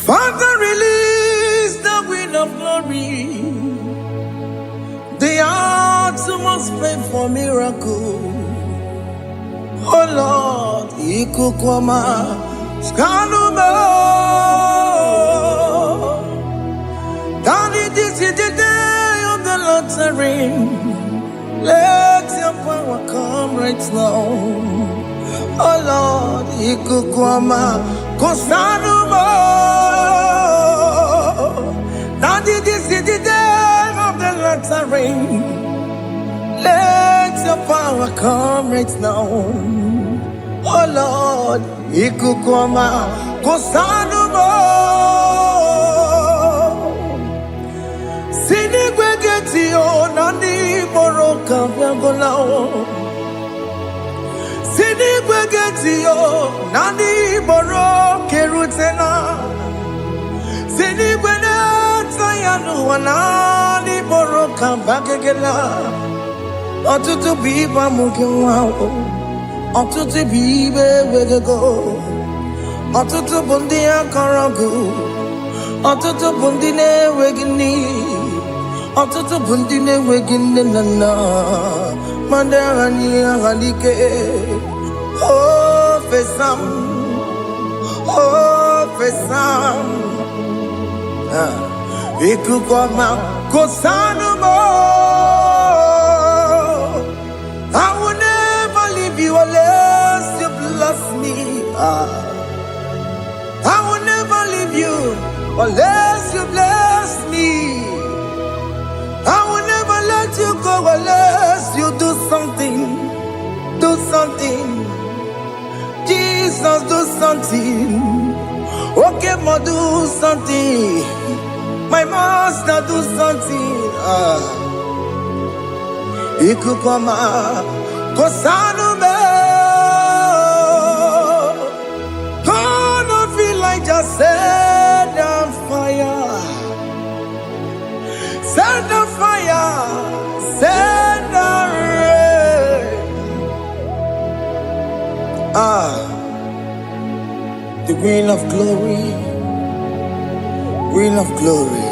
Father, release the wind of glory. The hearts must pray for miracle. Oh Lord, Ikukwama, Skanuma. Daddy, this is the day of the Lord's reign. Let your power come right now. Oh Lord, Ikukwama, Kosanuma. Daddy, this is the day of the Lord's reign. Let your power come right now. Oh Lord, Ikukwama, Kosanuma. Sinigwegetio, Nani Moroka, Viagolao. Sinigwegetio, Nani Moroke Rutena. Sinigwena, Tayanu, Nani Moroka, Bagagela. Otutu biba mukiwao, otutu bibe wegego, otutu bundi akaragu, otutu bundi ne wegini, otutu bundi ne wegini nana, mandarani halike, oh fesam, Ikukwama kosanuma. I will never leave you unless you bless me. I will never leave you unless you bless me. I will never let you go unless you do something. Do something. Jesus, do something. Okay, ma, do something. My master, do something. Ikukwama, Kosanume. Gonna feel like just set on fire. Set on fire. Set on rain. The wind of glory. Wind of glory.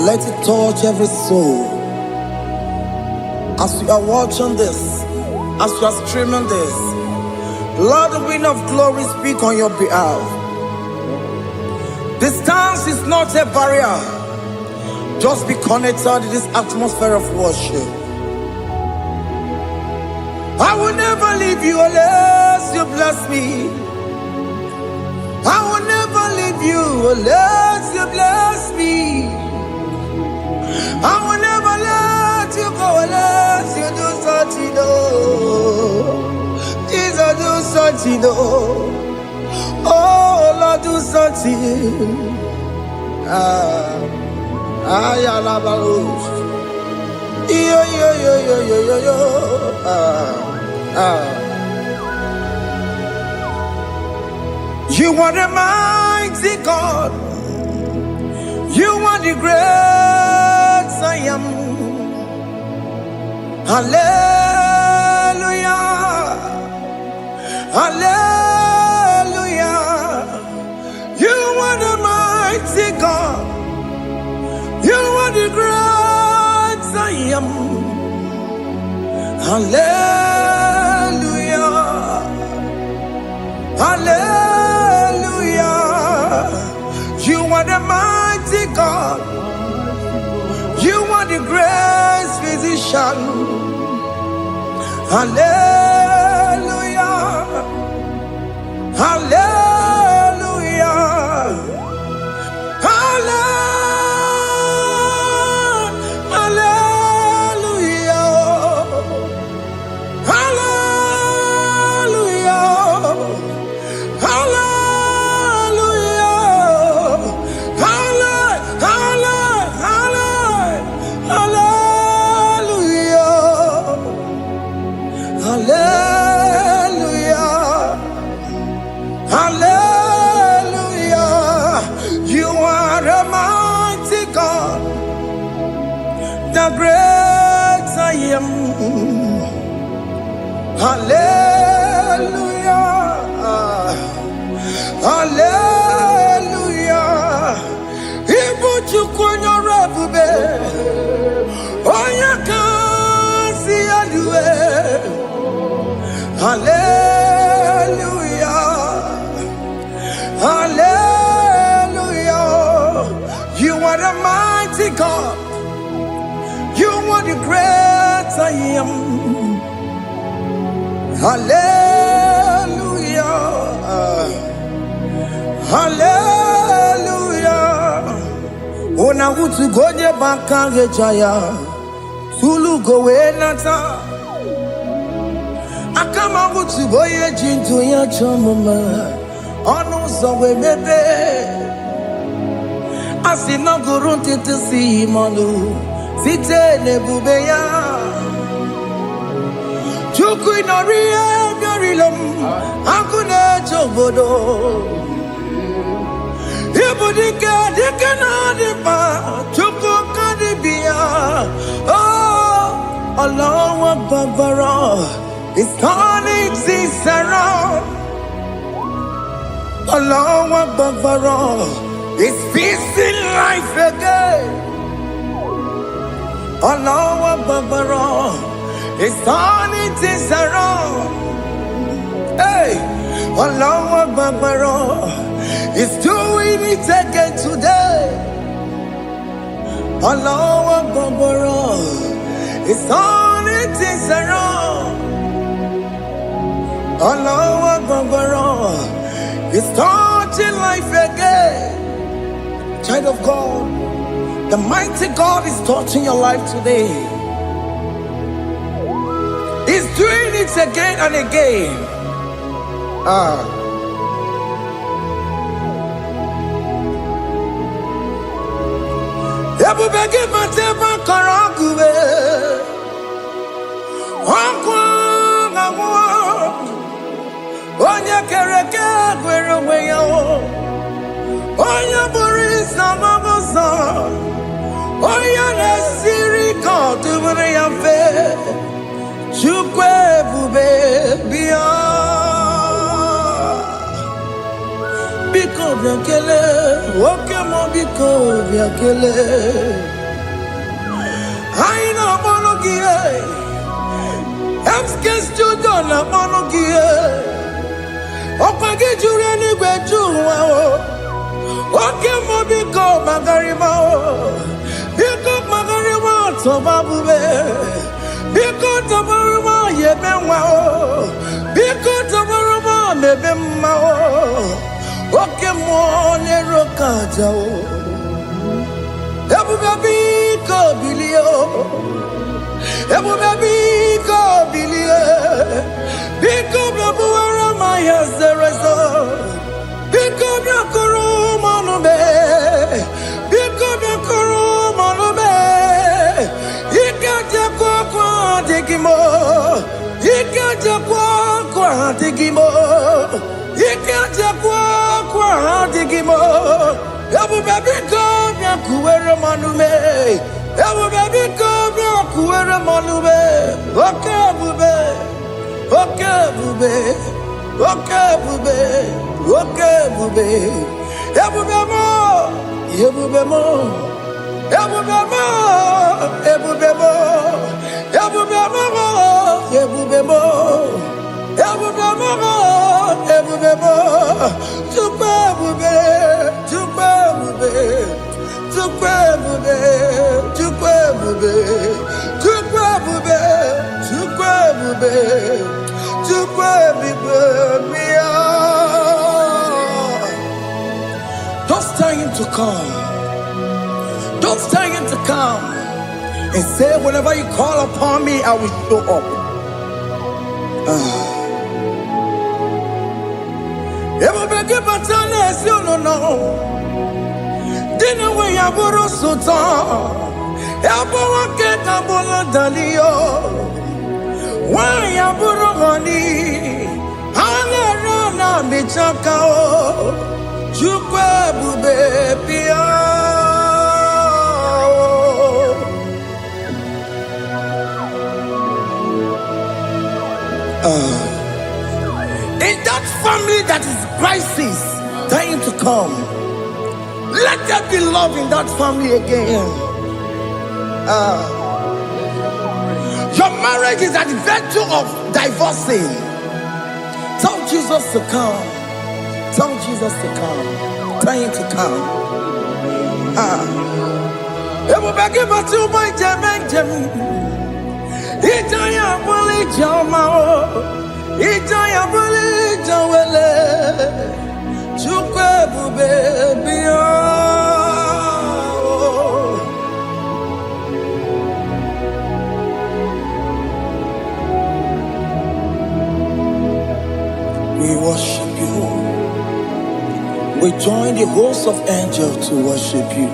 Let it touch every soul. As you are watching this, as you are streaming this, Lord, the wind of glory speak on your behalf. Distance is not a barrier. Just be connected to this atmosphere of worship. I will never leave you unless you bless me. I will never leave you unless you bless me. I will never let you go unless you do something. Jesus, do something. Oh Lord, do something. Ayalabalos. Yo. You are the mighty God. You are the great I am. Hallelujah. Hallelujah. You are the mighty God. You are the great I am. Hallelujah. Hallelujah. You are the mighty God. You are the great physician. Hallelujah. Hallelujah. The great I am. Hallelujah. Hallelujah. Hallelujah. Hallelujah. Ona utu goje bakange jaya. Tulu gowe nata. Akama utu boye jintu ya chomama. Onu zowe bebe. Asina gurun titi si manu. Site nebubeya. Chuku inoria garilum. Akune chobodo. Ibudika dikana dipa. Chuku kadibia. Oh, Allah Akbar. It's turning things around. Allah Akbar. It's fixing life again. Allah Akbar. It's turning things around. Hey, Allah Akbar. It's doing it again today. Allah Akbar. It's turning things around. Allah Akbar. It's touching life again. Child of God, the mighty God is touching your life today. He's doing it again and again. Ebubege mateba karagube. Onya kereke gwerewe yo. Onya borisa mabosa. Onya nesiri kotubure yafe. Chukwe bube biya. Biko biakele. Oke mo biko biakele. Aina monogie. Emskes judona monogie. Opage jure ni gwejuwa o. Oke mo biko magarima o. Biko magarima toba bube. Biko tobaruma yebenwa o. Biko tobaruma mebemma o. Oke mo nero kaja o. Ebube biko bilio. Ebube biko bilie. Biko bebuara maya zerezo. Biko biakuru manube. Biko biakuru manube. Ikaja kwa digimo. Ikaja kwa digimo. Ikaja kwa digimo. Ebube biko biakuere manume. Ebube biko biakuere manume. Oke bube. Oke bube. Oke bube. Oke bube. Ebube mo. Ebube mo. Ebube mo. Ebube mo. Ebube mo. Ebube mo. Ebube mo. Ebube mo. Tukwe bube. Tukwe bube. Tukwe bube. Tukwe bube. Tukwe bube. Tukwe bube. Tukwe bube. Don't tell him to come. Don't tell him to come. And say, whenever you call upon me, I will show up. Everybody but honest, you don't know. Dinner way I borrow so tall. Elbow get a bola dalio. Why I borrow honey? Hana rana michakao. Chukwe bube pia. In that family that is crisis, time to come. Let there be love in that family again. Your marriage is at the verge of divorcing. Tell Jesus to come. Tell Jesus to come. Tell him to come. It will be given to my Jim. Itaya Bully Jama. Ijaya buli jawele, chukwe bube biya. We worship you. We join the host of angels to worship you.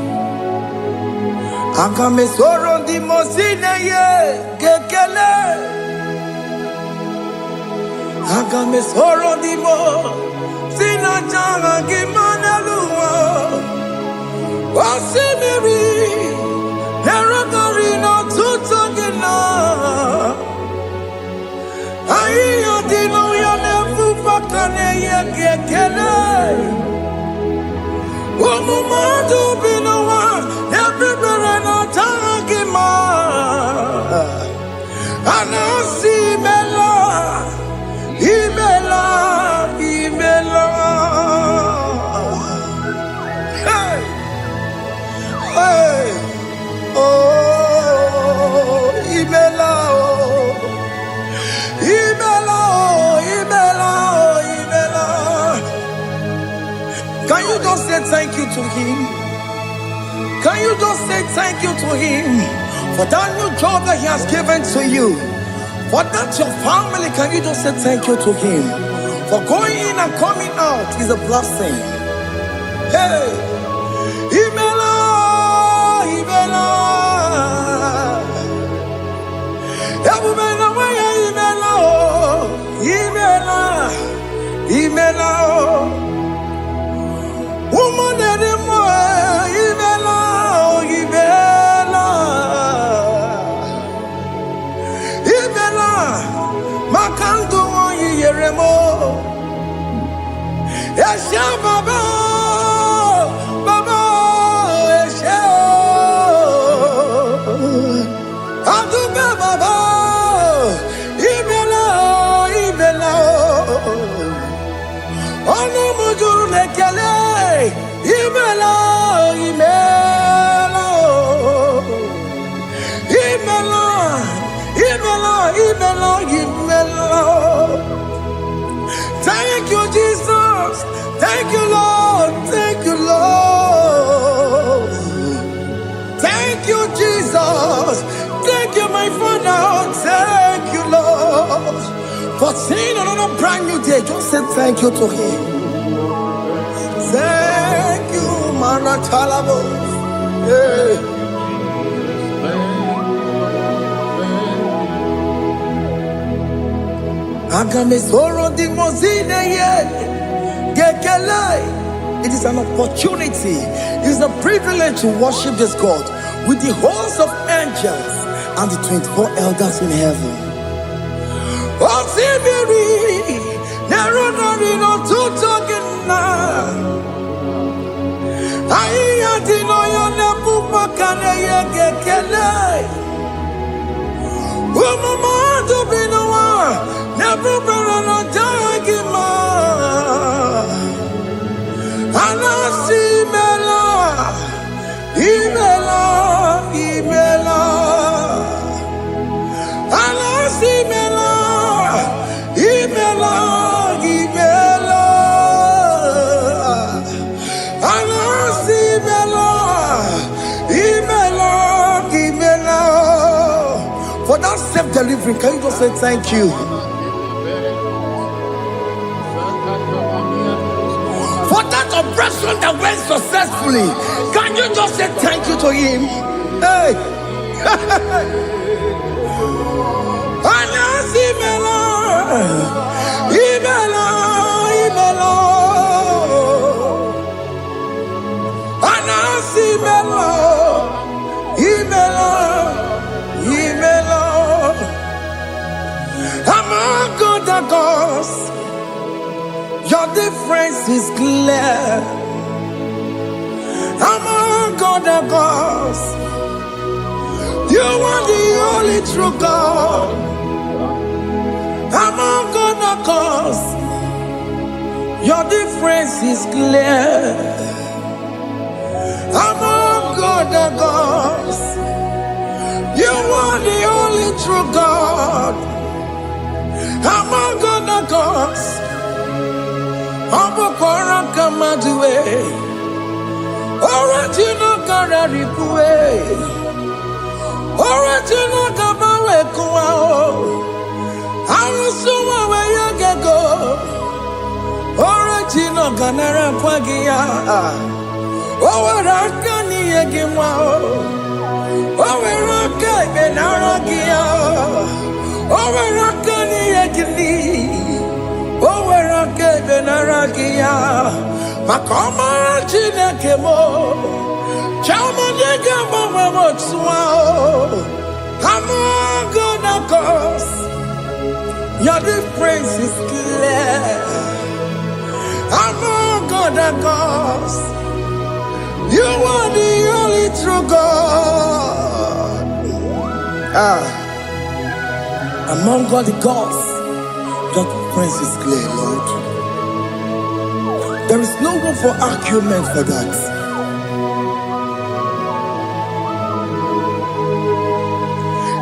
Akame soro di mosine ye kekele. Akame soro di mo sina changa kimana luwa. Wasimiri nerakari no tutogina. Ayo dino ya nefu fakane ye kekele. Omumadu binowa everybody no tangima. Anasi mela, imela, imela. Hey, hey, oh, imela, oh, imela, oh, imela, oh, imela. Can you just say thank you to him? Can you just say thank you to him for that new job that he has given to you? For that your family, can you just say thank you to him? For going in and coming out is a blessing. Hey, Imela, Imela, Imela, Imela, Imela, woman anymore, Imela, Imela, Imela, Makandu Yeremo, Esha Baba, Baba, Esha, Aduba Baba, Imela, Imela. Ono mujuru lekele, imela, imela, imela, imela, imela, imela. Thank you, Jesus. Thank you, Lord. Thank you, Lord. Thank you, Jesus. Thank you, my Father. Thank you, Lord. For seeing another brand new day, just say thank you to him. Thank you, Manatalabo. Hey. Agame soro di mozine ye gekele. It is an opportunity. It is a privilege to worship this God with the host of angels and the 24 elders in heaven. Osimiri, nerunari no tutogina. Aiya dino yo nebu makane ye gekele. Umumadu binowa, nebu berano jagima. Anasi mela, imela, imela. Anasi mela. Imela, Imela, Anasi Imela, Imela, Imela. For that self-delivery, can you just say thank you? For that operation that went successfully, can you just say thank you to him? Hey. Anasi Imela. Imela, Imela, Anasi Imela, Imela, Imela. Among other gods, your difference is clear. Among other gods, you are the only true God. Among other gods, your difference is clear. Among other gods, you are the only true God. Among the cause. Abokora Kamadue. Original Kararipue. Original Kabawe Kuao. Arusuma where you can go. Original Ganara Kwagia. Owarakani Egimao. Owaraka Benaragia. Owarakani Egini. Owaraka Benaragia. Makoma Chinakemo. Chamanega Mamamotswao. I'm gonna cause. Your difference is clear. I'm gonna cause. You are the only true God. Among all the gods, your difference is clear, Lord. There is no room for argument for that.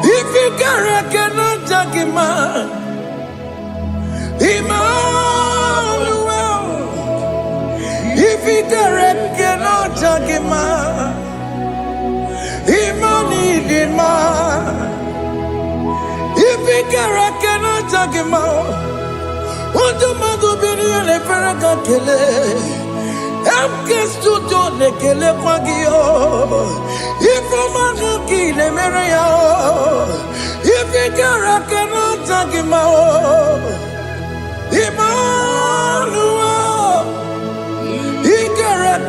If you cannot judge him, Emmanuel. If you cannot judge him, Emmanuel. If you cannot judge him, what do you do? Le Ferraga Kele, Amkestu Done Kele Pagio, if a Manaki Le Mereo, if you cannot judge him, Emmanuel, he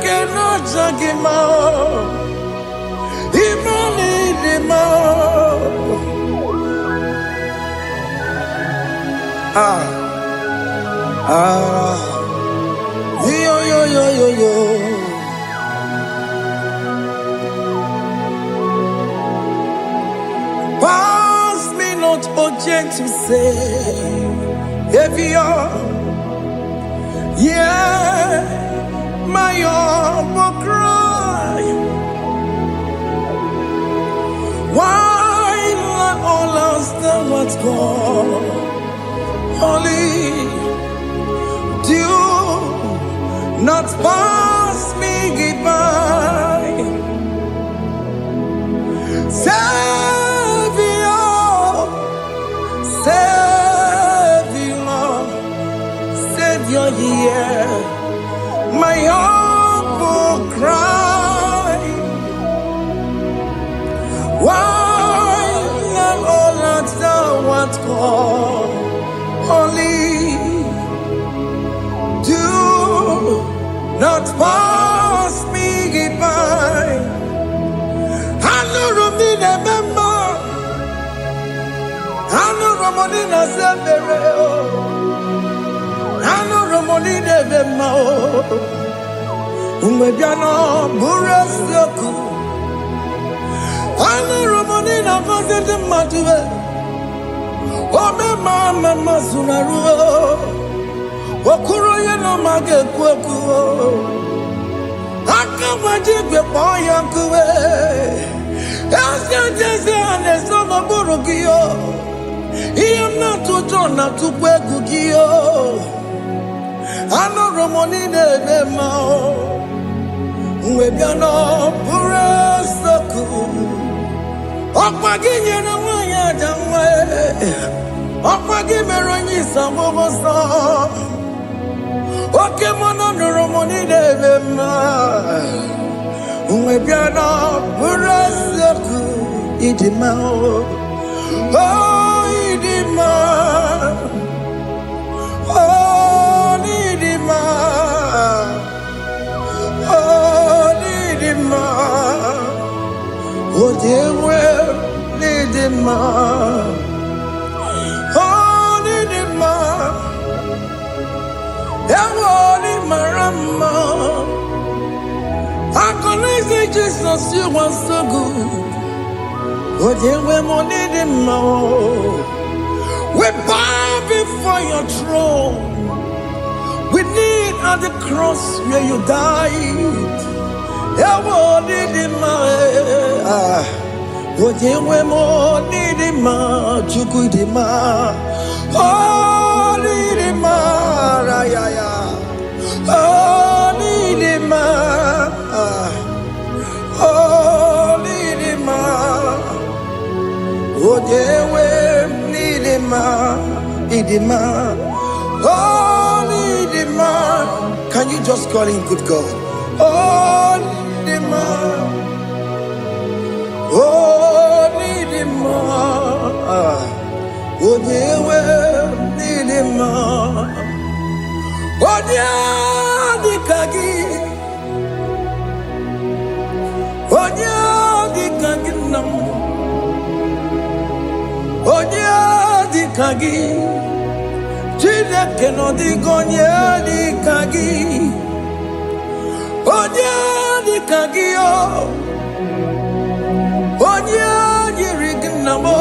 cannot judge him, Yo. Pass me not, O gentle Savior. Yeah, my humble cry. Why let all us know what's gone? Holy, do not pass me by. Savior, hear my humble cry. Why not all that thou art called? Holy, do not pass me by. I know Romina member. I know Romonina Zembere. I know Romonina member. Umebiano Burasoku. I know Romonina Vazende Matue. Oh, mama Sunaru. Wakuro no mage kweku. Akamajigwe poyankuwe. Aska jese ane sono burugio. Iyam na tutona tukwegu gio. Ano Romonine mao. Uwebiano burasoku. Okwaginye na wanya jamwe. Okwagimeronyi samogosa. Oke mono Romoni devema. Uwebiana burasoku idimao. Oh idima. Oh idima. Oh idima. Oh dewe idima. Oh idima. Yawoni marama. I say Jesus, you are so good. Oh, dear, we need him more. We bow before your throne. We need at the cross where you died. Yeah, we need him more. Oh, dear, we need him more. Oh, Can you just call him good God? Oh, Chineke no di gonye di kagi. Onye di kagi o. Onye yiri gnamo.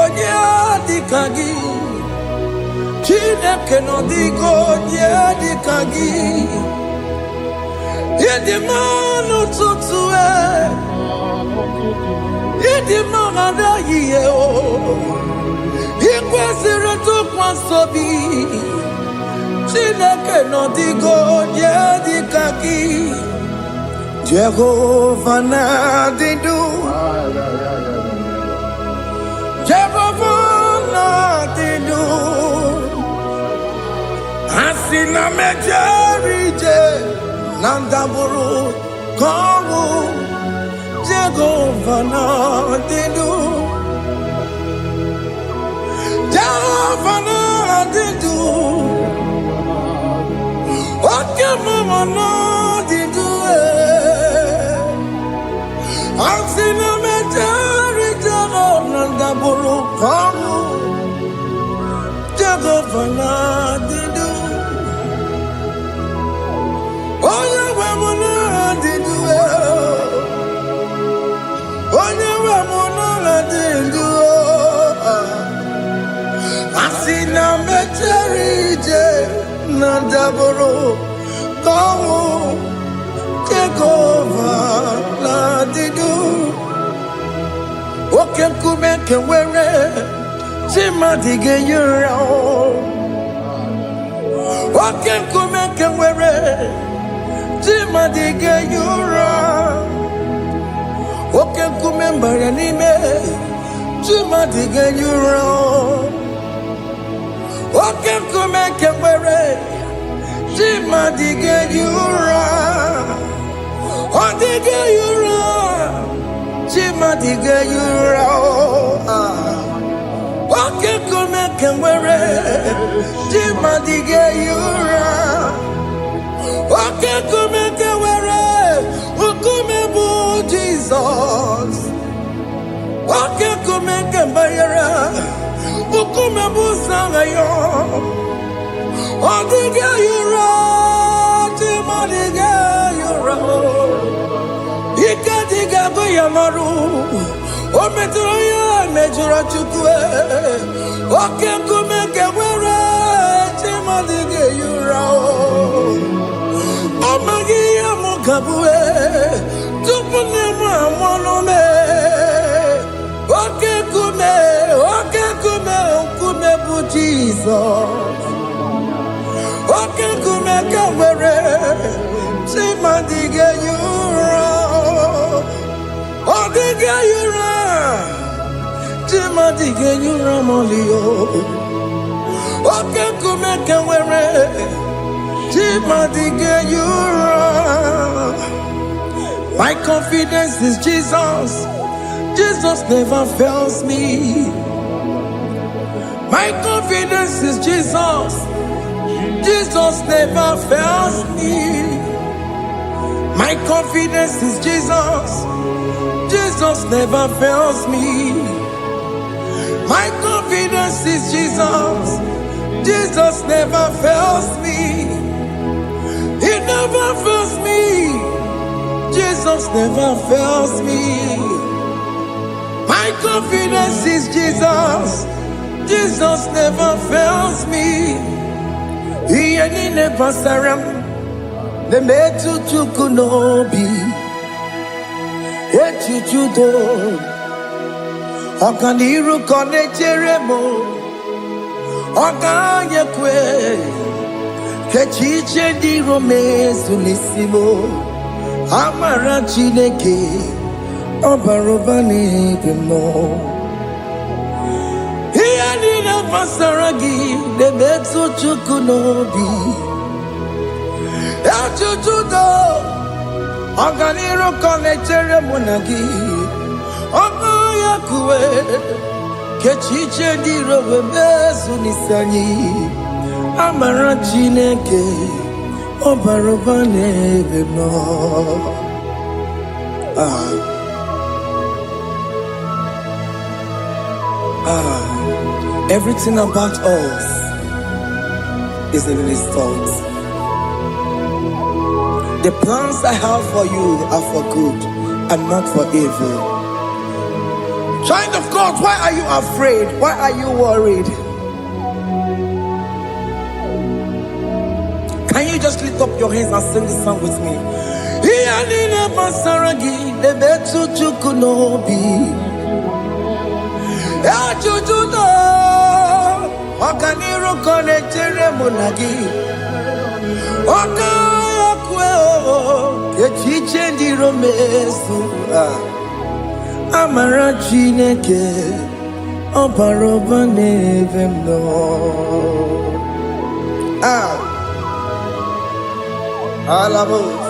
Onye di kagi. Chineke no di gonye di kagi. Yedi manu tutue. Yedi mangada yiye o. Ikwesịrị ntụkwasị obi Chineke nọ dịgo nye dịka gị Jehova na-adị ndụ Jehova na-adị ndụ Asị na mejere ije na ndagwurugwu ka ọnwụ Jehova na-adị ndụ Jehova na-adị ndụ Oke mama na-adị ndụ Asị na mejere Jehova na ndagwurugwu ka ọnwụ Jehova na-adị ndụ Onye nwe m na-adị ndụ Onye nwe m na-adị ndụ Asị na mejere ije na ndagwurugwu ka ọnwụ Jehova na-adị ndụ Oke nkume nke nwere chi mmadụ ga-eyi ụra Oke nkume nke nwere chi mmadụ ga-eyi ụra Oke nkume mbara n'ime chi mmadụ ga-eyi ụra Oke nkume nke nwere chi mmadụ ga-eyi ụra Ọ dịghị eyi ụra chi mmadụ ga-eyi ụra Oke nkume nke nwere chi mmadụ ga-eyi ụra Oke nkume nke nwere nkume bụ Jizọs Oke nkume nke mbara nkume bụ Sanayo Ọ dịghị eyi ụra chi mmadụ ga-eyi ụra Ike dịghị agụ ya n'ọrụ O metụrụ ya mejọrọ Chukwu Oke nkume nke nwere chi mmadụ ga-eyi ụra Ọ maghị ihe m ga-abụ tupu nne m amụọ m Oke nkume bụ Jizọs Oke nkume nke nwere chi mmadụ ga-eyi ụra Ọ dịghị eyi ụra chi mmadụ ga-eyi ụra m'ọlị Oke nkume nke nwere chi mmadụ ga-eyi ụra My confidence is Jesus Jesus never fails me My confidence is Jesus Jesus never fails me My confidence is Jesus Jesus never fails me My confidence is Jesus Jesus never fails me He never fails me Jesus never fails me My confidence is Jesus Jesus never fails me Ihe niile gbasara m na-emetụ Chukwu n'obi echiche udo ọganiru ka ọ na-echere m Oganye kwe kechiche di romezu nisimo amara Chineke obaroba n'ebe no ihe niile gbasara gị na-emetụ Chukwu n'obi echuchudo ọganiru ka ọ na-echere mụ na gị oganye kwe kechiche di romezu nisani amara Chineke obaroba n'ebe no. Everything about us is in His thoughts. The plans I have for you are for good and not for evil. Child of God, why are you afraid? Why are you worried? Can you just lift up your hands and sing this song with me? Amara Chineke obaroba n'ebe no. Alabos.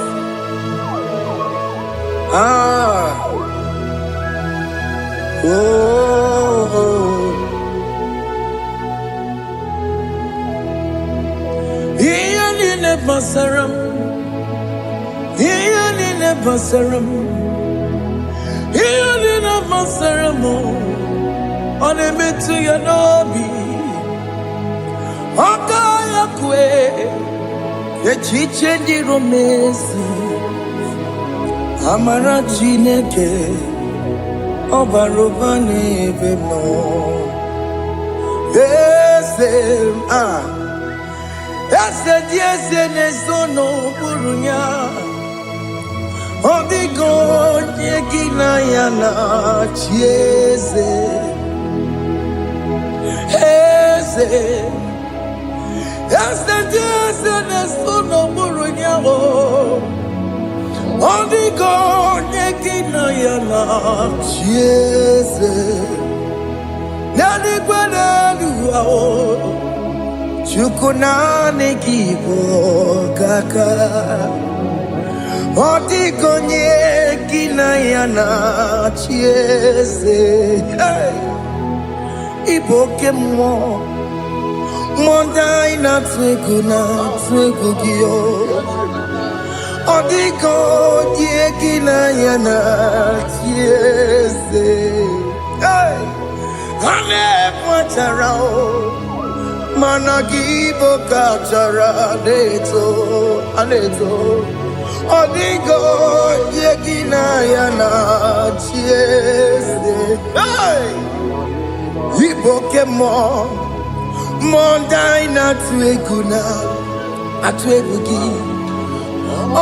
Iyalile basaram, iyalile basaram, iyalile basaram. Onemetu ya nobi, okaya kwe. Echiche di romesi amara Chineke obaroba n'ebe no. Eze di eze n'ezono burunya odigo onye gị na ya na chi eze. Yesterday, no more nyao. Only God, Nekina yana Jesus. Nani kwenu ao. Chukuna nekibo kaka. Only God, Nekina yana Jesus. Iboke mo. Mondai na twegu giyo. Odiko dieki na yana tiese. Ane mwacharao. Managibo kachara aneto. Odiko dieki na yana tiese. Iboke mo. Mondai na atwegu gi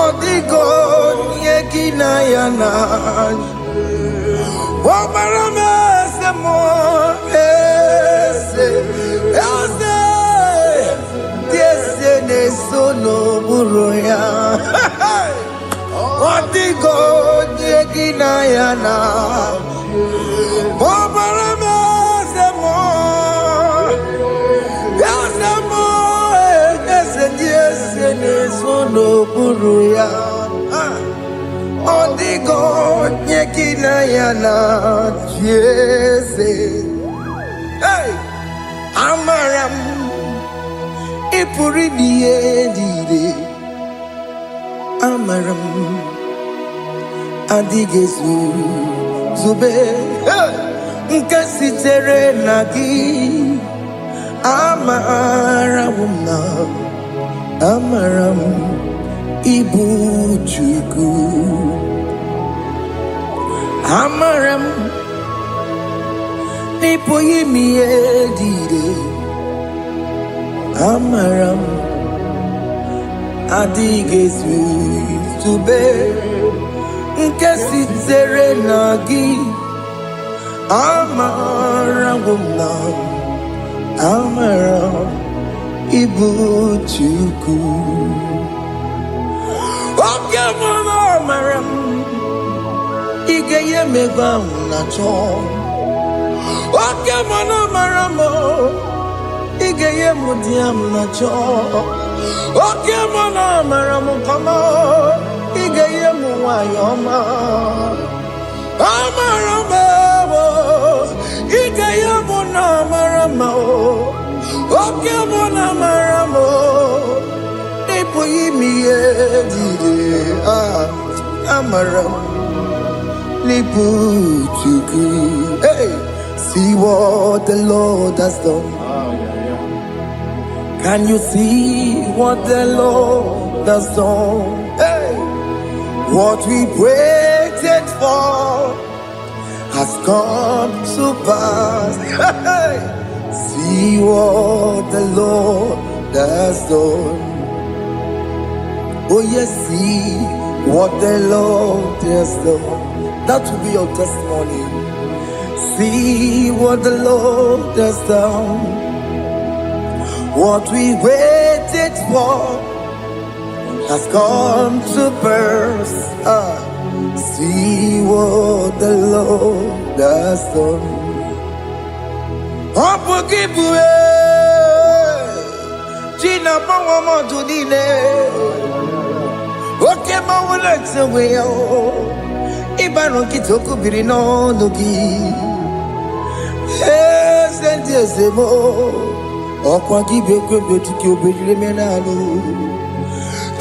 odigo yeki na yana omarame se mo ese ne sono buroya odigo yeki na yana omarame se mo no buruya odigo nyekina yana jese. Amaram ipuri diye amaram adigezu zube nkasitere nagi amaramuna amaram ibu Chukwu amaram nipo yimi edide amaram adigezu zube nkesitere nagi amaram amara ibu chuku. Oke mama amara ige ye megba na cho. Oke mama amara mo ige ye mudiam na cho. Oke mama amara mo kama ige ye muwayoma. Amara mo ige ye muna amara mo. Oke mama amara mo ipo yimi ye dide amara lipu chuku. Hey, see what the Lord has done. Can you see what the Lord has done? Hey, what we waited for has come to pass. Hey, see what the Lord has done. Oh yes, see what the Lord has done. That will be your testimony. See what the Lord has done. What we waited for has come to pass. See what the Lord has done. Gina Pawamo Tudine. Okay, my legs away. Ibano Kitoku Birino Nogi. Yes, and yes, more. Okwagi beke betiki obejire menalo.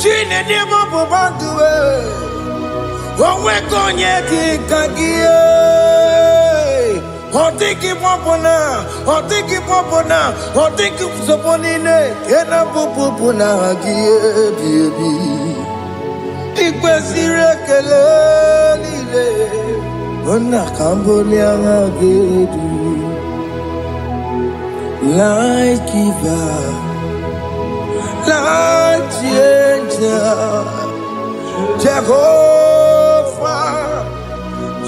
Chine de mobo banduwe. Owe konye ki kagie. Otiki popona, otiki popona, otiki soponine. Kena popona gie biebi. Ikwesire kele lile. Ona kambolia ngagedu. Light giver, light changer, Jehovah,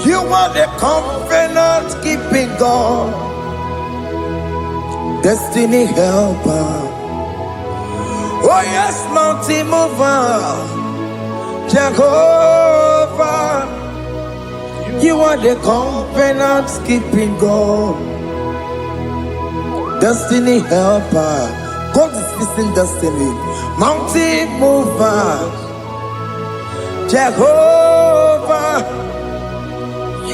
you are the covenant keeping God, destiny helper. Oh yes, mountain mover, Jehovah, you are the covenant keeping God. Destiny helper, God is fixing destiny. Mountain mover, Jehovah,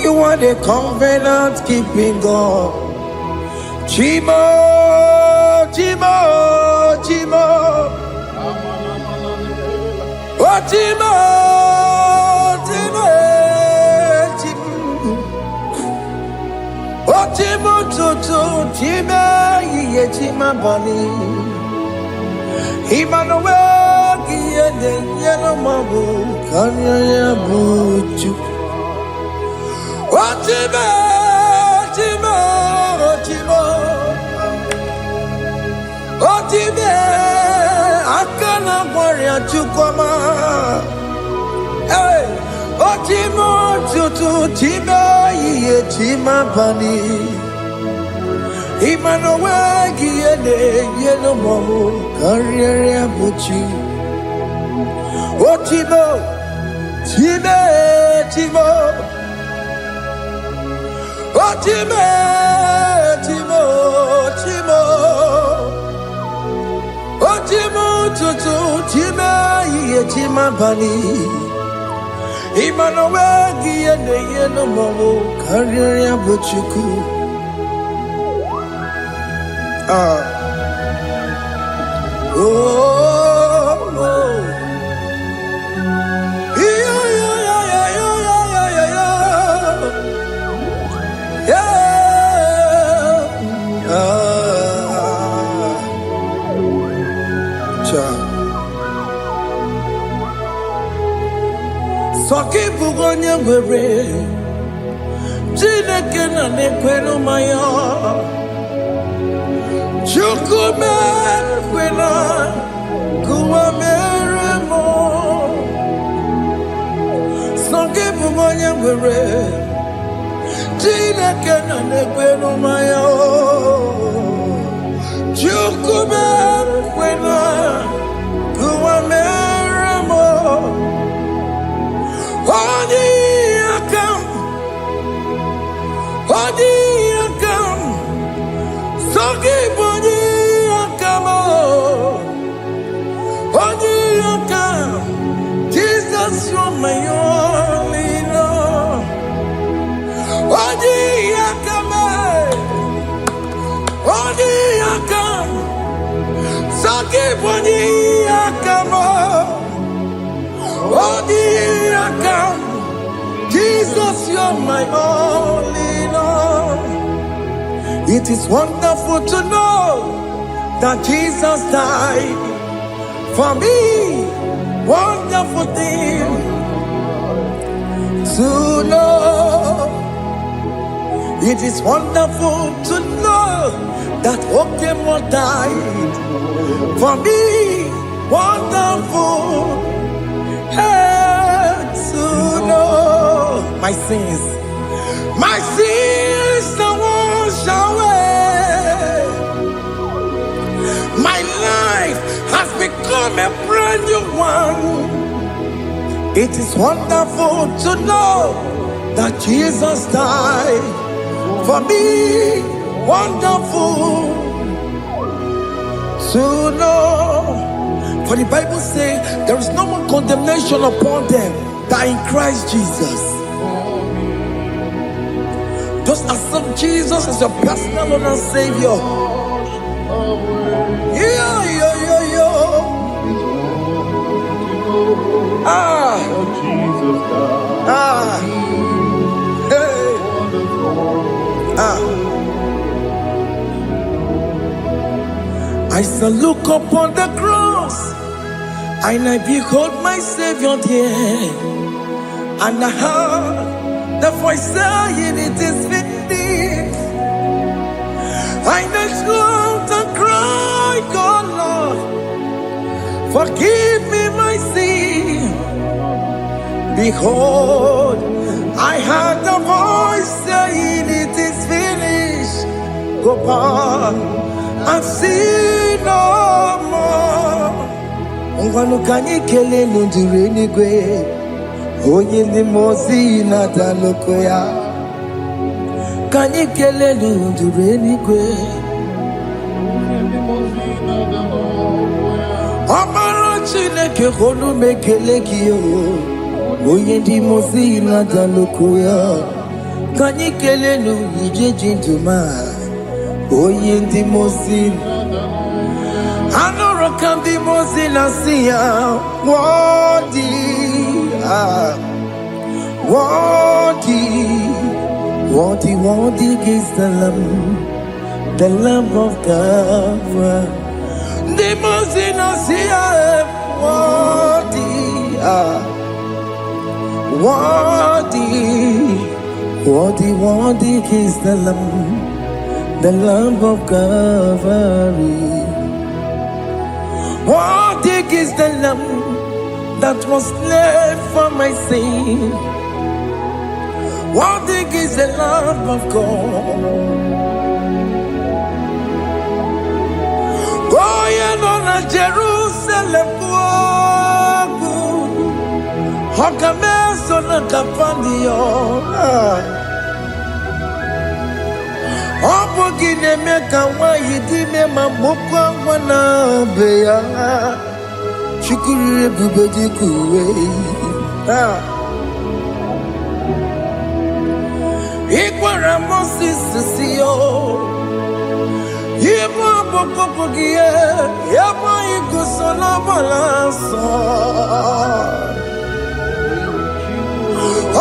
you are the covenant keeping God. Chimo, Chimo, Chimo, oh Chimo, Chimo, Chimo, oh Chimo, Chimo, Chimo. Chima bani Emmanuel Giyene Yeno Mabu Kanya Yabuchu Ochime Chimo Chimo Ochime Akana Warrior Chukwama Hey Ochimo Chutu Chime Ye Chima bani Emmanuel Giyene Yeno Mamu Karriere Buchi Oh Timo Time Timo Oh Time Timo Timo Oh Timo Tutu Time Ye Tima Bani Emmanuel Giyene Yeno Mamu Karriere Buchi oh, oh, yeah, yeah, yeah, yeah, yeah, yeah, yeah, yeah. Soki bugonye gwere, Chineke na nekweno maya. Chukume kwena kuwa meremo Songe bumonye gwere Chineke na nekweno maya Chukube kwena kuwameramo Odi akam Sogi boni akamo Odi akam Jesus, you're my only love. Odi akam Sogi boni akamo Odi akam Jesus, you're my only love. It is wonderful to know that Jesus died for me. Wonderful thing to know. It is wonderful to know that Okemo died for me. Wonderful to know. My sins are washed away. My life has become a brand new one. It is wonderful to know that Jesus died for me. Wonderful to know. For the Bible says there is no more condemnation upon them that in Christ Jesus. Just accept Jesus as your personal Lord and Savior. Yeah. I shall look upon the cross, and I behold my Savior there, and I heard the voice saying, "It is finished." I knelt and cried, "God, Lord, forgive me my sin." Behold, I heard the voice saying, "It is finished." Go back and sin no more. Ungwanu kanyi kele nundure nigwe, oye ni mozi na daloko ya. Kanyi kele nundure nigwe, Amara Chineke honu mekele kiyo, oye ni mozi na daloko ya. Kanyi kele nundure jintuma, oye ni mozi. Anoro kandi mozi na siya, worthy is the Lamb of God. The mozi na siya, worthy is the Lamb of Calvary. Worthy is the Lamb that was slain for my sin. Worthy is the Lamb of God. Going on a Jerusalem walk, Hokames on a Capandio. Opogine meka wa yidime mamokwa wana beya. Shukuru bubedi kuwe. Ikwara Moses siyo. Yebo bokopogie. Yebo igusola balanso.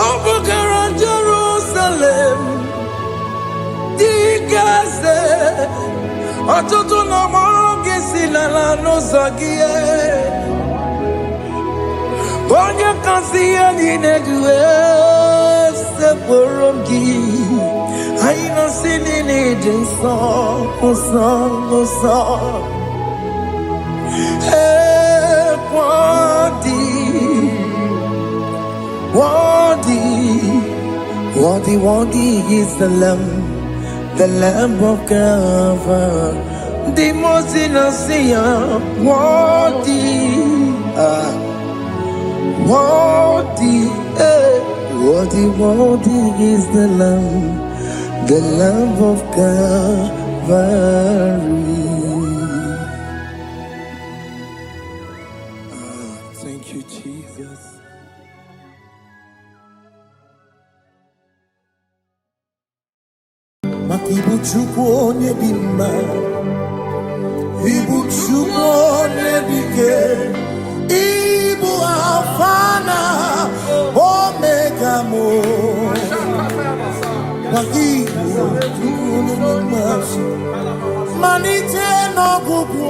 Opogara Jerusalem. Digaze. Atutu na mogi silala no zagie. Bonya kansiya ninedue seporongi. Aina sinini jinso song. Hey, worthy is the Lamb of God. the most innocent, worthy, worthy, worthy is the Lamb of Calvary. Thank you, Jesus. Ibu Chukwu onye dị mma, Ibu Chukwu onye dị ike, Ibu Alfa na Omega mo. Ibu Chukwu onye dị mma, malite n'ọgwụgwụ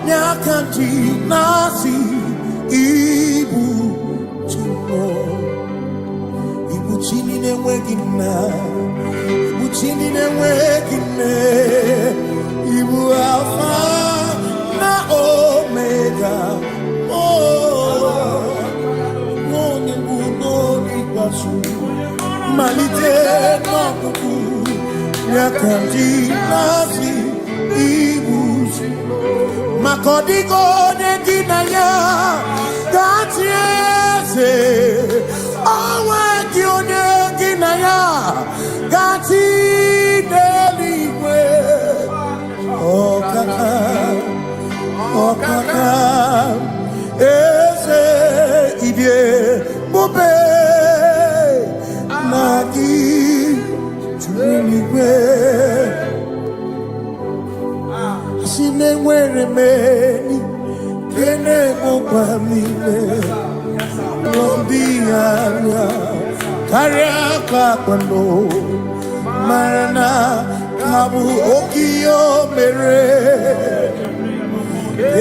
n'aka ndị na-asị Ibu Chukwu, Ibu Chi na-enweghị nna. Chini na-enweghị nne, Ibu Alfa na Omega, onye mbụ n'oge ikpeazụ, malite n'ọgwụgwụ n'aka ndị na-asị Ibu maka ọ dịghị onye gị na ya ga-achị eze, o nweghị onye gị na ya gati n'eluigwe. Ọkaka eze ibie bube na gị juru n'igwe. Si na-enwere meni kene mụkwa n'ime n'obi anya karịa ka kwano marana kabu okiyo mere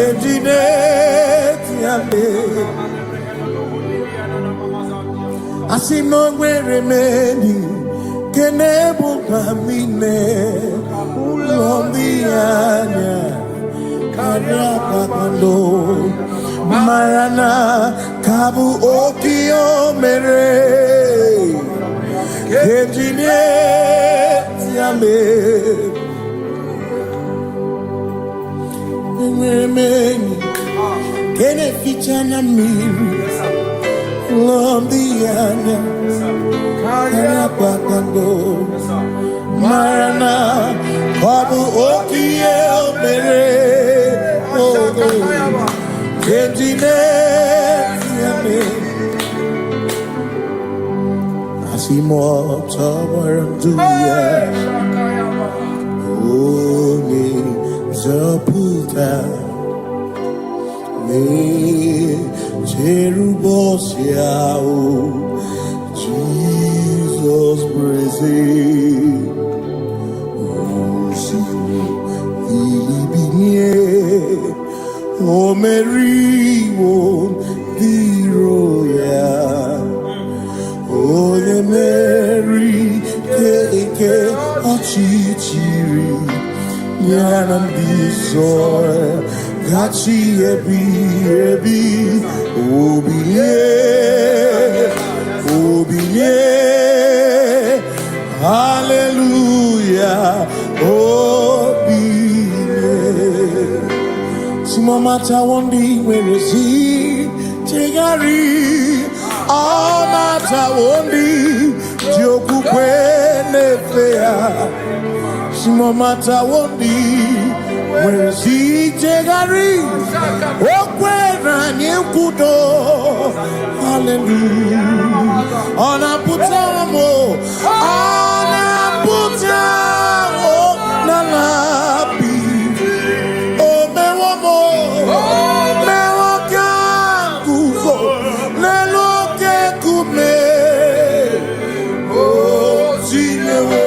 ejine tiame asino nwere meni kenebu kamine ulondi anya karịa ka kwano marana kabu okiyo mere ejine tiame meni kene fichana miri lombianya kaya pakando marana babu okie mere ejine tiame asimo tabaranduya oni zaputa me cherubosiao Jesus praise ilibinye o meriwo diroya Ole Mary keke achichiri nyanam disore gachi ebi obiye hallelujah obiye simamata wondi werezi tegari amata wondi diokukwe nefea simamata wondi werezi tegari okwera nyekudo hallelujah ona putamo nalabi o mewamo mewakanguzo neloke kume o zinewo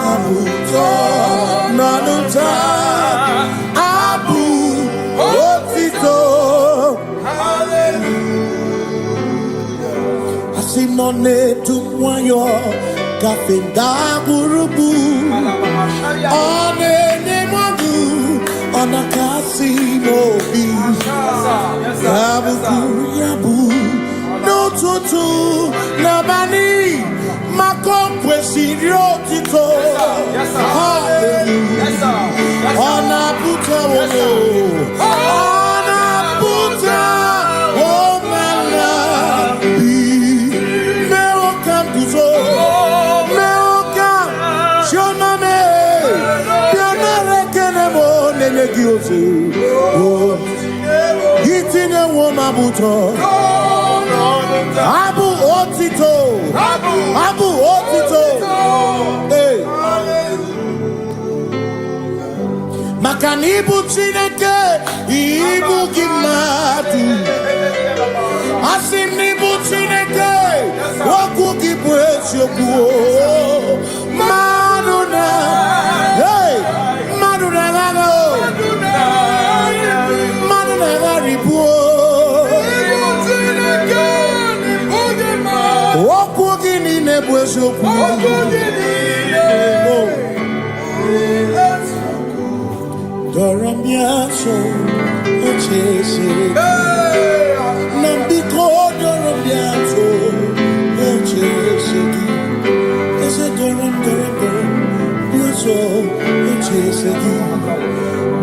abuto nanuta abu otito hallelujah asinone tumwayo kafenda burubu onene madu onakasi mobi yabu no tutu nabani makompwe sirio tito hallelujah Tine Womabuto. Abu Otito. Abu Otito. Hey. Makanibu Chineke. Ibu Kimatu. Asinibu Chineke. Waku Kibwesyoku. Maduna. Hey. Maduna Gano. Maduna Garibu. Waku Gini Nebwesyoku. Doramiaso, Ochese. Nambiko Doramiaso, Ochese. Ese Doramiaso, Ochese.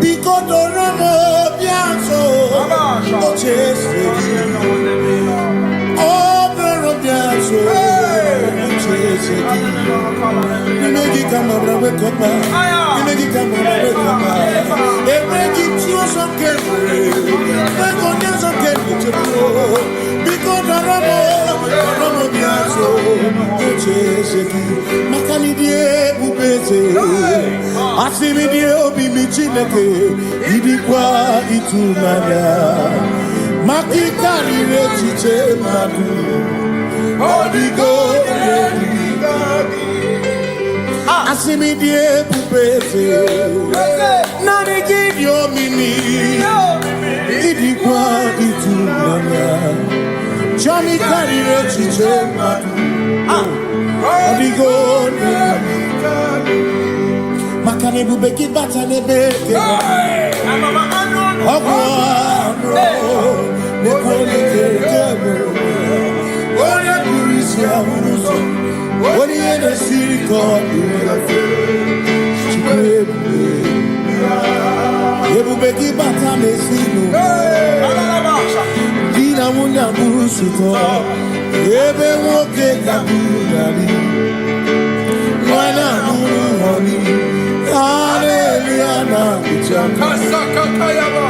Biko Doramiaso, Ochese. Oh, Doramiaso, Ochese. Nimegi kama brawe kopa. Nimegi kama brawe kopa. Emegi tio sokere. Mekonya sokere chebo. Biko daramo biaso. Ocheseki. Makani die ubeze. Asimi die obi michineke. Idikwa itumanya. Makikari rechiche madu. Odigo Asimi die pupese Nani gidio mimi Idikwa itumanya Chami karire chiche madu Odigo Makane bubeki bata nebeke Ogwa Nekone kere Oye kurisia uruzo Oye ne siriko Ebubeki bata mesino Dina munya busuto Ebe woke kabudari Mwana muruhoni Hallelujah na kuchaka Kasaka kayaba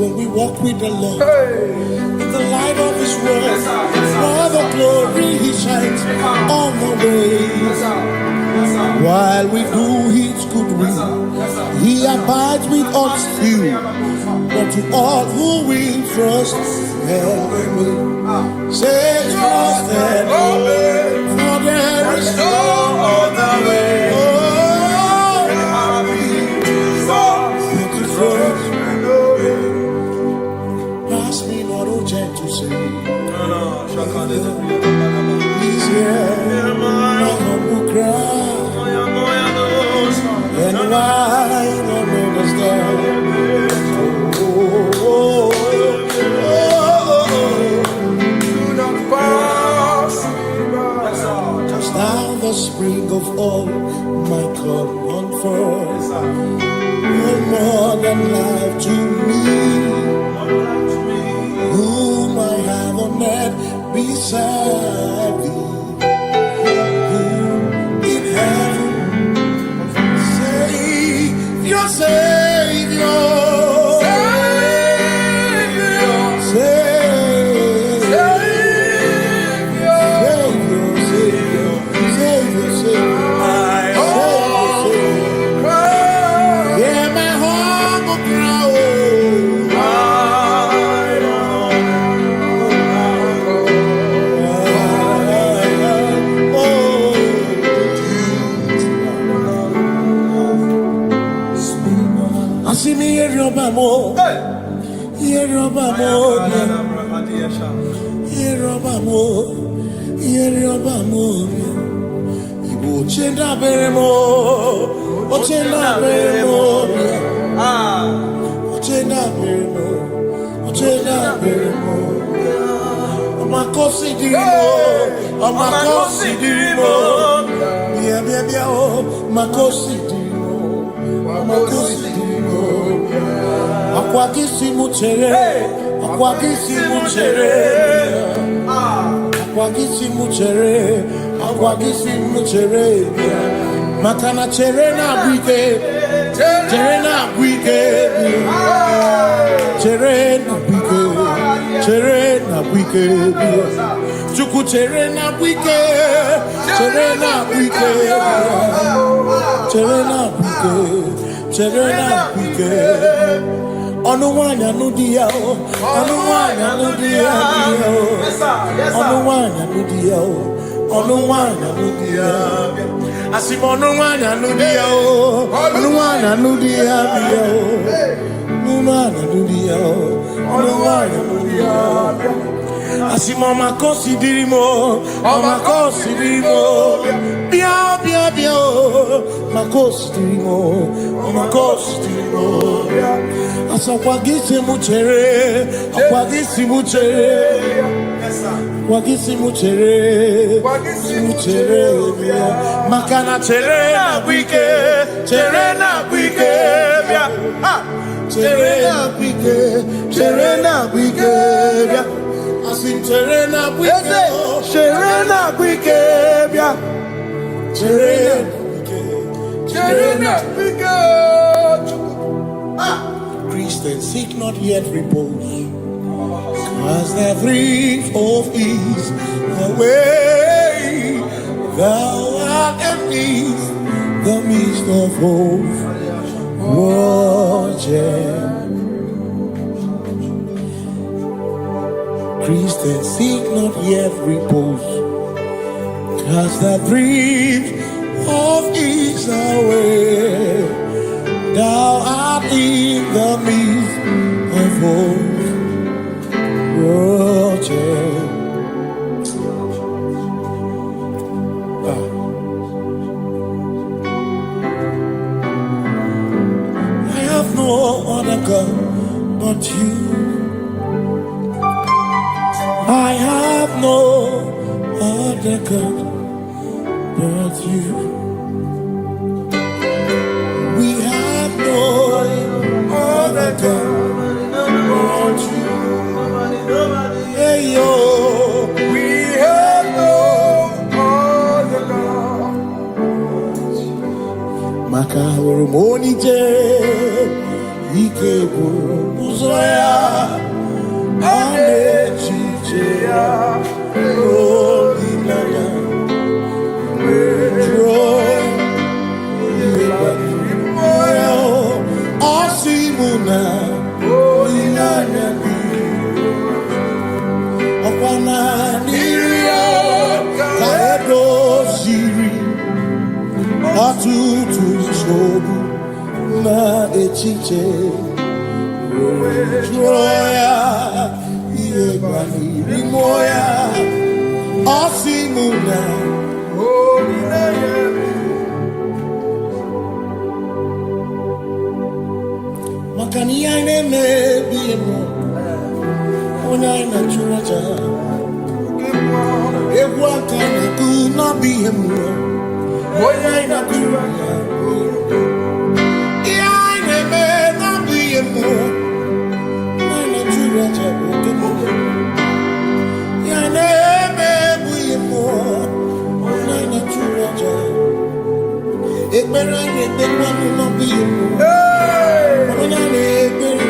When we walk with the Lord, in the light of His word, for the glory He shines on the way. While we do His good will, He abides with us still. But to all who will trust, Him will. Say trusted, for there is no other way. Oh, to trust. Pass me not a chance to say. He's here, my humble cry. And why don't understand? Now the spring of all my cup on first. No more than life to me, whom I have on net beside thee. In heaven, Savior, Savior. See me here, Robamo. Here, Robamo. Here, Robamo. Here, Robamo. Ibu chenda beremo. Ochenda beremo. Ochenda beremo. Ochenda beremo. Makosi dirimo. Makosi dirimo. Bia bia bia oh. Makosi dirimo. Makosi dirimo. Akwagisi muchere, akwagisi muchere, akwagisi muchere, akwagisi muchere. Makana chere na bwike, chere na bwike, chere na bwike, chere na bwike. Chuku chere na bwike, chere na bwike, chere na bwike, chere na bwike. Onuwanya nudia, onuwanya nudia, onuwanya nudia, onuwanya nudia. Asim onuwanya nudia, onuwanya nudia, onuwanya nudia, onuwanya nudia. Asim omakosi dirimo, omakosi dirimo. Bia bia bia, makosi dirimo, omakosi dirimo. Akwagisi muchere, akwagisi muchere, akwagisi muchere, muchere. Makana chere na bwike, chere na bwike, chere na bwike, chere na bwike. Asim chere na bwike, chere na bwike, chere na bwike, chere na bwike. Christians seek not yet repose, as the brief of ease, the way thou art empties the midst of hope. Christians seek not yet repose, as the brief of ease, the way thou art in the midst of hope. I have no other God but you. I have no other God but you. We have no other God but you. Hey yo, we have no other God. Makahuru monije, ikeburu muzoya, anechicheya, rolinaya, joy, moya, osimuna, rolinaya. tutu chobu na echiche joya iebani rimoya osimuna makani ine mebi mo ona ina churaja ewa kana ku na bi mo ona ina churaja ine me na bi mo ona churaja ine me bi mo ona ina churaja ekpere ni ekpere no bi mo ona ni ekpere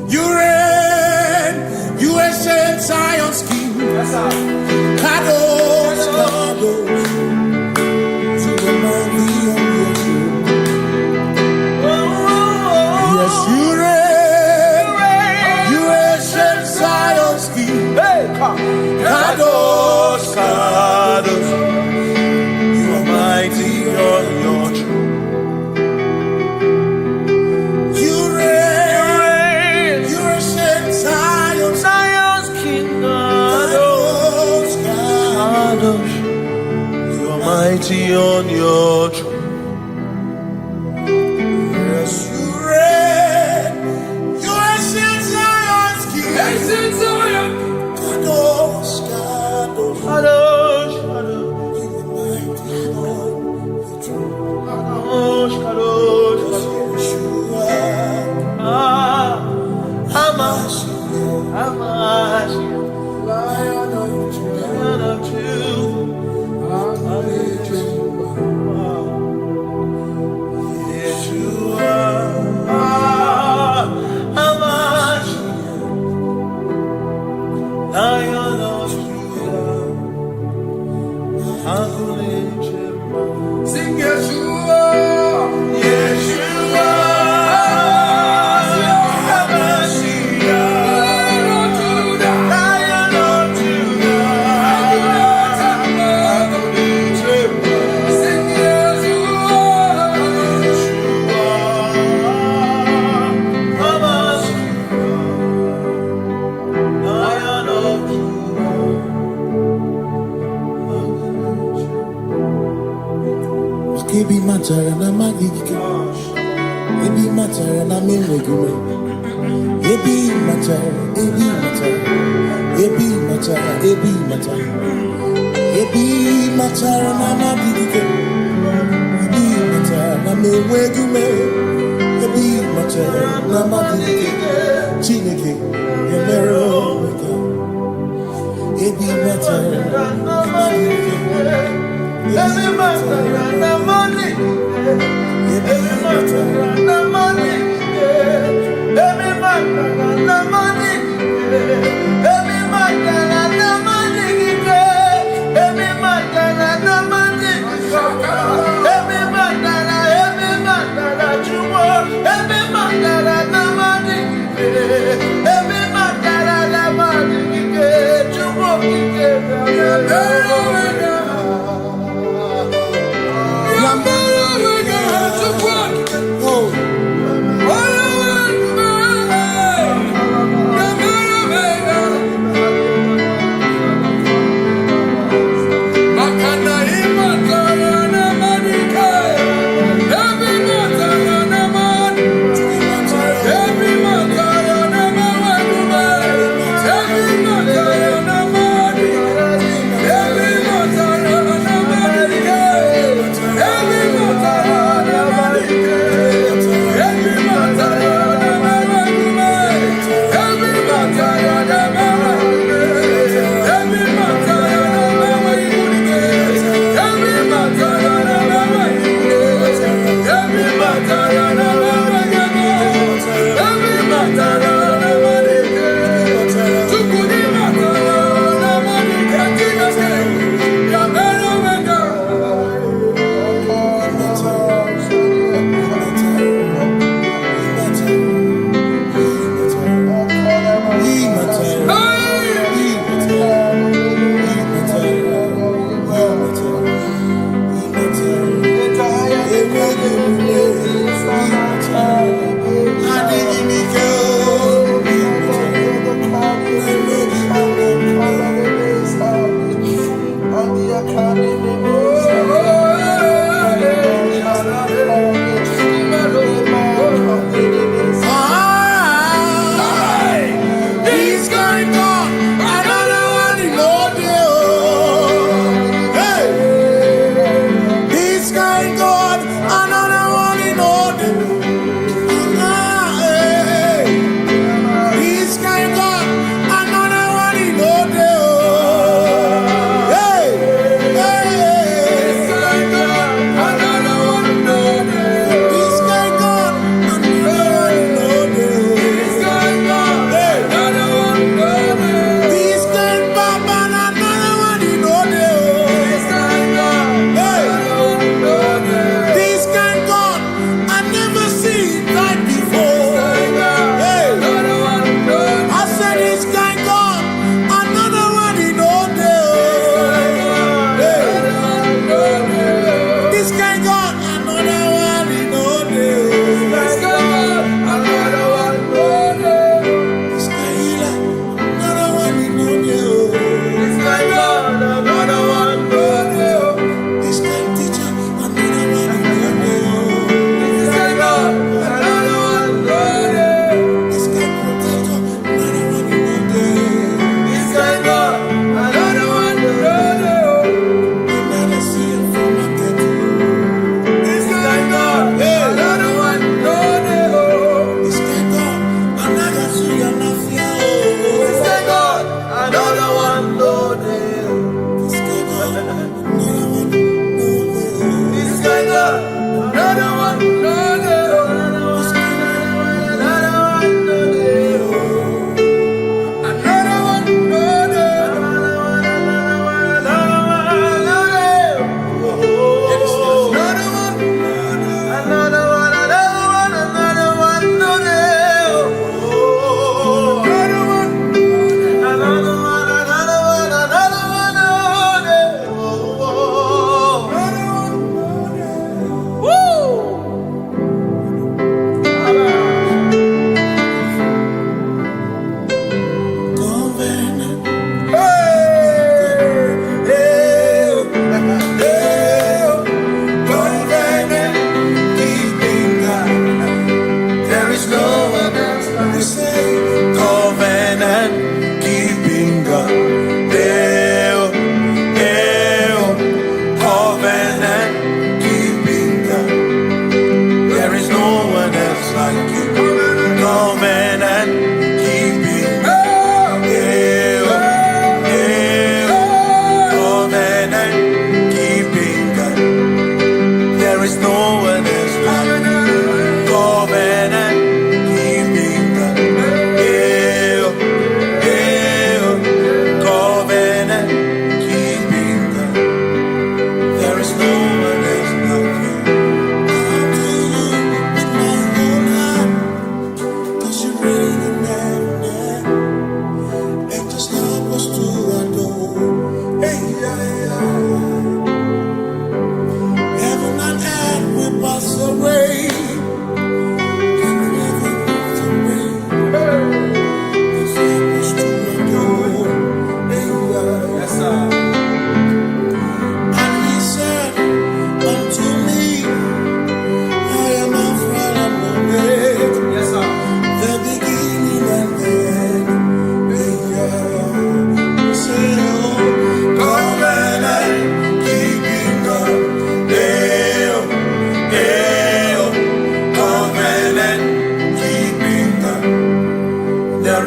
You reign, you ancient Zion's King. Kadosh, Kadosh, you are mighty on your throne. Yes, you reign. You ancient Zion's King. Kadosh, Kadosh, you are mighty on your throne. You reign. You ancient Zion's King. Kadosh, Kadosh, you are mighty on your throne. Yes, you reign. You ancient Zion's King. Ancient Zion. Kadosh, Kadosh, Kadosh, Kadosh, you are mighty on your throne. Kadosh, Kadosh, Kadosh, Hamash, Lion of Judah, Yeshua, Hamash, Lion of Judah, sing Yeshua, Yeshua. Ebi matara na magike, ebi matara na menwegume, ebi matara, ebi matara, ebi matara, ebi matara, ebi matara na magike, ebi matara na menwegume, ebi matara na magike, Chineke emero weka, ebi matara na magike. Every matter na money, every matter na money, every matter na money, every matter na money, every matter na money, every matter na chumo, every matter na money, every matter na money, chumo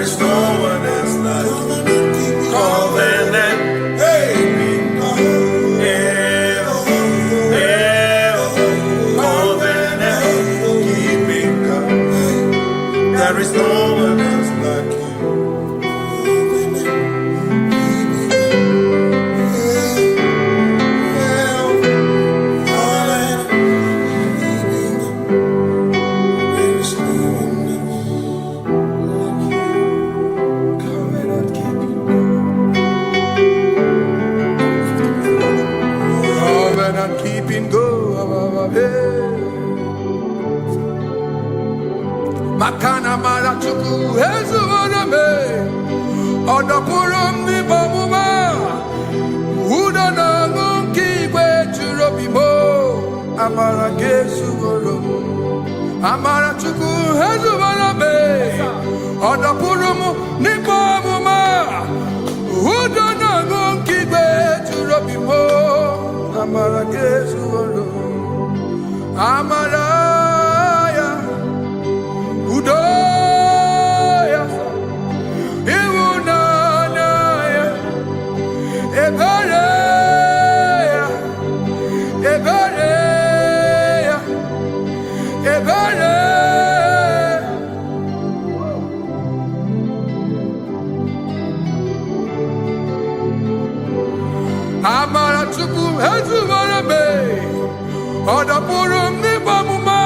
is no one else like you. Covenant. Hey. There is no one else like you. Covenant keeping go. Makana mara chuku hezu waname Odapurum ni bamuma Uda na ngunki kwe churobimo Amara gesu gorum Amara chuku hezu waname Odapurum ni bamuma Uda na ngunki kwe churobimo Amara gesu gorum Amara Udoya, Iwunanaya, Ebereya, Ebereya, Ebereya. Amara chuku hezu warame, Odapurum ni bamuma.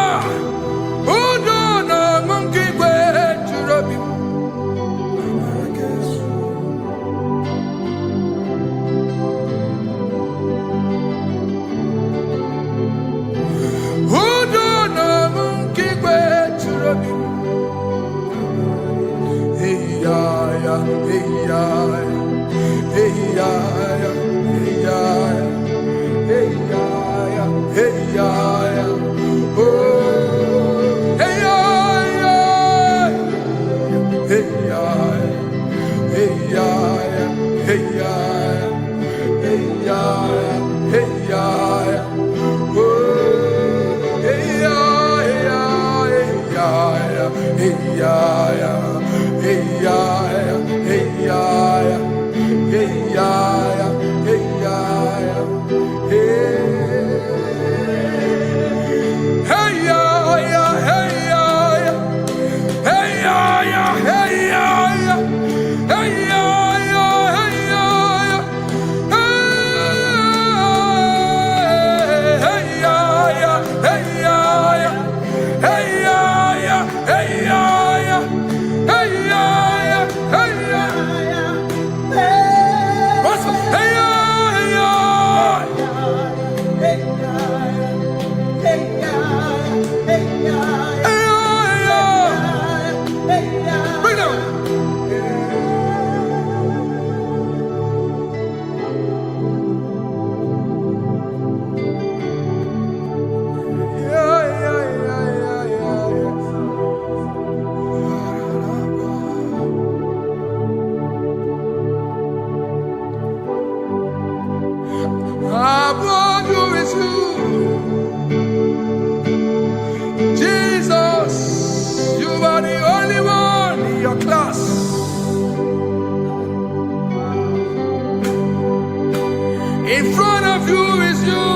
In front of you is you.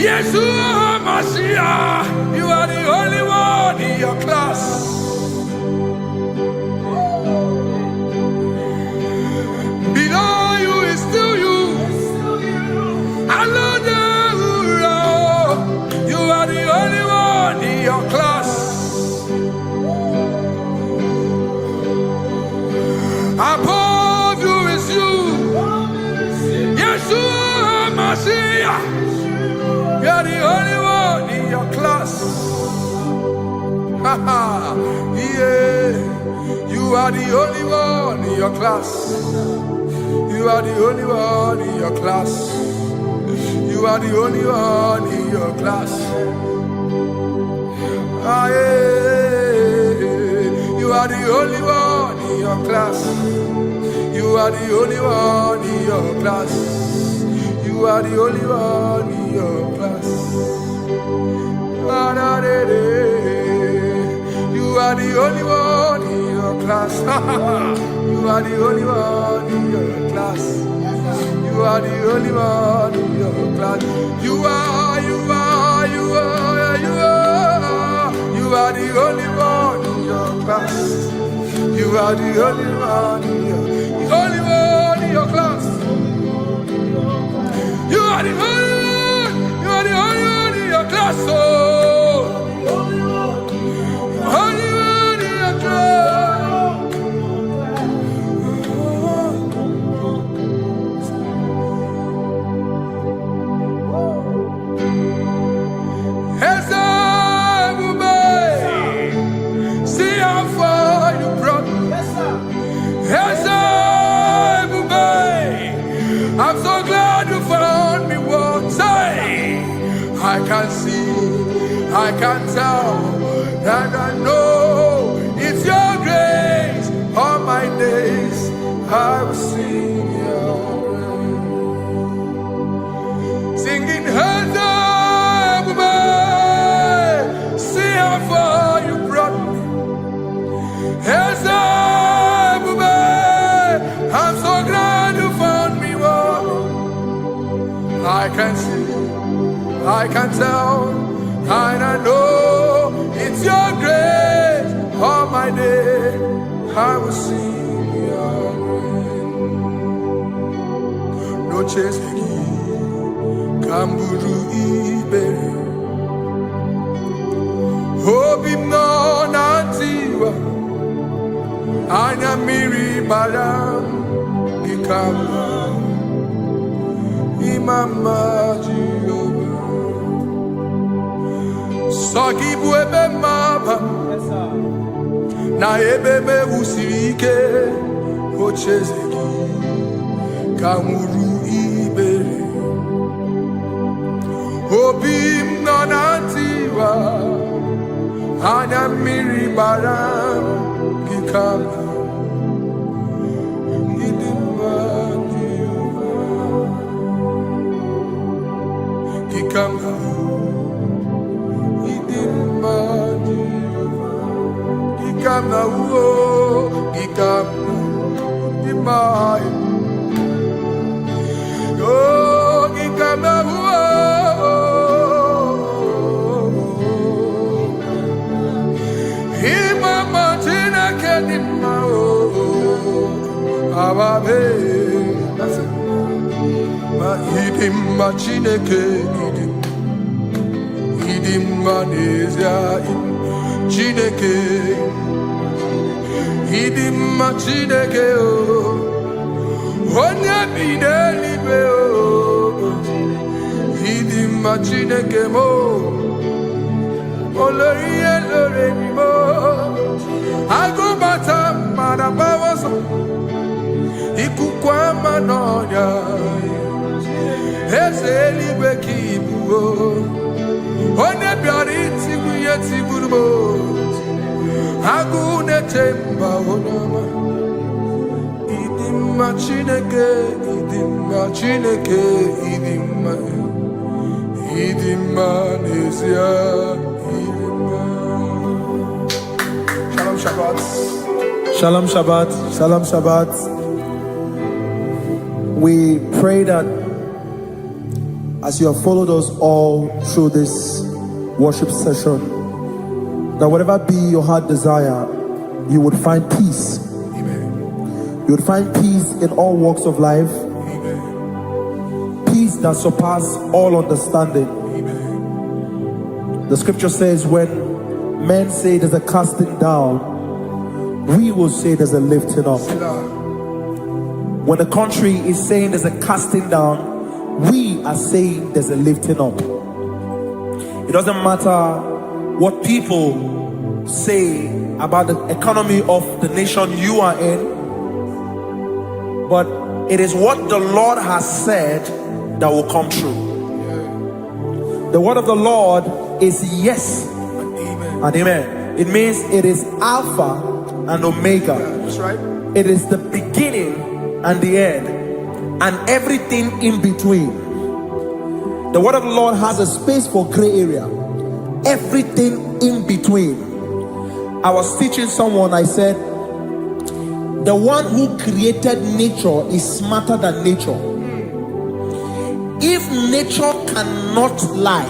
Yeshua Mashiach, you are the only one in your class. Below you is still you. You are the only one in your class. Above you is you. Yeshua Mashiach, you are the only one in your class. Yeah, you are the only one in your class. You are the only one in your class. You are the only one in your class. Ah, yeah. You are the only one in your class. You are the only one in your class. You are the only one in your class. You are the only one. class. You are the only one in your class. You are the only one in your class. You are the only one in your class. You are the only one in your class. You are the only one in your class. Oh, only one in your class. See how far you brought me. I'm so glad you found me once. I can see, I can tell, and I know it's your grace. All my days I will sing your praise. Singing, see how far you brought me. I'm so glad you found me one. I can see, I can tell, and I know it's your grace. All my day I will sing your praise. No chase again, Kamburu Iberi. Hope him no nantiwa. Anya miri baram ikama imama Jehovah. Sagi buebe maba na ebebe usirike ochezeki kamuru ibere. Obim nonantiwa anya miri baram ikama. Chineke idim manezia Chineke idim Chineke o onye bidelibe o idim Chineke mo oloriye loremi mo agubata marabawaso ikukwa manonya Ezeligwe kibuo One biari tibuye tiburubo Agune temba onama Idimma Chineke Idimma nezia Idimma. Shalom Shabbat. Shalom Shabbat. Shalom Shabbat. We pray that as you have followed us all through this worship session, that whatever be your heart desire, you would find peace. Amen. You would find peace in all walks of life. Amen. Peace that surpasses all understanding. Amen. The scripture says when men say there's a casting down, we will say there's a lifting up. When the country is saying there's a casting down, we are saying there's a lifting up. It doesn't matter what people say about the economy of the nation you are in, but it is what the Lord has said that will come true. The word of the Lord is yes and amen. It means it is Alpha and Omega. That's right. It is the beginning and the end, and everything in between. The word of the Lord has a space for gray area. Everything in between. I was teaching someone, I said, the one who created nature is smarter than nature. If nature cannot lie,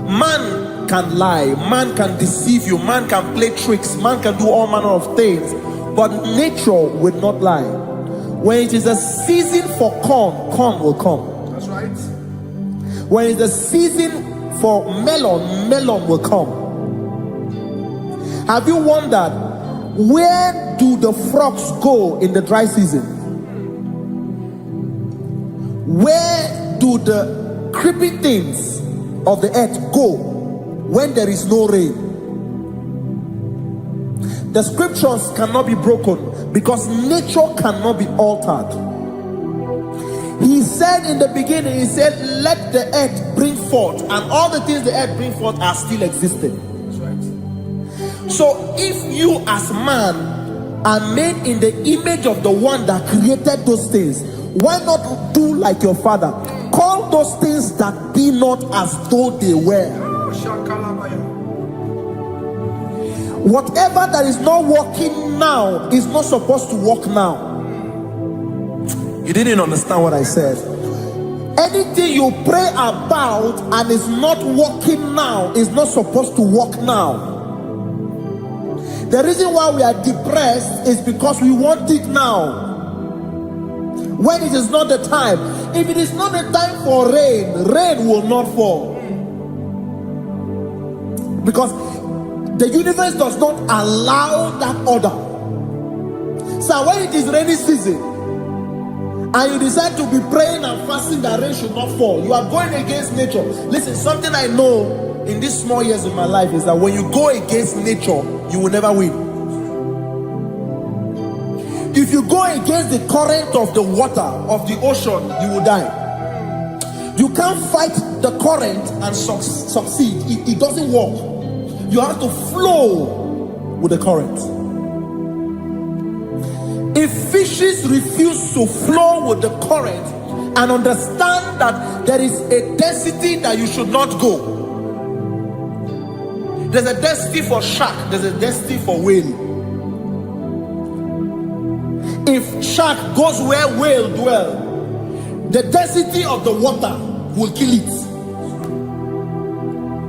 man can lie, man can deceive you, man can play tricks, man can do all manner of things, but nature will not lie. When it is a season for corn, corn will come. That's right. When it's a season for melon, melon will come. Have you wondered, where do the frogs go in the dry season? Where do the creeping things of the earth go when there is no rain? The scriptures cannot be broken because nature cannot be altered. He said in the beginning, he said, let the earth bring forth, and all the things the earth bring forth are still existing. That's right. So if you as man are made in the image of the one that created those things, why not do like your father? Call those things that be not as though they were. Whatever that is not working now is not supposed to work now. You didn't understand what I said. Anything you pray about and is not working now is not supposed to work now. The reason why we are depressed is because we want it now, when it is not the time. If it is not the time for rain, rain will not fall, because the universe does not allow that order. So when it is rainy season and you decide to be praying and fasting that rain should not fall, you are going against nature. Listen, something I know in these small years of my life is that when you go against nature, you will never win. If you go against the current of the water of the ocean, you will die. You can't fight the current and succeed. It doesn't work. You have to flow with the current. If fishes refuse to flow with the current and understand that there is a density that you should not go, there's a density for shark, there's a density for whale. If shark goes where whale dwell, the density of the water will kill it.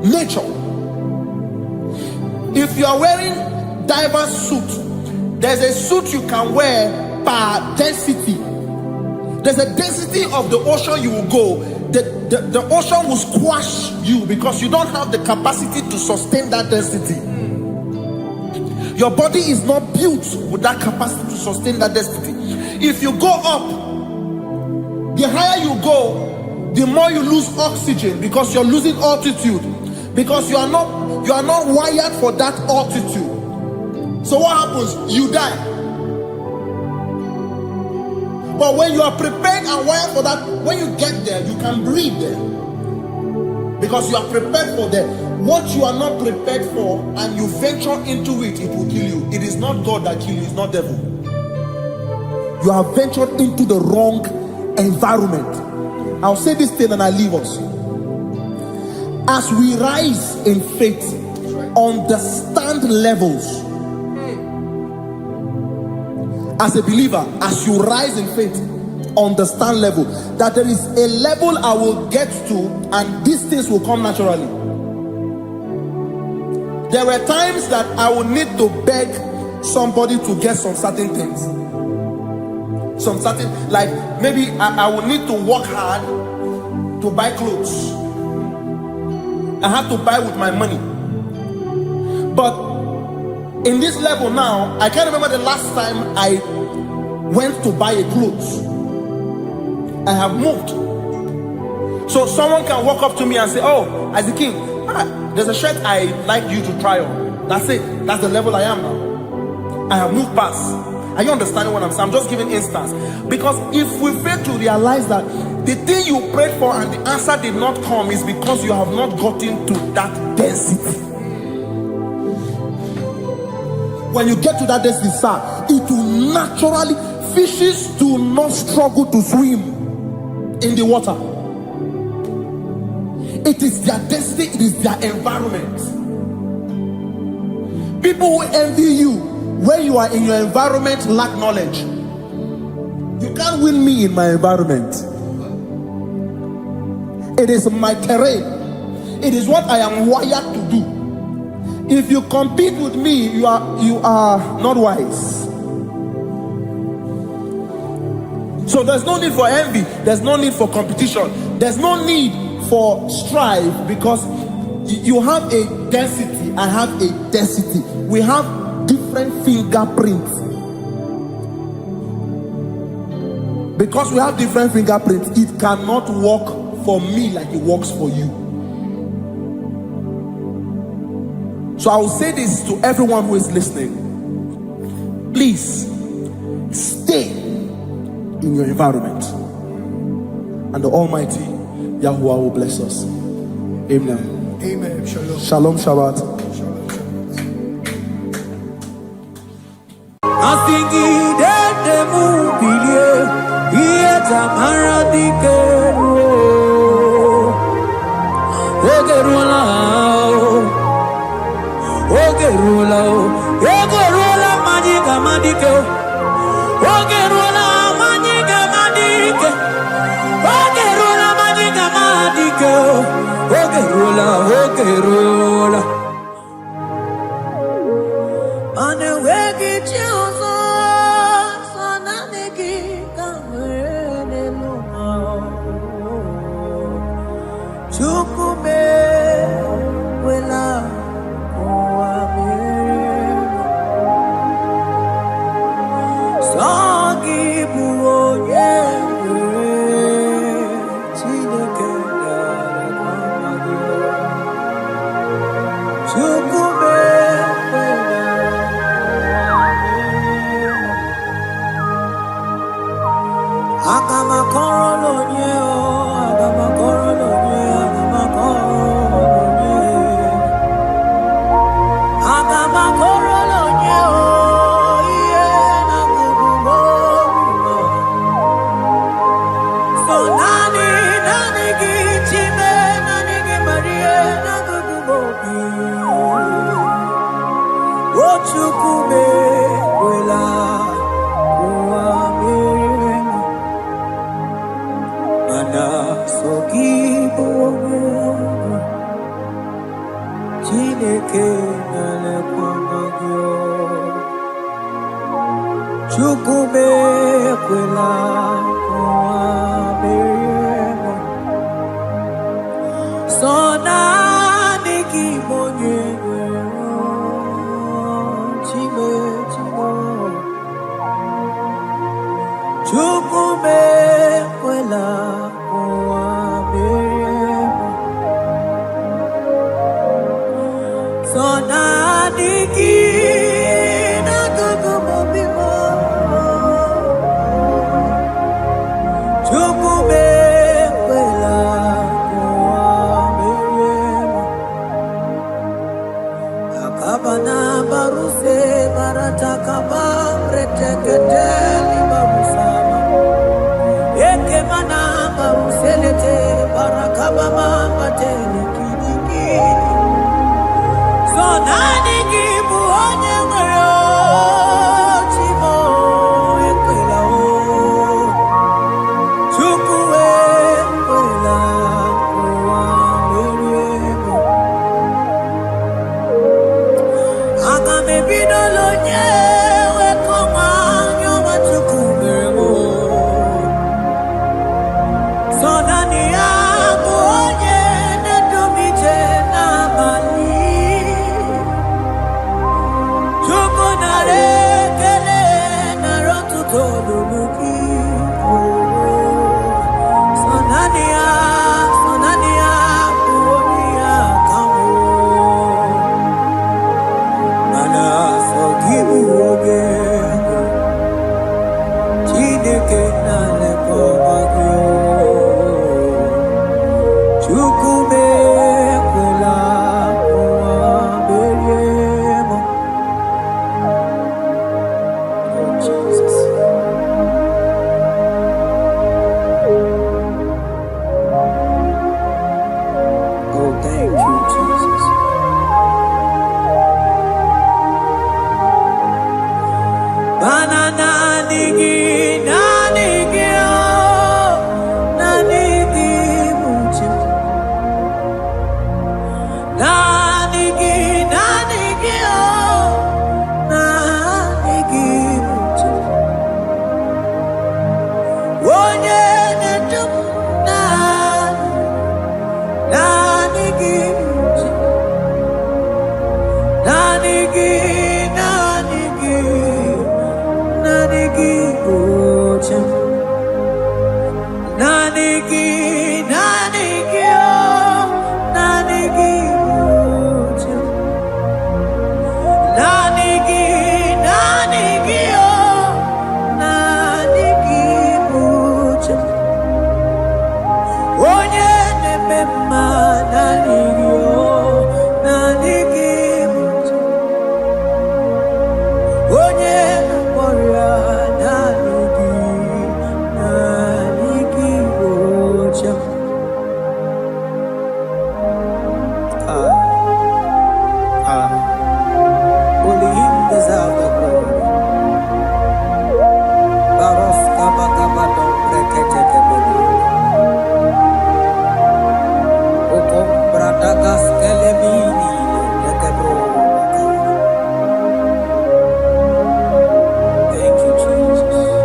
Nature. If you are wearing diver's suit, there's a suit you can wear per density. There's a density of the ocean you will go. The ocean will squash you because you don't have the capacity to sustain that density. Your body is not built with that capacity to sustain that density. If you go up, the higher you go, the more you lose oxygen because you're losing altitude, because you are not wired for that altitude. So what happens? You die. But when you are prepared and wired for that, when you get there, you can breathe there, because you are prepared for that. What you are not prepared for and you venture into it, it will kill you. It is not God that kills you, it's not devil. You have ventured into the wrong environment. I'll say this thing and I leave us. As we rise in faith, understand levels. As a believer, as you rise in faith, understand level. That there is a level I will get to and these things will come naturally. There were times that I would need to beg somebody to get some certain things. Some certain, like maybe I would need to work hard to buy clothes. I have to buy with my money. But in this level now, I can't remember the last time I went to buy a clothes. I have moved. So someone can walk up to me and say, oh, Isaac King, there's a shirt I like you to try on. That's it. That's the level I am now. I have moved past. Are you understanding what I'm saying? I'm just giving instance. Because if we fail to realize that the thing you prayed for and the answer did not come is because you have not gotten to that density. When you get to that density, sir, it will naturally, fishes do not struggle to swim in the water. It is their destiny, it is their environment. People who envy you, Where you are in your environment, lack knowledge. You can't win me in my environment. It is my terrain. It is what I am wired to do. If you compete with me, you are not wise. So there's no need for envy. There's no need for competition. There's no need for strife, because you have a density. I have a density. We have different fingerprints. Because we have different fingerprints, it cannot work for me like it works for you. So I will say this to everyone who is listening. Please stay in your environment, and the Almighty Yahuwah will bless us. Amen. Amen. Shalom. Shalom Shabbat. Give Only him deserves the glory. Baros kabakabadon breketekebele. Okom bradagas kelemini lekebro. Thank you, Jesus.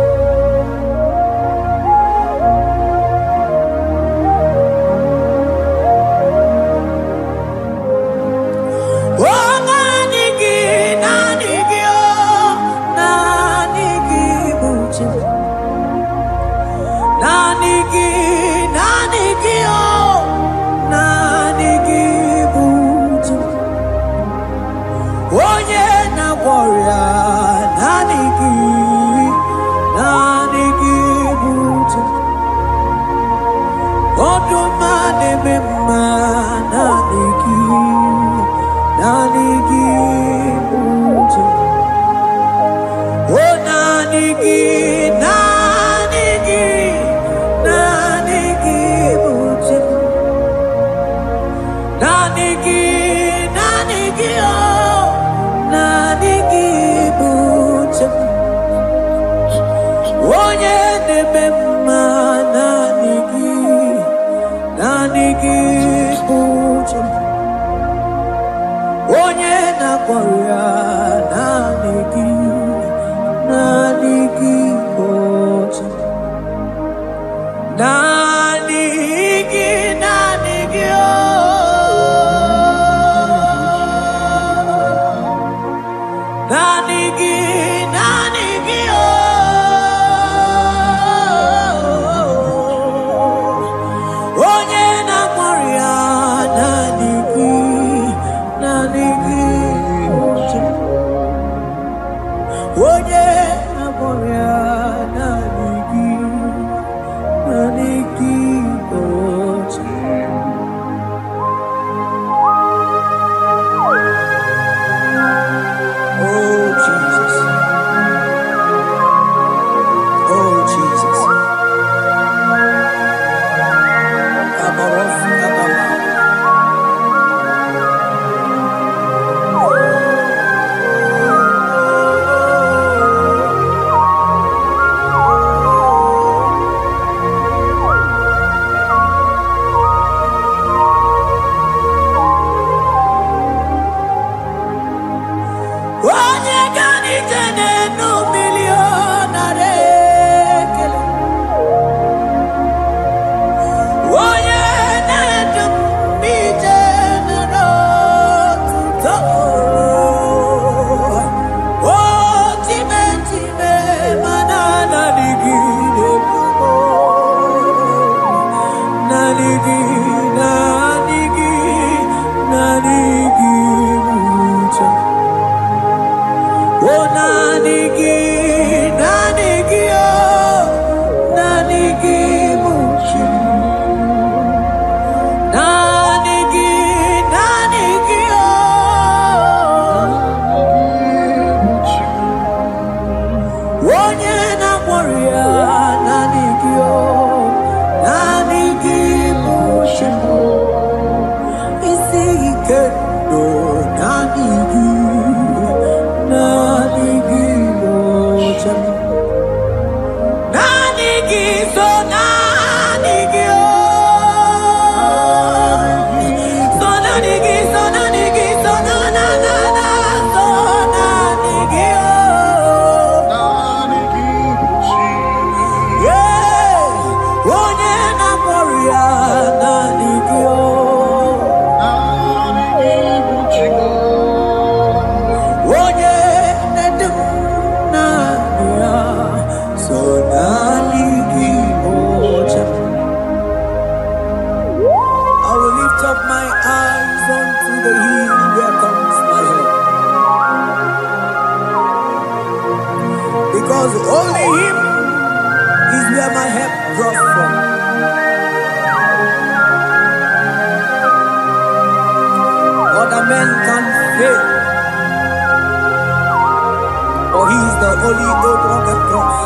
holy Abraham cross,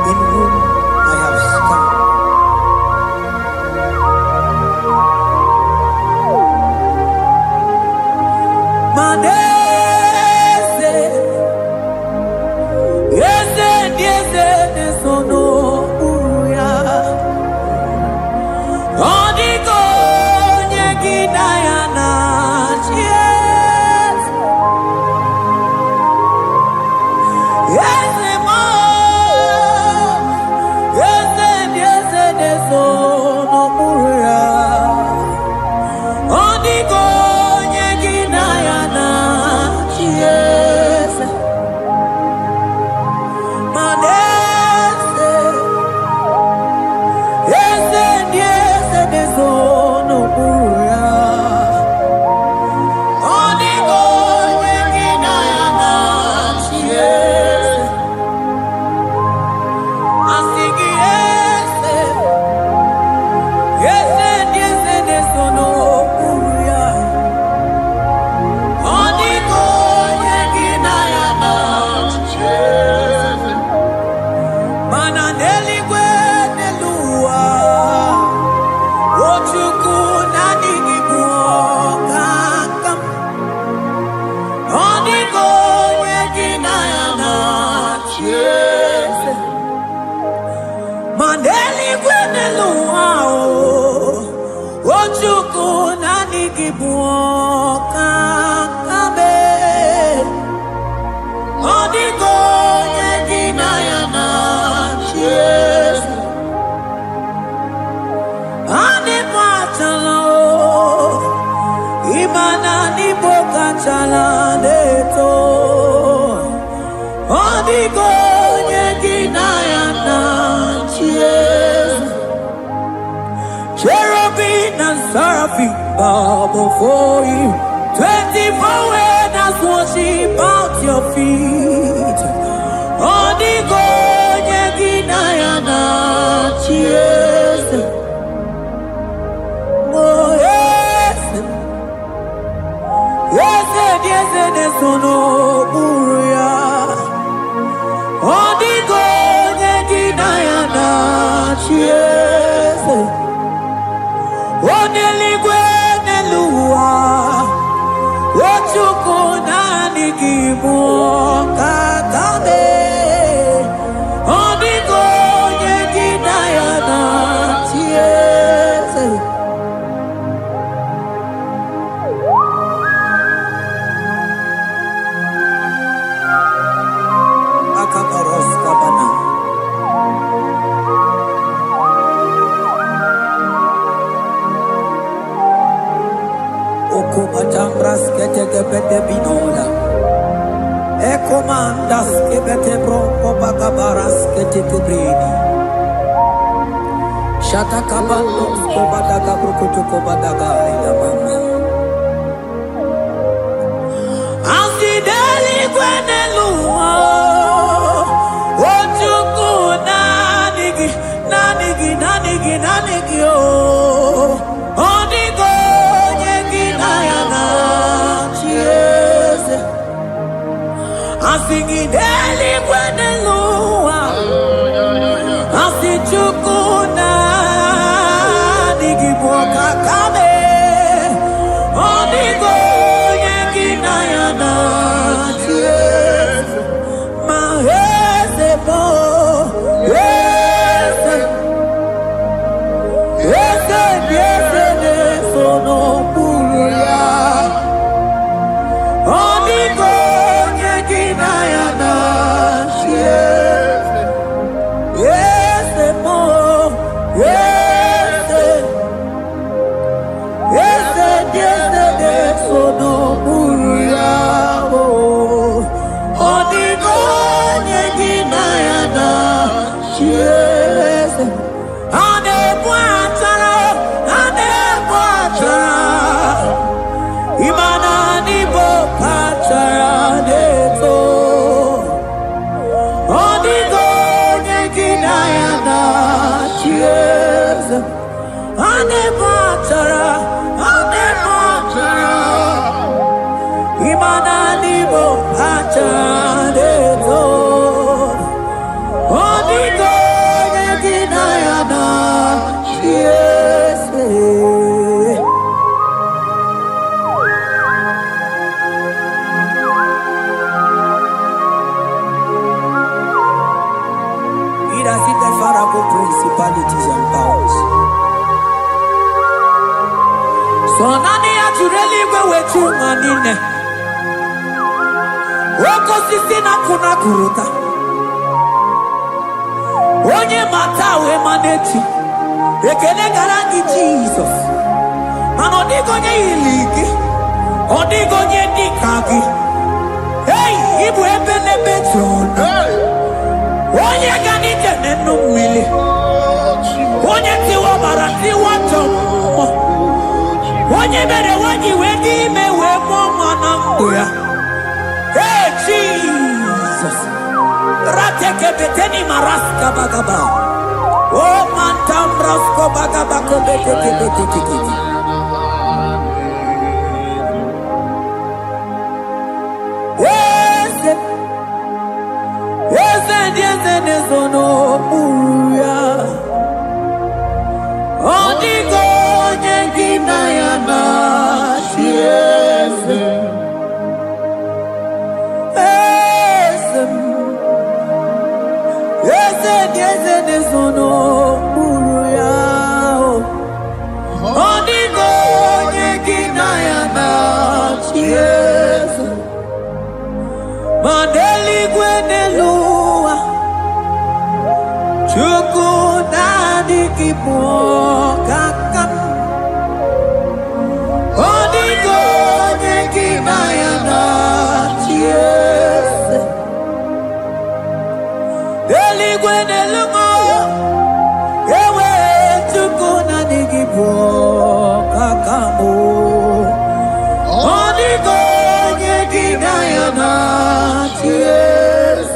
in whom I have stand. Manese, yese, nesono uya. Odiko nyegina yana chies. Yese mo, yese nesono uya. Odiko nyegina yana chies. Manese, yese nesono uya. Odiko nyegina yana chies. Asigi yese nesono uya. Odiko nyegina yana chies. Mananeli gwenelua. Ochuku nanigi buokakam. Odiko nyegina yana chies. Maneli gwenelua. Ochuku nanigi buokakam. Odiko nyegina yana chies. Ane machala imana ni boka chala neto. Odiko nyegina yana chies. Cherubim and seraphim bow before you. 24 elders worship at your feet. Odiko nyegina yana chies. Oh yes, nesono uya. Odiko nyegina yana chies. Oneligwe nelua. Ochuku nanigi buokakame. Odiko nyegina yana chies. Akabaros kabana. Okomatambras ketekebete binola. Ekomandas kebete broko bagabaras ketekebrini. Shatakabandos kobadaga brukutu kobadaga ilamama. Asideli gwenelua. Ochuku nanigi oh. Odiko nyegina yana chies. Asigideli gwenelua. Asichuku nanigi buokakame. Odiko nyegina yana chies. Mahese mo, yese nesono uya. Odiko nyegina yana chies. Yese mo, yese nesono uya. Odiko nyegina yana chies. Ane bwatara. Imana ni bokatara neto. Odiko nyegina yana chies. Ane bwatara. Imana nibo achadeto. Onigo yeginayana. Yes. Principalities and powers. So nani actually go with you manine. Woko sisi na kuna kuruta. Onye mata we maneti. Ekele garangi Jesus. Mano digo nye iliki. Odigo nye dikagi. Hey, ibu ebele betron. Onye gani jene numili. Onye tiwa barati wachomo. Onye bere wanyi wedi mewe mwana mbuya. Hey Jesus. Rateke beteni maraska bagaba. Oh mantambrasko bagaba kobeteke beteke. Yes, no uya. Odigo nyengina yana yes. Yes, no uya. Odigo nyengina yana yes. Mandeli gwenelua. Chukuna kipo kakam. Odigo nyekina yana yes. Eligwene lungo. Ewe chukuna kipo kakamu. Odigo nyekina yana yes.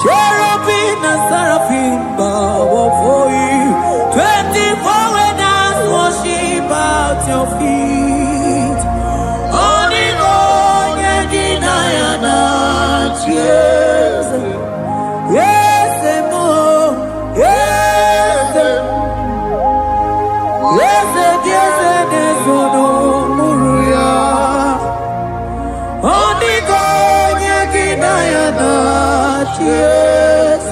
Cherubim and seraphim bow before you. 24 elders worship at your feet. Onigo yedinayana yes. Yes, mo. Yes. Yes, yes, yes, no muruya. Onigo yedinayana yes.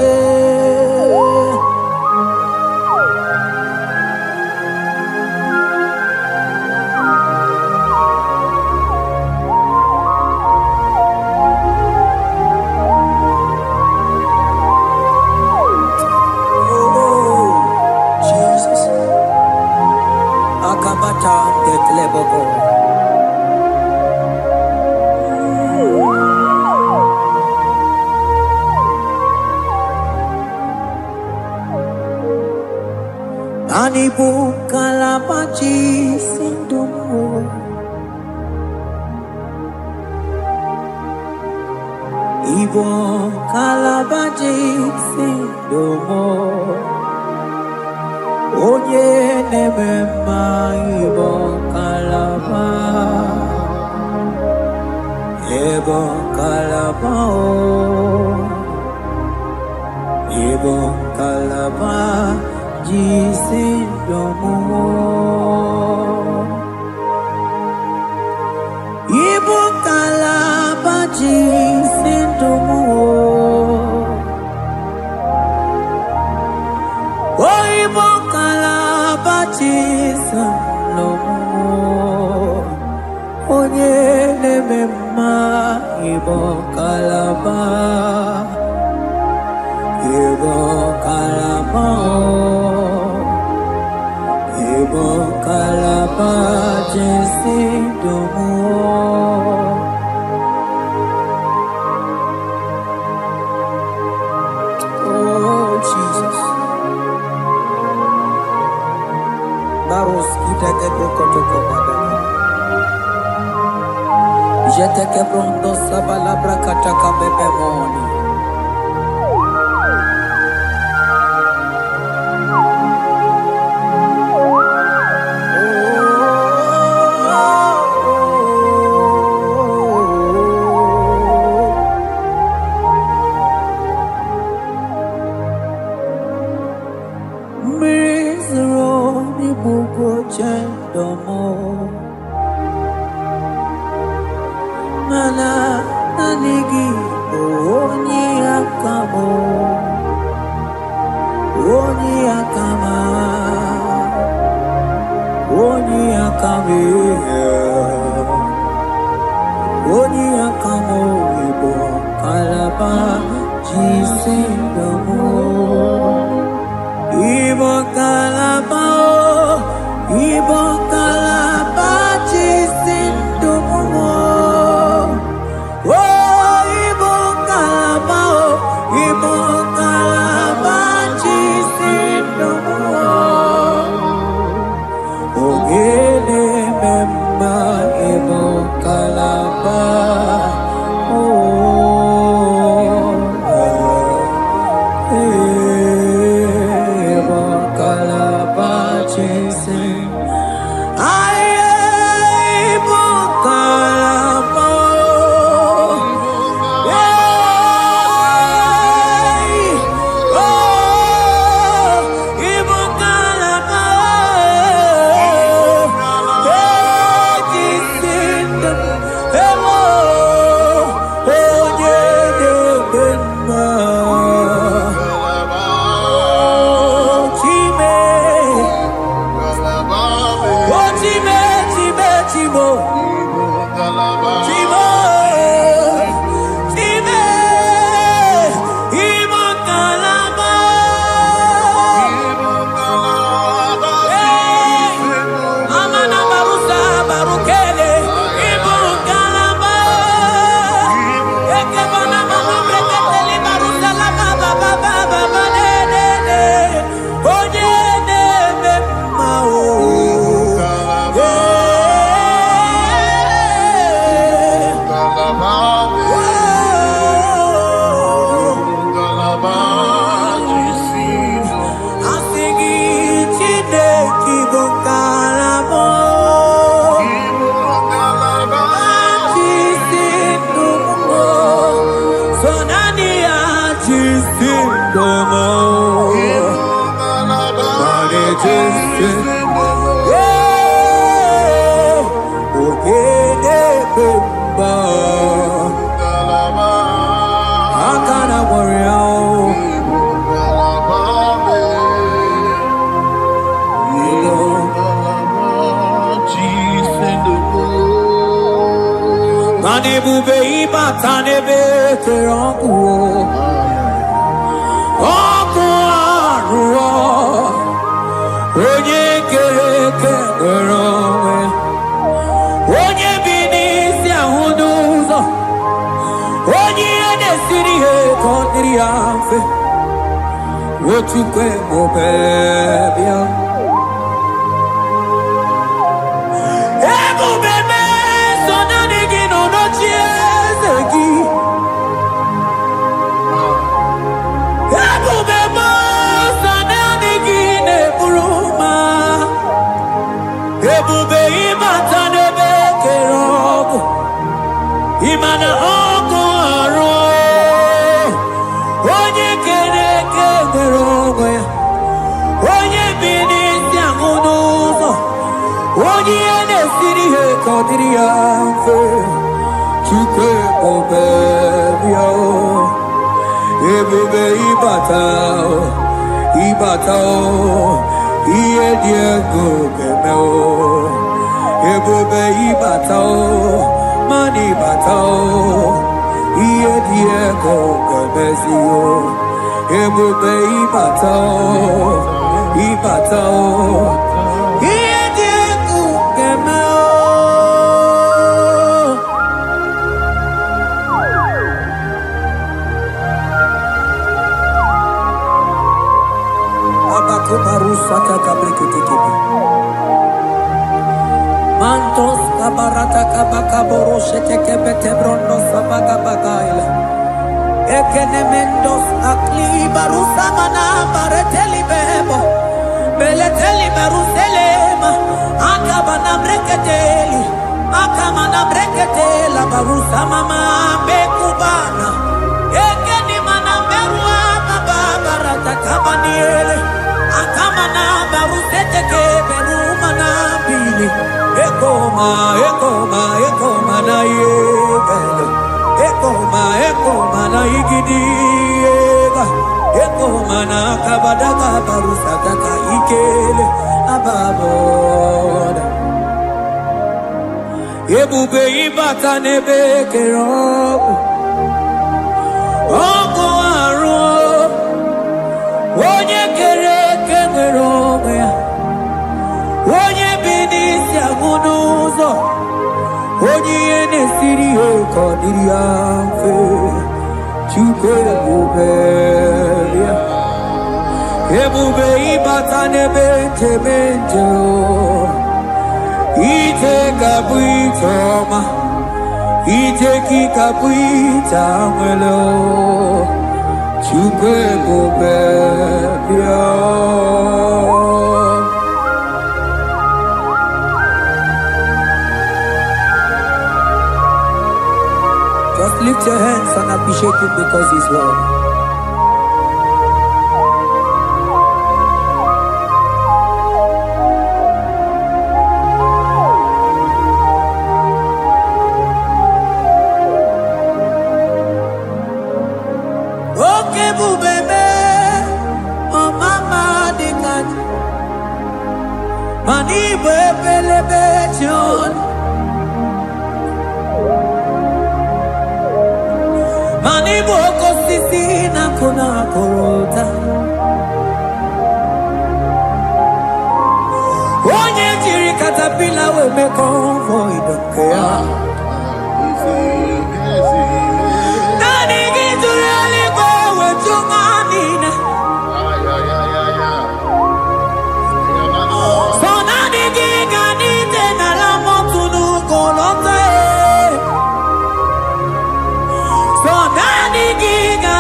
Anibu kalabachi sindumo. Ibo kalabachi sindumo. Oye nemema ibo kalaba. Ibo kalaba Ibo kalaba. Jisindomo Ibo kalaba jisindomo Oh Ibo kalaba jisindomo Onye nemema Ibo kalaba Ibo kalaba Ibo kalaba jisindomo Oh Jesus Baros kitake prokotoko badana Jeteke pronto sabalabra kataka bebemoni mana nanigi oni akamo oni akama oni akame oni akamo ibo kalaba jisindamo ibo kalaba jisindamo ibo kalaba jisindamo ogele memba ibo kalaba Mantos kabarata kabaka boroshe teke bete brondo sabaga bagaila. Ekenemendos akli barusa mana bareteli bebo. Beleteli baruselema. Akabana breketeli. Akamana breketela barusa mama bekubana. Ekeni mana berua baba barata kabaniele. Akamana barusete ke berumana bili. Ekoma na yega. na igidiega eko mana kabadaka barusataka ikele ababoda ebube ibata nebe kerobu oko aru onye kere eke nwere onwe ya onye bi n'isi agụ n'ụzọ onye ihe na-esiri ya ka ọ dịrị ya mfe Chukwu ebube ya ebube ịbata n'ebe nchebe nche ije ga-abụ ije ọma ije gị ga-abụ ije anwele Chukwu ebube ya Just lift your hands and appreciate him because he's worthy. Okay, bubebe, oh mama dikat, mani bebelebe John. Mani boko sisi na kuna korota Onye jiri katapila we me convoy don't care Nani gizuri aliko we chumanina So nani giga nite na la motunu kolota So nani giga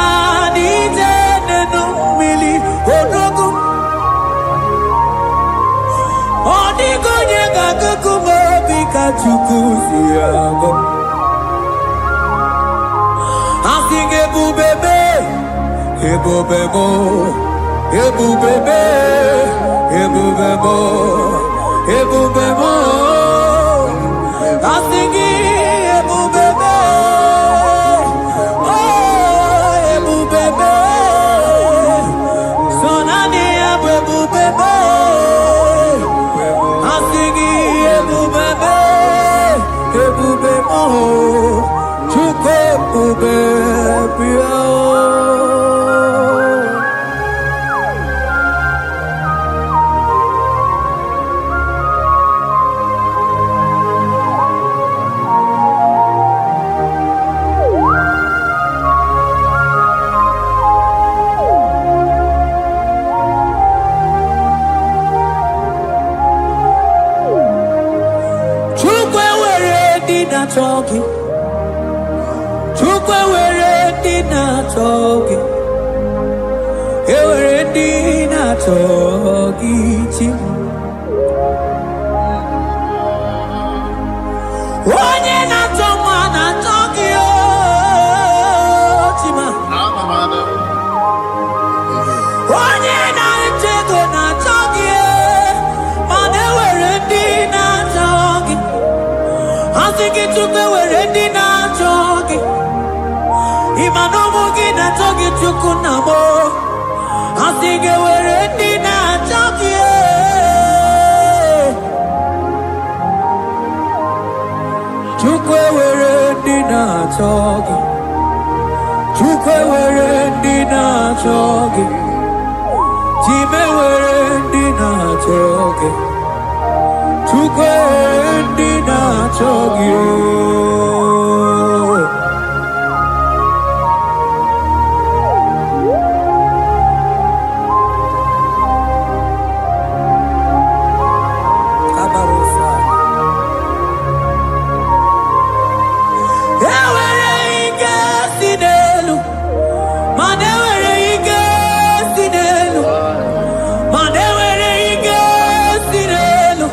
nite nenu mili odogu Odigo nyega kukumo bika chukuzi yago Asing ebubebe Ebubebo Ebubebe Ebubebo Ebubebo Asing ebubebe Talking, Chukwe were dinner talking, were dinner talking. One year not someone I talking, Chima. One year not taken not talking, but they were dinner talking. I think it took the word in our talking. Imanomogi na talking to Kunamo. I think it were in our talking. Chukwe were in our talking. Chukwe were in our talking. Time were in our talking. Chukwe na chogi Kabarusa Ewere ike sinelu Manewere ike sinelu Manewere ike sinelu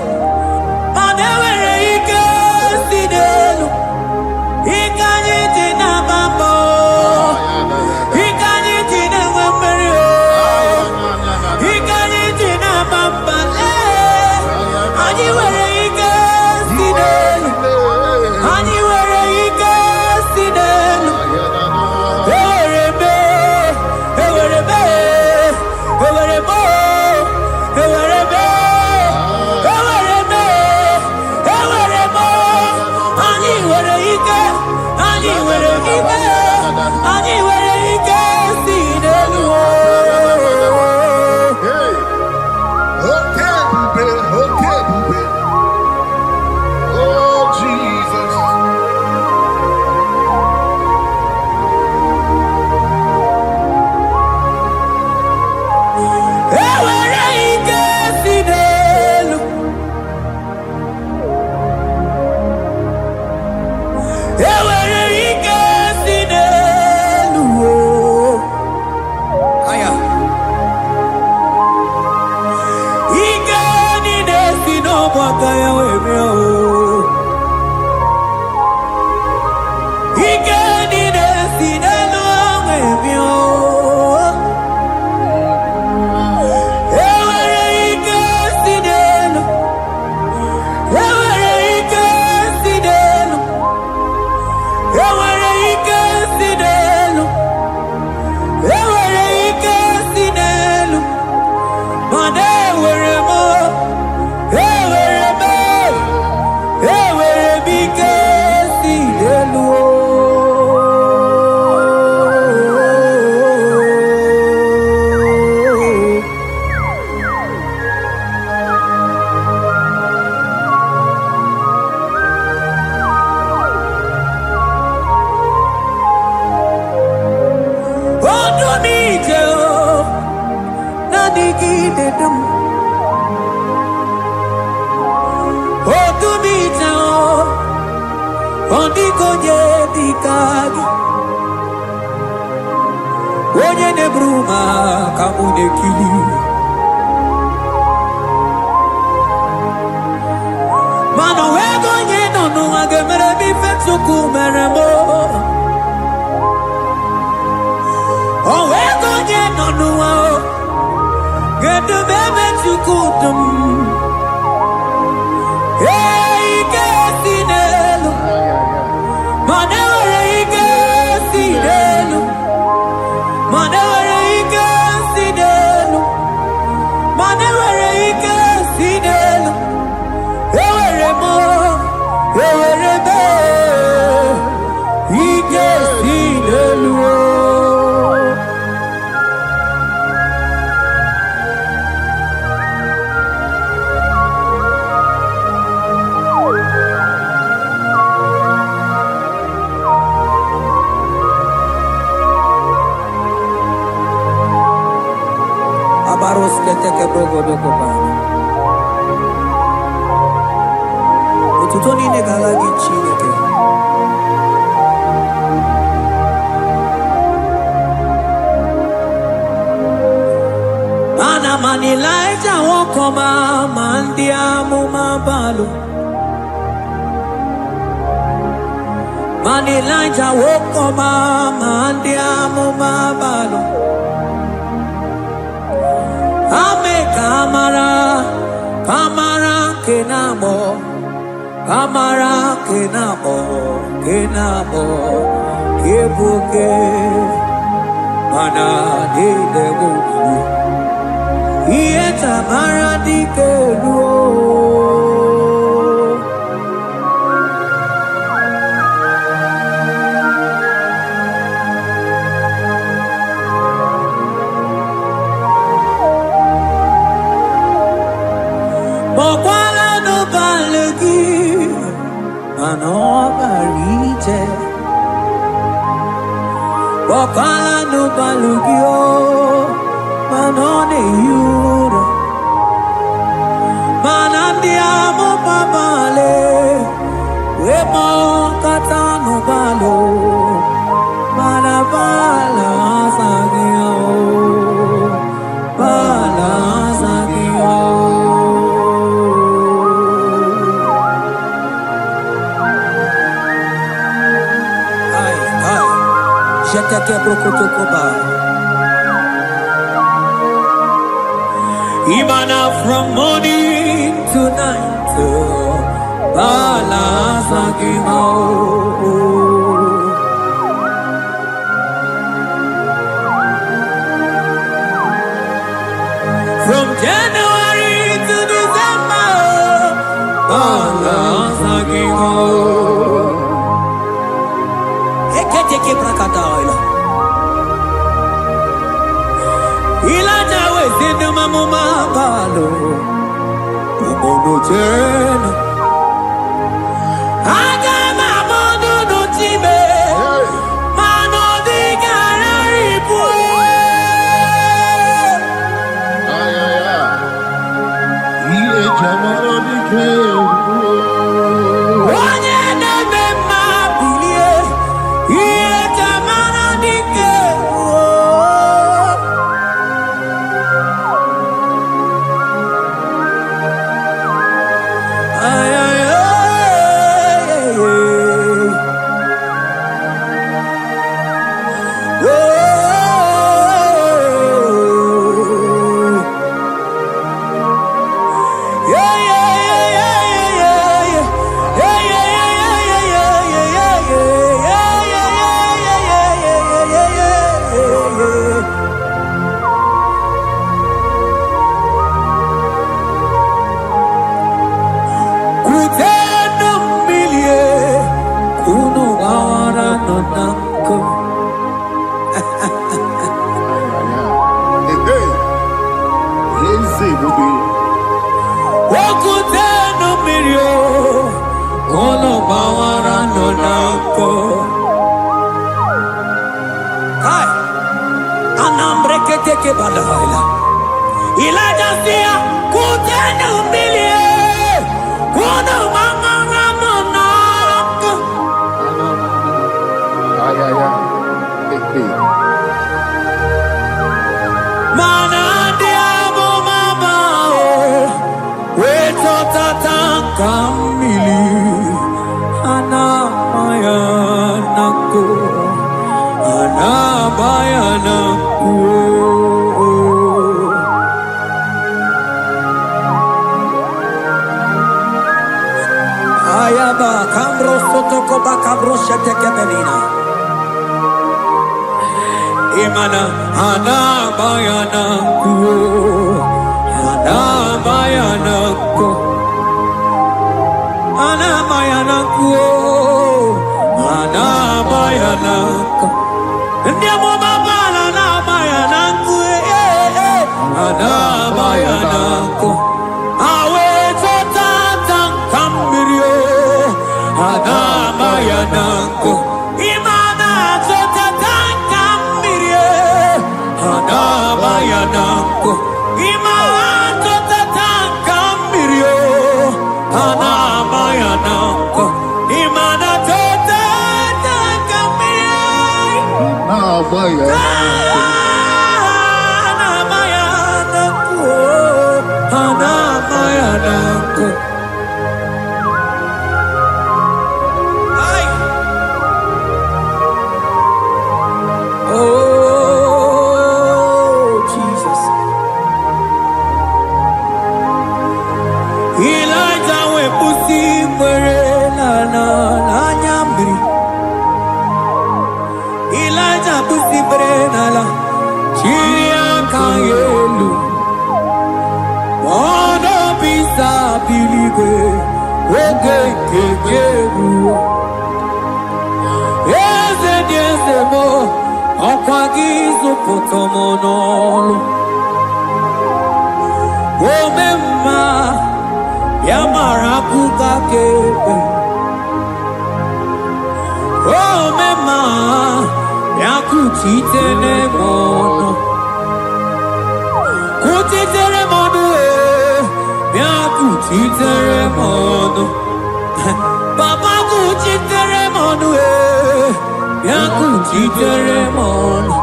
Imana from morning to night, from January to December, keteke brakadaila. Ilaja wezinu mamuma palo. Umono jena. Aga mamono no time. Mano di gararipu. Ile jamano di ke. Imana anabayanako, anabayanako, anabayanako, anabayanako. Ndiamo baba anabayanako, anabayanako. Awe tata kambirio, anabayanako. Anabayanako, imato tataka mirio. Anabayanako, imanato tataka mirio. Anabayanako, anabayanako. Ay, oh. Baba kuchiteremono, yakuchiteremono.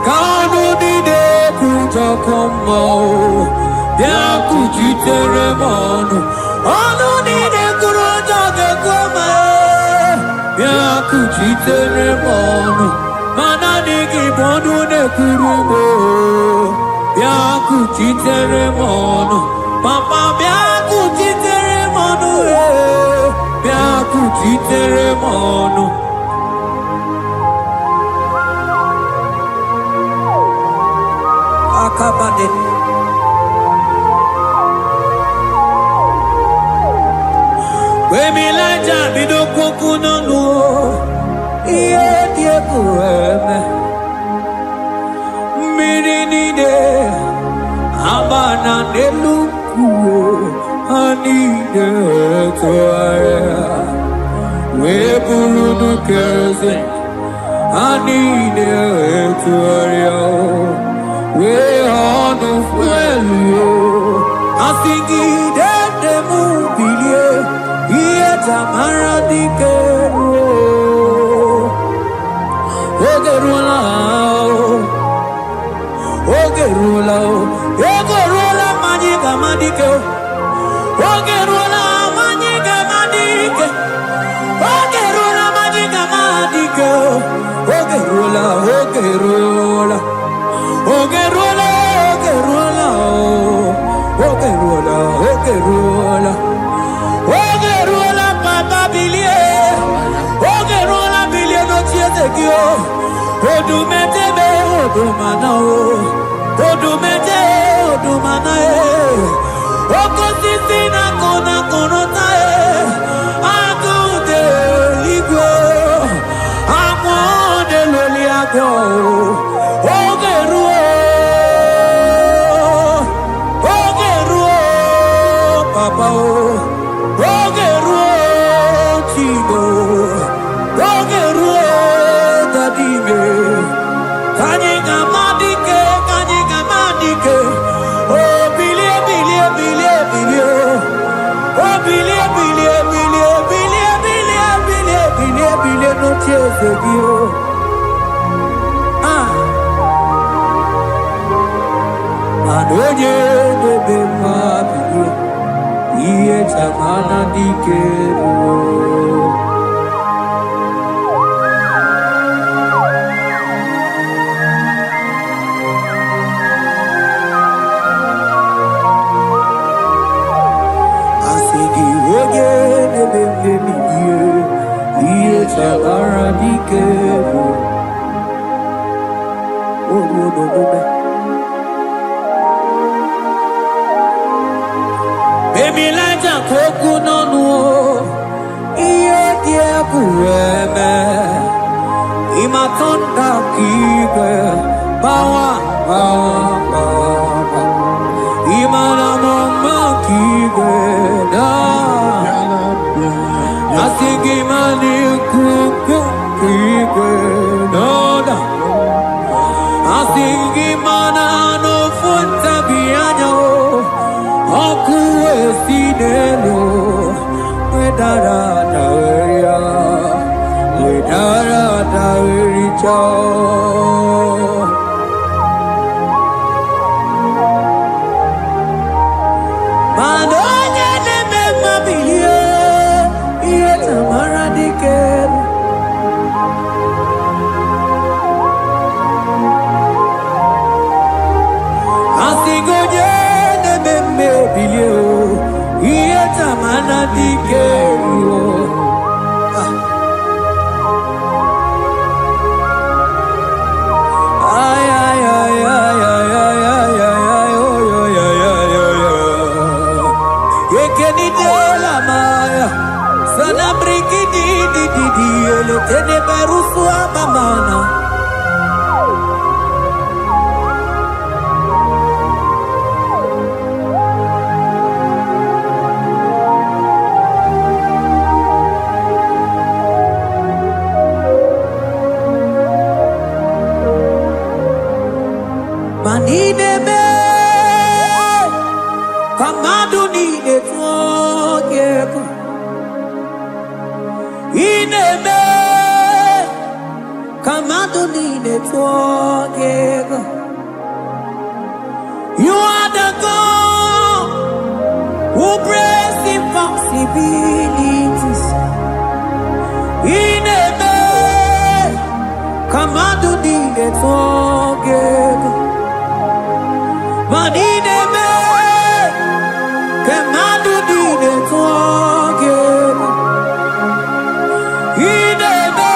Kanu dide kujakomo, yakuchiteremono. Anu dide kurujagekome, yakuchiteremono. Manadiki bodu ne kurumo, yakuchiteremono. Papa yakuchiteremono, yakuchiteremono. Akabade. Wemilaja bidokokunono. Yeah. Amana neluku anide toaya we bulu keze anide toaya we onu fuelu asingi de mubilie iye tamara dikero ogerula Ogerula magiga madike Ogerula magiga madike Ogerula magiga madike Ogerula Ogerula Ogerula Ogerula Ogerula Ogerula papa bilie Ogerula bilie no chiete kio Odumete be odumanao Odumete, odumanae, okosisina kona konotae, akude ligwe, amode loliago, ogeruo, papa ogeruo, chigo, ogeruo, dadime, kanyega madike. Oh, bilie, no tears of you. Anoye de bema bilie, iye chamana dikero. Baby, like a coconut, no, dear, Pureme, Imatonda, Kibe, Bawa, Imana, Kibe, Asigi mani kuku kikwe noda Asigi mana no funta bianyo Okuwe sinelo Wedara taweria Wedara tawericha Manonya neme mabilie Manideme, kamadu nide tuogeko. Ineme, kamadu nide tuogeko. You are the God who breaks impossibilities. Ineme, kamadu nide tuogeko. Manideme, kemadu dide tuogeko. Ideme,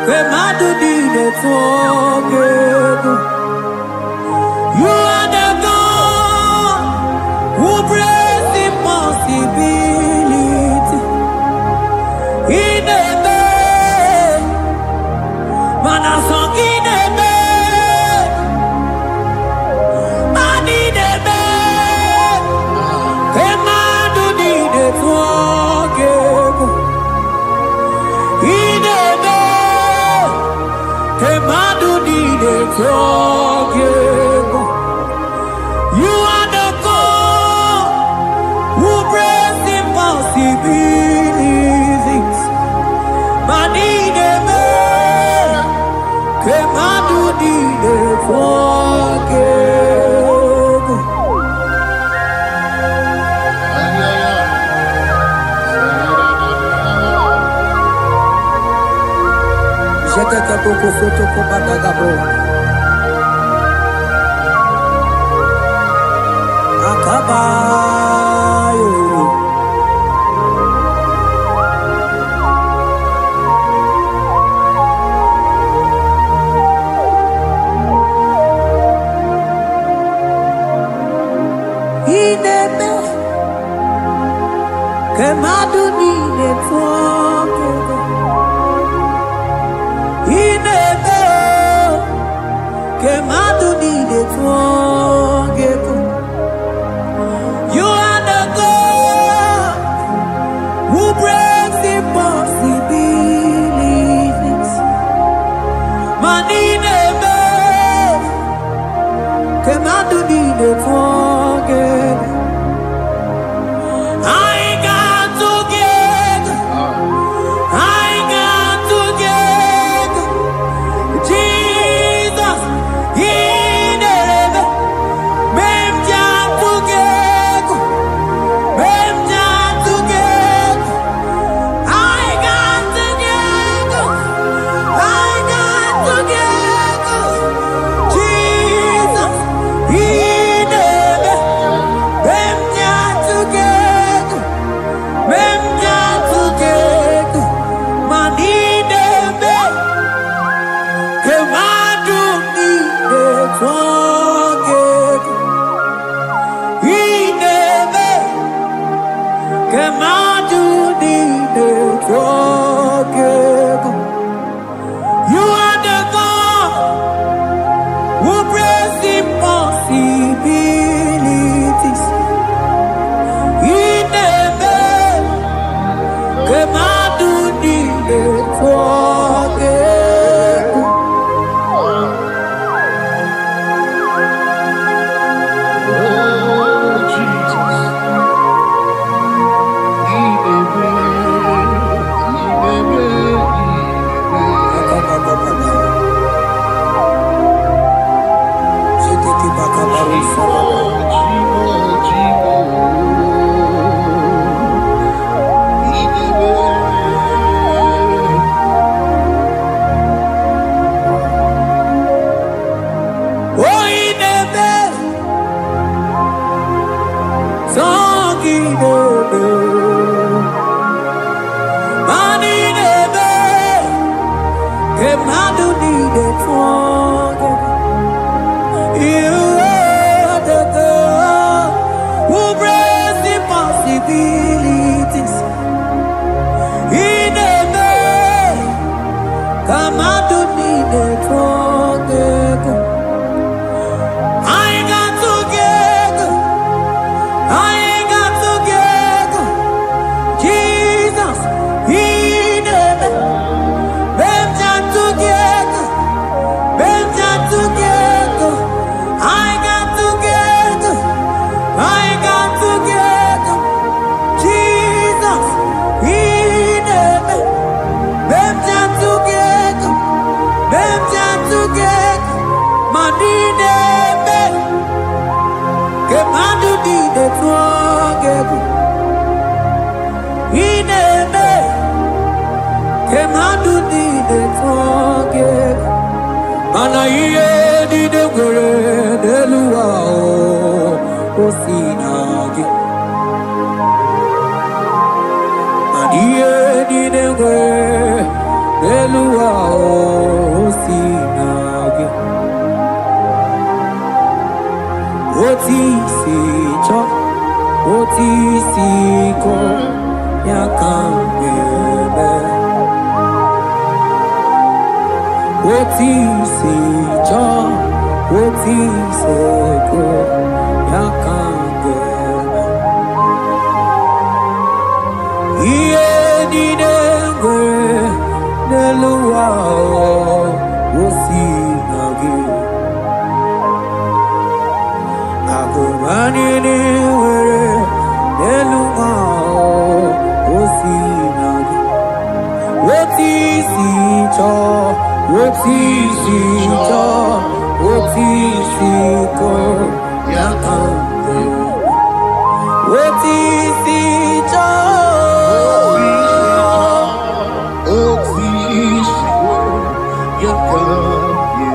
kemadu dide tuogeko. You are the God who breaks impossibility. Ideme, forgive. You are the God who breaks impossibilities. Manideme, Kemadu dide forgive. Jete poko soto ko badagabo. Akabayo. Ineme Kemadu dide forgive. Ineme Kemadu dide forgive. You are the God who breaks impossibilities. Manideme Kemadu dide forgive. I got together. I got together. Jesus, in heaven, mem jam together, mem jam together. I got together. I got together. Jesus, in heaven, mem jam together, mem jam together. Manideme. Kemadu dide forgive. Ineme. Kemadu dide forgive. You are the God who breaks impossibilities. Ineme. Kemadu dide forgive. Oh, Jesus. Luau, Anini were eluma osinagi. Otisi cho, otisi cho, otisi ko yakambe. Otisi cho, otisi ko yakambe.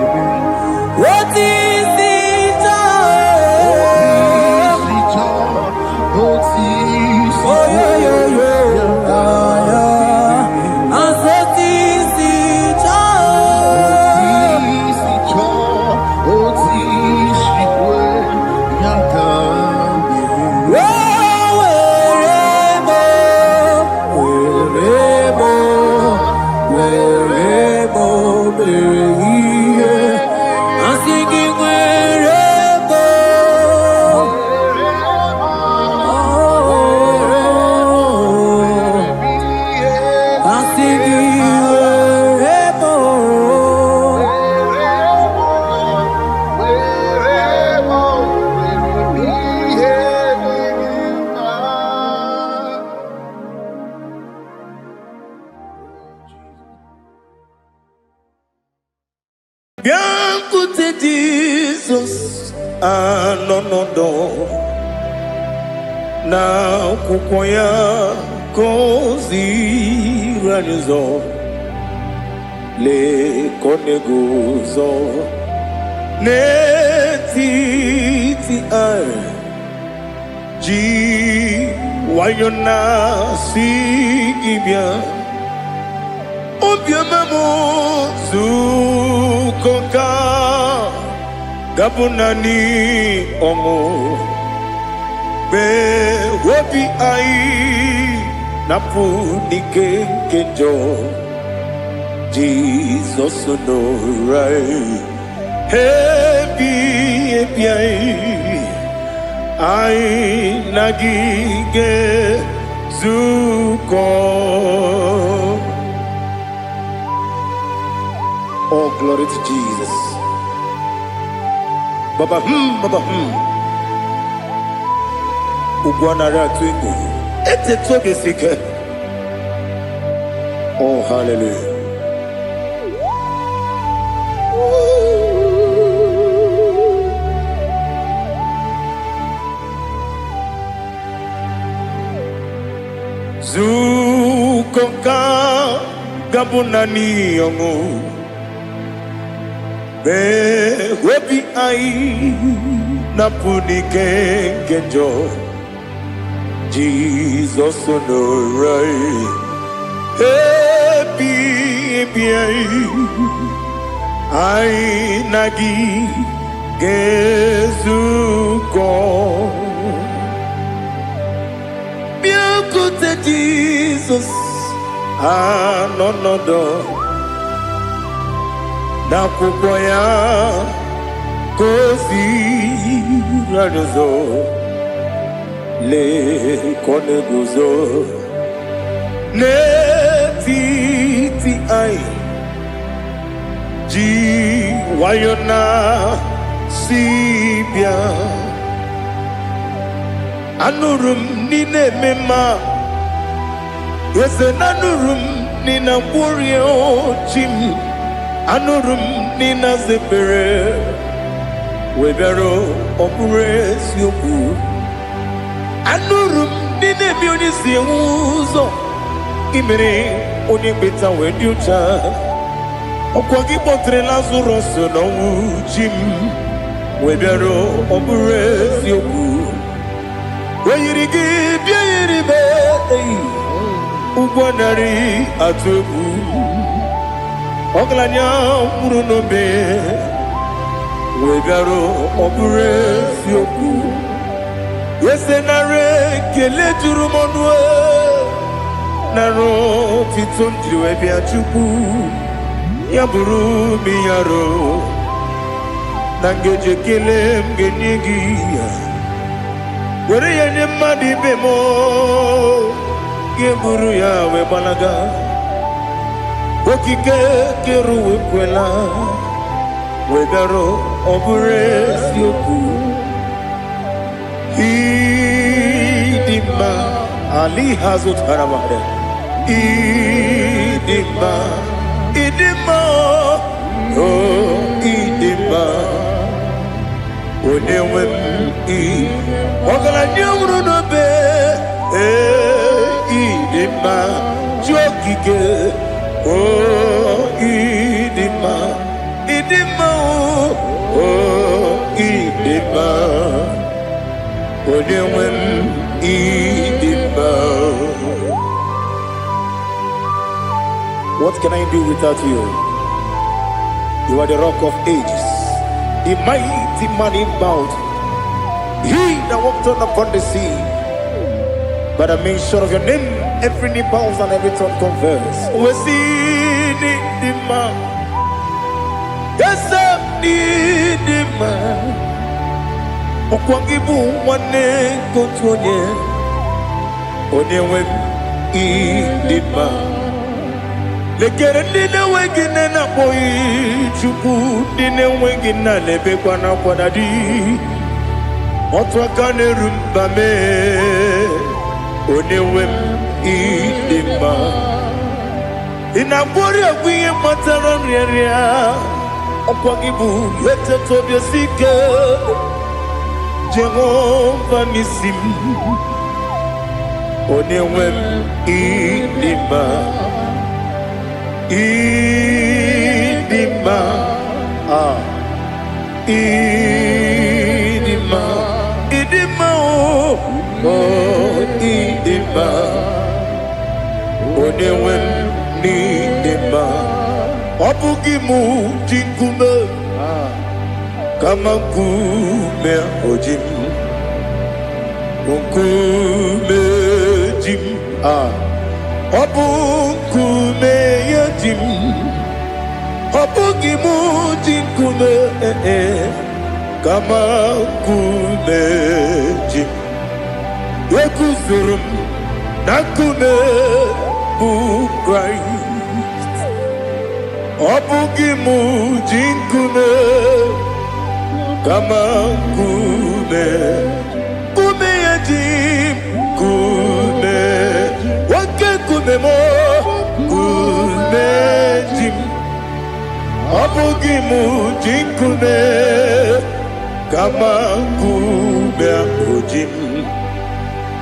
otisi cho, Otisi oh yo yo yo, asotisi cho, otisi ko yakambe. Biancote Jesus, anonodo na kukwaya kozi ranizo le koneguzo ne titi ai ji wayona sigibia obiamamo zukoka gabunani omo be wobi ai napu nike kenjo Jesus no right happy ai nagige zuko. Oh, glory to Jesus. Baba, Baba, Ugwanara twingu. Ete toge sike. Oh, hallelujah. Zukonka gabunani yongu. Be webi ai napuni kenjo Jesus no right happy ai nagi gezuko biancote Jesus anonodo na kukwaya kozi ranizo le koneguzo ne titi ai ji wayona sibia anurum nine mema yese nanurum nina warrior chim anurum nina zepere webero opure sioku anurum nine bioni siuzo imere oni beta wediucha okwagi potre lazarus no jim webero opure sioku weyirigi biiribe ugwanari atubu Oglanya murunobe wegaro obure sioku yesenare kele turumonwe naro titondi webi achuku yaburu miyaro nangeje kele mgenigi were yenye madi bemo geburu ya webalaga okike keru wekwela wegaro obure sioku Idima Ali Hazut Haramada Idima Oh Idima Onewem Ogala nyamru no be Idima Jokike Oh Idima Oh Idima Onewem Idima. What can I do without you? You are the rock of ages, the mighty man in mountain. He that walked on upon the sea. By the mention of your name, every knee bows and every tongue confess. We see the man. Yes, I need the man. Okwangibu wane kontonye. Onewem idima. Lekere nine wengine na boyi chuku nine wengine lebe kwa na kwadadi. Otwakane rumba me. Onewem idima. Inabori agwiye matara nyeria. Okwangibu yete tobye sike. Jehovah Nisim. Onewem idima. Idima. Idima. Idima. Oh, idima. Onewem idima. Obugimu jinkume. Kama kume ojim. Kume jim. Obukume yajim. Obugimu jinkume. Kama kume jim. Yekuzurum nakume bu Christ. Obugimu jinkume. Kama kume yajim. Kume wake kume mo. Kume jim. Obugimu jinkume. Kama kume ojim.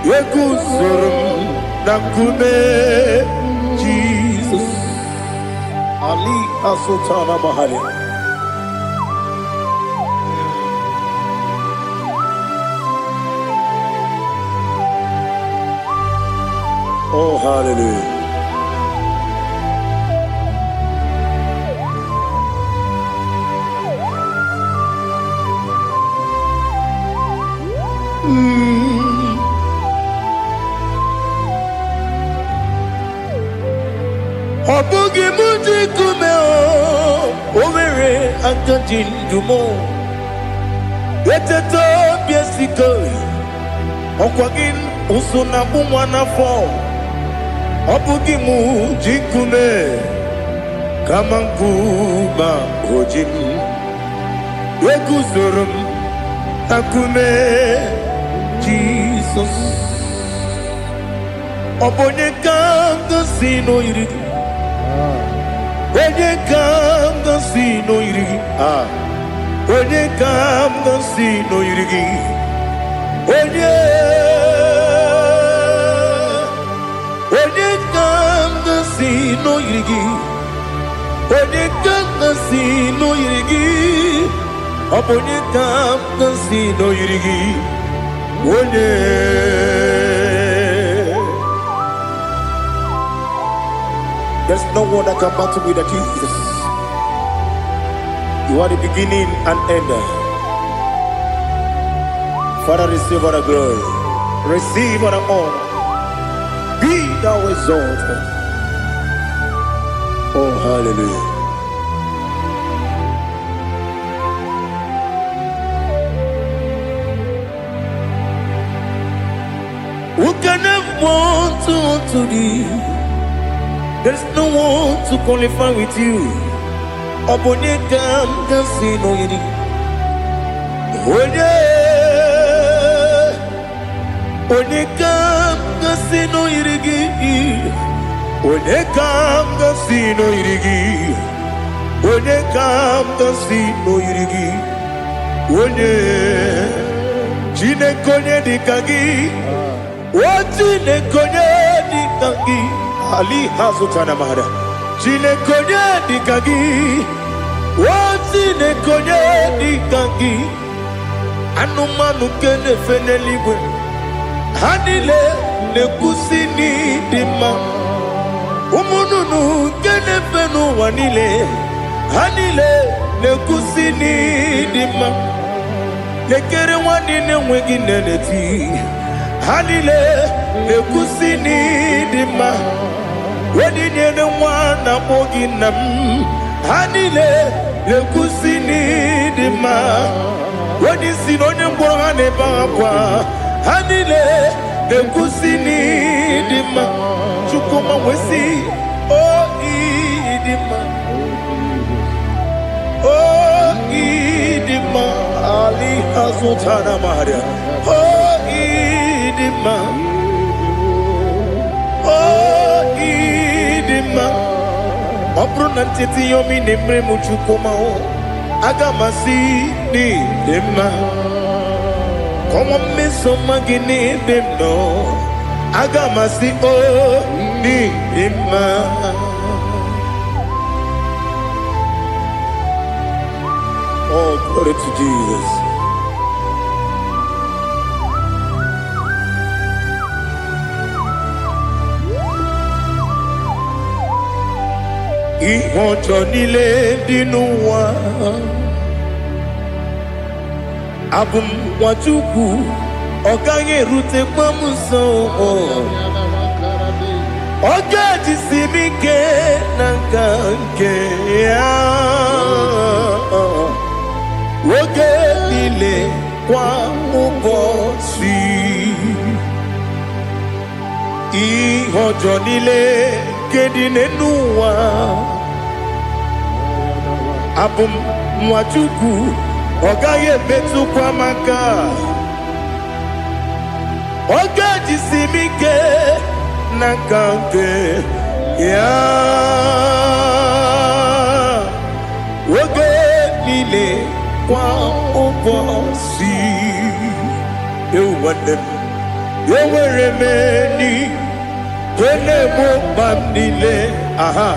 Yekuzurum nakume Jesus. Ali Asotana Mahali. Oh, hallelujah. Obugi muji kume o, omere antanjin dumo. Yeteto biesiko, okwagin usuna bumwana fo. Obugi muji kume, kamanguma ojim. Yekuzurum akume Jesus. Obonye kanga sino irigi. Onye kanga sino irigi. Onye kanga sino irigi. Onye kanga sino irigi. Onye kanga sino irigi. Onye kanga sino irigi. Onye. There's no one that can battle with Jesus. You are the beginning and end. Father, receive all the glory. Receive all the honor. Be thou exalted. Oh, hallelujah. Who can have one to thee? There's no one to qualify with you. Obonye kam kasino yini. Onye Onekam gasino irigi. Onekam gasino irigi. Onekam gasino irigi. One Chinekonye dikagi. Chinekonye dikagi. Ali Hazutana Mahara. Chinekonye dikagi. Chinekonye dikagi. Anumanu kene feneliwe. Hanile nekusini dima. Umununu kene fenu wanile. Hanile nekusini dima. Nekere wanine wengi neneti. Hanile nekusini dima. Wedine ne wana moginam. Hanile nekusini dima. Wadi sinonye mbwangane bakwa. Hanile nekusini dima. Chukuma wesi oh idima. Oh idima. Ali Hazutana Maria. Oh idima. Oh idima. Obrunantiti yomi nemre muchukuma o. Agamasi ni dema. Como me somagini demno. Agamasi o ni dema. Oh, glory to Jesus. Ihojo nile dinuwa. Abum wajuku oganye rute kwamuso. Oga jisimike nanganke ya. Oge nile kwa ubosi. Ihojo nile kedine nuwa. Abum mwachuku ogaye betu kwa maka. Oga jisimike nakanke ya. Oge nile kwa ubosi. You want them. You were remaining. Wele mo bandile. Aha.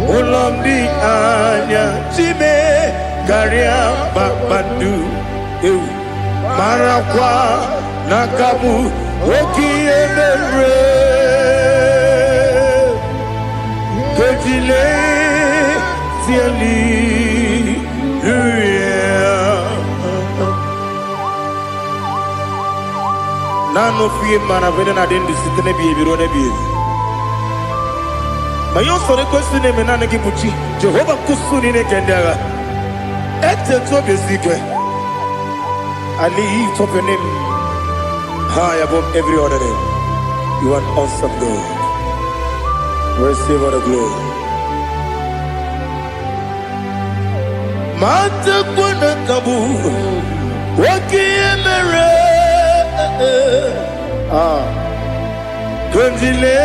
Ulomdi anya. Chime. Garia babandu. Marakwa. Nakamu. Oki emere. Kejile. Tiali. Nano fiye mana vene na den disitene biye birone biye. Mayon sore kusune menane kibuchi. Jehova kusuni ne kendaga. Ete to besikwe. I lift up your name high above every other name. You are awesome God. Receive all the glory. Mata kuna kabu. Waki emere. Kundile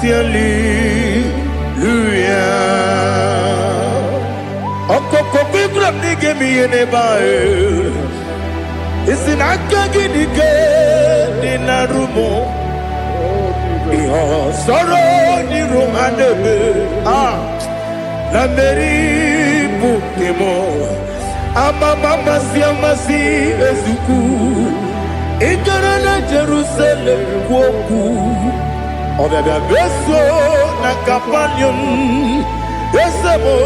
tiali luya. Okoko bibram nige mi ene bae. Isin akagi nige dinarumo. Iho soro ni romanebe. La meri bukemo. Amama siamasi ezuku. Ikarana Jerusalem woku. Obebe beso na kapanion. Esemo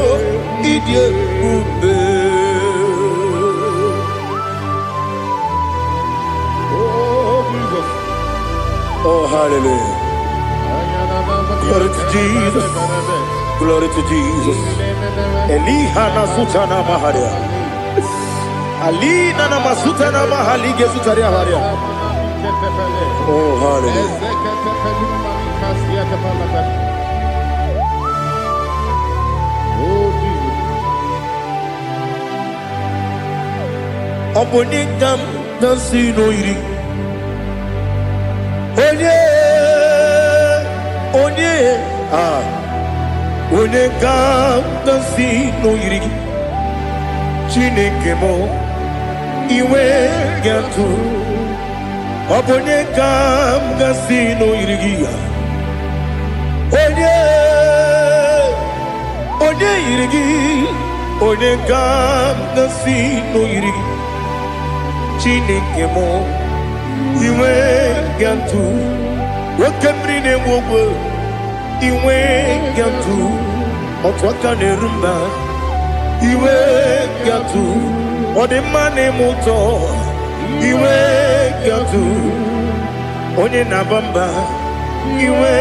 idie ube. Oh Jesus. Oh hallelujah. Glory to Jesus. Glory to Jesus. Elihana sutana maharia. Ali nana masuta na mahali gesutaria haria. Oh hallelujah. Oh Jesus. Obonikam nasino iri. onye onye ka si n'oyiri gị Chineke m iwe ga-atụ ọ bụ onye ka si n'oyiri gị onye yiri gị onye ka si n'oyiri gị Chineke m iwe ga-atụ nwoke mmiri na-enwe ogwe iwe ga-atụ otu aka na-eru mba iwe ga-atụ ọ dị mma na-eme ụtọ iwe ga-atụ onye na-aba mba iwe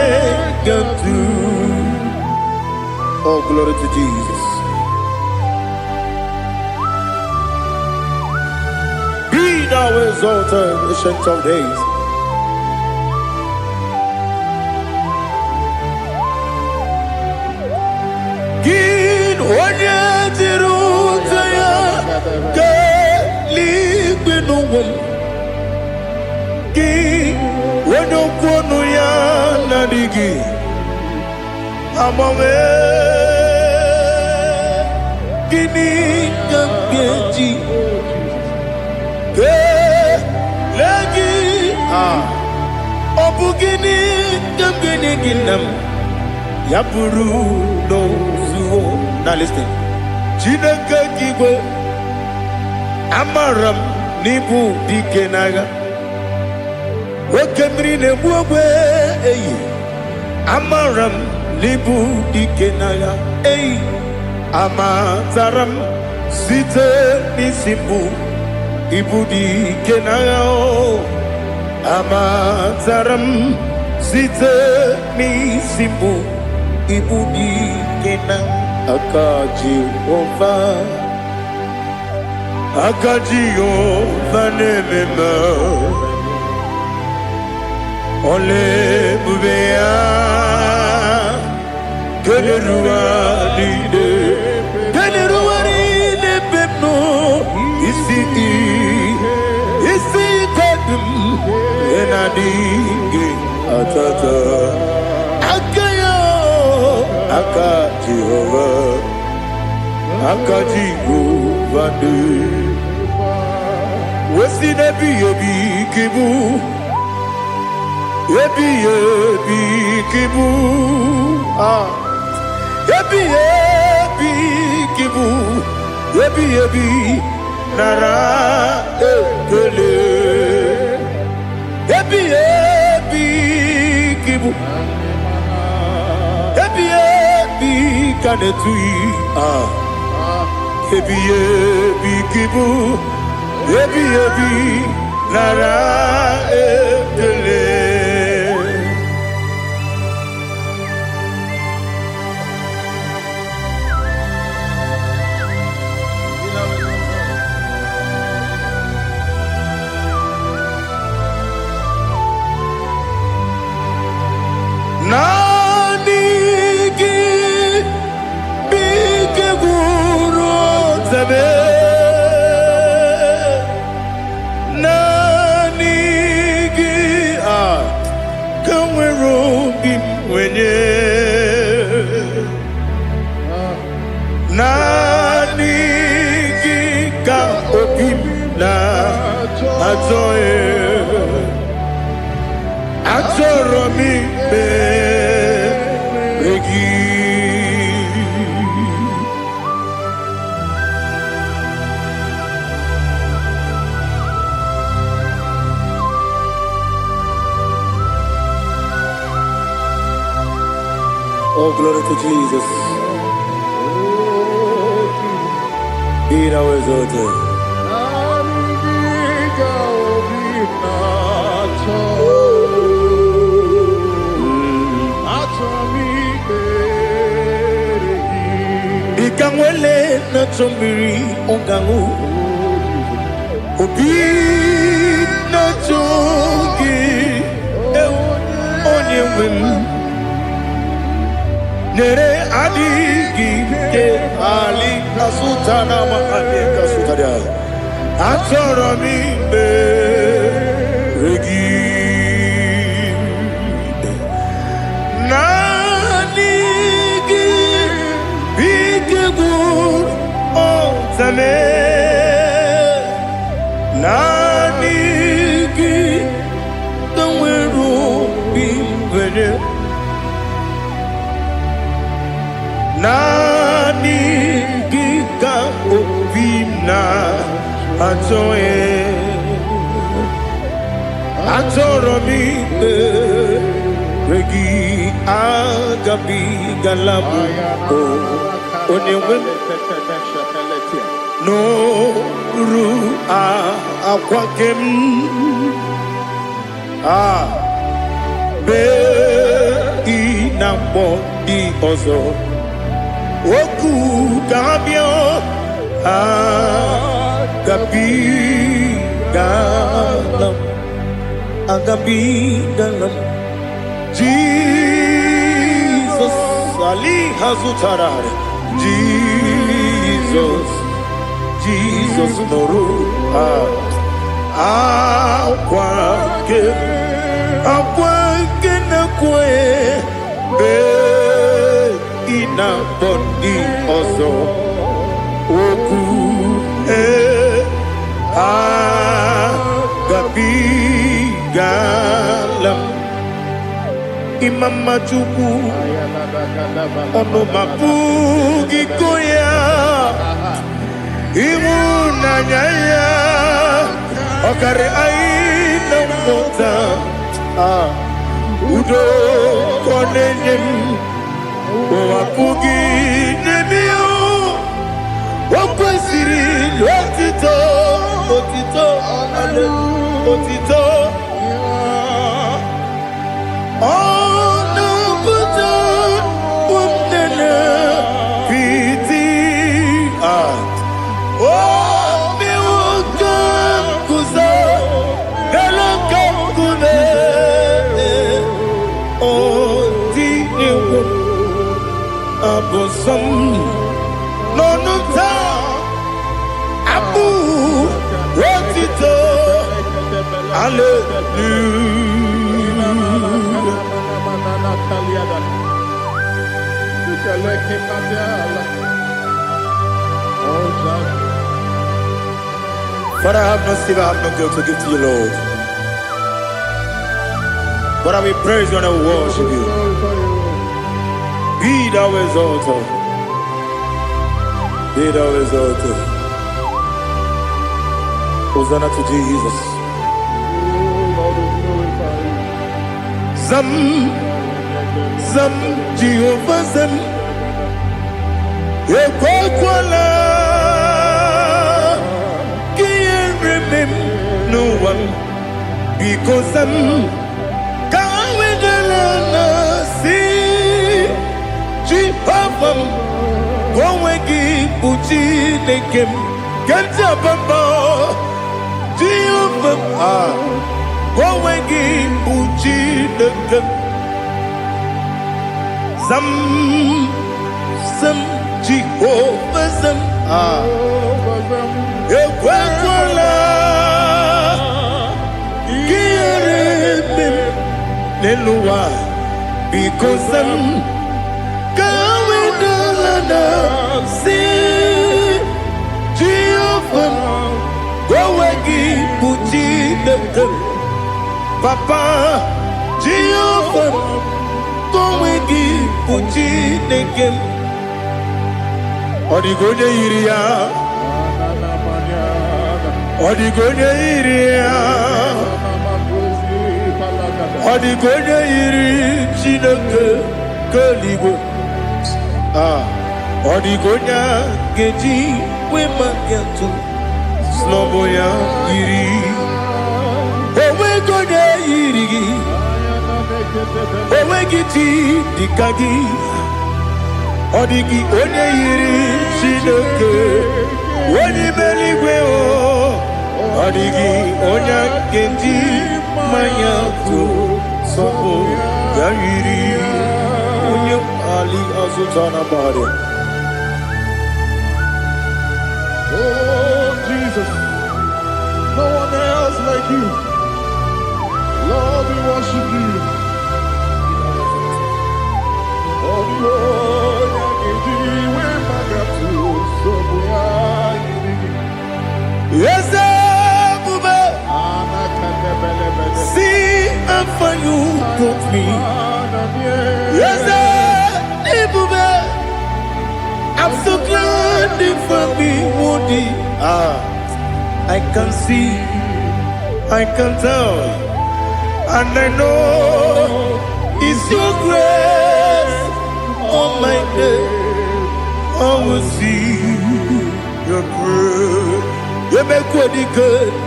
ga-atụ. Oh, glory to Jesus. Be thou exalted, ancient of days. Gin onye dịrị ụzọ ya ka eluigwe n'ụwa gị onye okwu ọnụ ya na-adịghị agbanwe gịnị ka m ga-eji kelee gị ọ bụ gịnị ka m ga-enye gị nna m ya bụrụ n'ozuo na listen Chineke gị igwe amara m n'ịbụ dike n'agha nwoke mmiri na-egbu ogwe eyi amara m n'ịbụ dike n'agha eyi amatara m site n'isi mbụ ịbụ dike n'agha amatara m site n'isi mbụ ịbụ dike n'agha aka Jehova na-ememe ole ebube ya kederuwa niile bepno isi kadum enadinge atata aka Jehova de wesi nebi ebi kibu ebi kibu ebi nara ekele ebi kibu ebi kanetui ebi kibu ebi nara ekele. Nani gi bige guru zabe nani gi kamwero bim wenye nani gi ka obim na azoe atoro mi begi oh glory to Jesus. Be thou exalted. Ikamwele na chombiri ongangu obi na chogi onye wem nere adigi ke ali kasutana ma ali kasutaria atoro mi regi na Zame Nanigi Kaweru Bimbere Nanigi Ka Obina Atoe Atoromi Regi Agabi Galabu Onewem No Ru Aquakem Be Inambo Di Ozo Oku Gabio Agabi Galam Agabi Galam Jesus Ali Hazutarare Jesus Noru Aquake na kwe Be Ina Bondi Ozo Oku Agabi Galam Imam Machuku Ono Mapugi Koya Imuna Nyaya Okare Aina Mota Udo Konenyem Wapugi Nemio Wakwasiri Lotito Otito Otito Abosam Nonuta Abu Wotito Father, I have no silver, I have no gold to give to you, Lord. But I will praise you and I will worship you. Be thou exalted. Be thou exalted. Hosanna to Jesus. Zam Jehovah Zam Ekwakwala Can't remember no one because Zam Kawedalana see Jehovah Gowegi Buchi Nekem Ganja Bamba Jehovah Gowegi Buchi Nekem Zam Jehovah Zam Ekwakwala Kieremem Neluwa because Zam Kawedalana see Jehovah Gowegi Buchi Nekem Papa Jehovah Gowegi Buchi Nekem Odigonya Iria Odigonya Iria Odigonya Iri Chineke Kaligo Odigonya Geji Wemakiatu Sloboya Iri Owegonya Iri Owegiti Dikagi Odigi onye yiri Chineke onye meligwe o Odigi onye kendi manya to sopo ya yiri onye ali azutana bare. Oh Jesus, no one else like you. Lord, we worship you. Oh Lord, I give you my God to so me. Yes, I'm so glad you found me, Woody. I can see, I can tell, and I know it's your grace on my day. I will see your grace. You make good,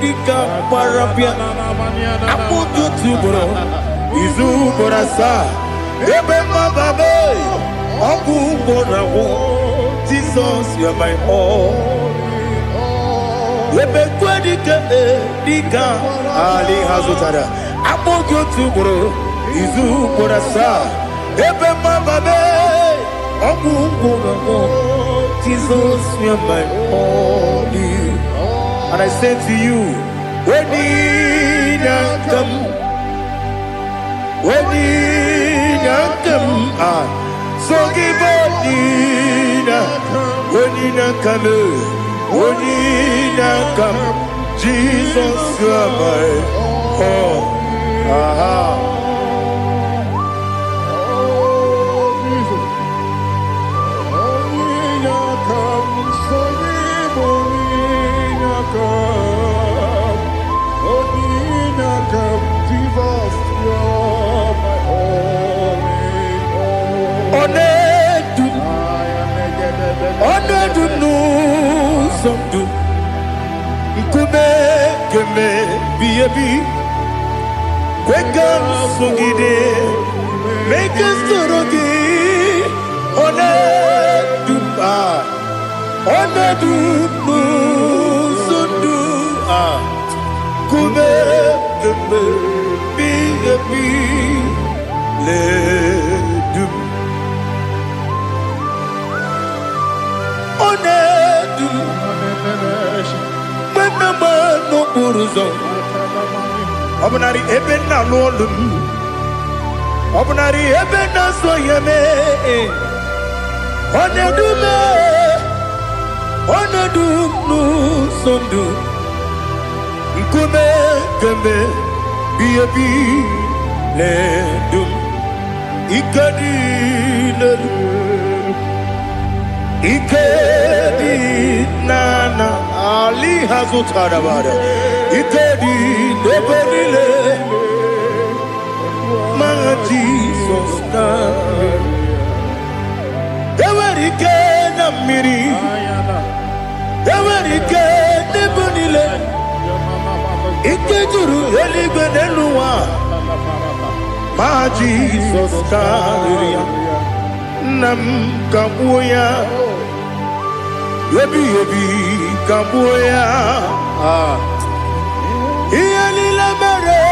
Dika Parapia. I put you to bro. Izu Borasa. You make my baby. Abu Borawo. Jesus, you are my all. You make good, Dika Ali Hazutara. I put you to bro. Izu Borasa. You make my baby. Abu Borawo. Jesus, you are my all. And I say to you, when you come, so give up, when you come, Jesus, you are my all. Make us Obnari ebena lolum Obnari ebena soyeme Onedu nu sondu Nkume kembe Biyebi ledum Ikadi nana Ali Hazutarabada Ikadi Debenile My Jesus Ewerike na miri Ewerike Debenile Ikejuru Eligwe Neluwa My Jesus Nam Kabuya Yebi Kabuya Iyalila mere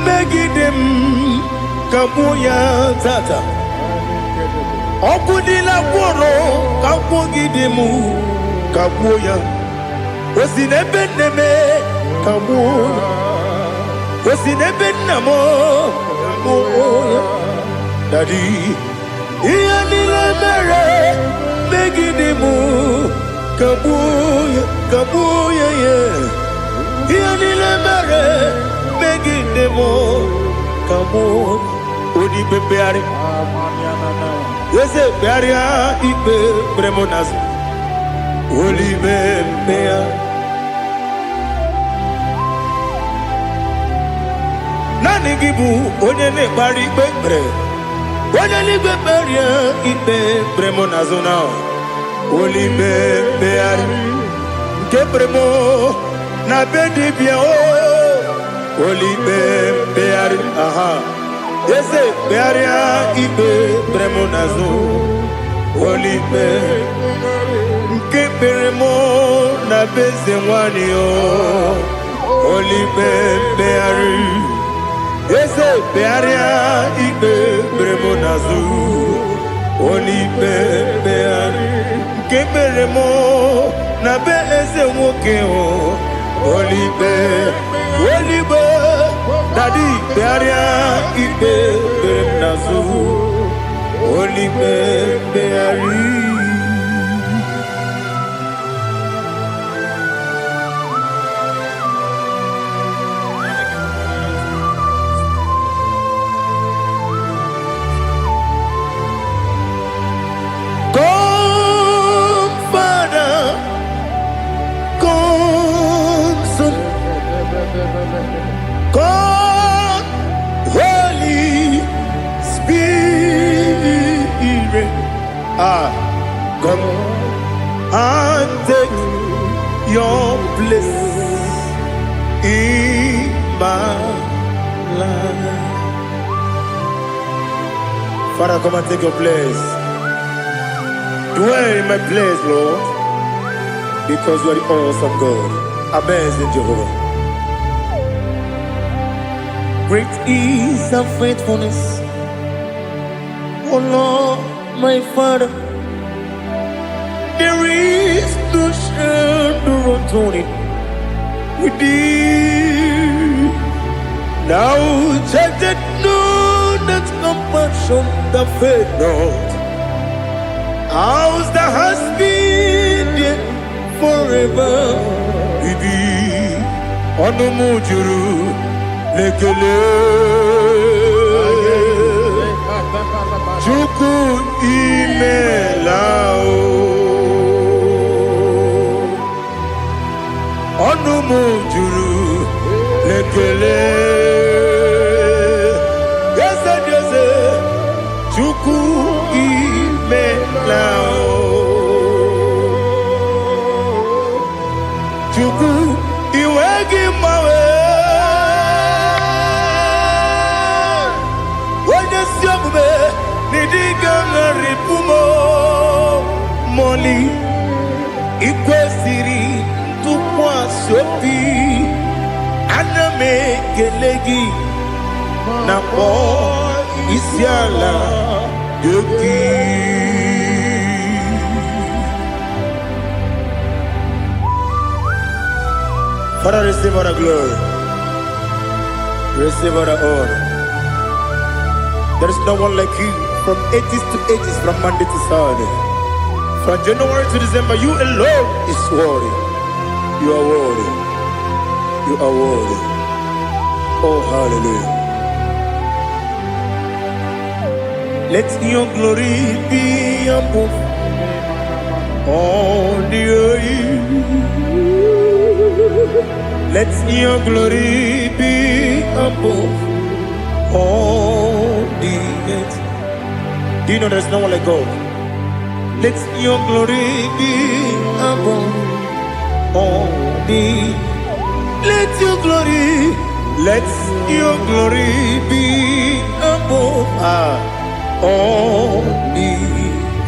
Megidem Kabuya Tata Okudila Kworo Kabugidemu Kabuya Osinebeneme Kabuya Osinebenamo Kabuya Daddy Iyalila mere Megidemu Kabuya yeah Iyalila mere Megidemu Kabuya Odi bebeari Yese bearia Ibe bremonas Oli bebea Nani gibu Onye ne bari bebre Onye li beberia Ibe bremonas now Oli bebeari Ke bremo Na bedi bia Oli bebeari aha Yese bearia Ibe bremonazo Olipe Nke beremo na beze mwani o Olipe beari Yese bearia Ibe bremonazo Olipe beari Nke beremo na beze mwoke o Olipe Daddy bearia Ibe bremonazo Olipe beari Come and take your place in my life. Father, come and take your place. Dwell in my place, Lord, because you are the awesome God. Amazing Jehovah. Great is thy faithfulness, oh Lord, my Father. There is no shadow of turning with thee. Now check that no, that compassion that faith not. Ours that has been there forever with thee. Onumujuru lekele Chuku imelao Onumujuru lekele Yese Chuku imelao Chuku iwegi mawe Nidigangaripumo Moli Ikwesiri Tukwa sopi Aname kelegi Napo Isiala Yoki Father, receive all the glory. Receive all the honor. There is no one like you. From ages to ages, from Monday to Saturday, from January to December, you alone is worthy. You are worthy. You are worthy. Oh, hallelujah. Let your glory be above all the earth. Let your glory be above all the earth. Do you know there's no one like God? Let your glory be above all the. Let your glory be above all the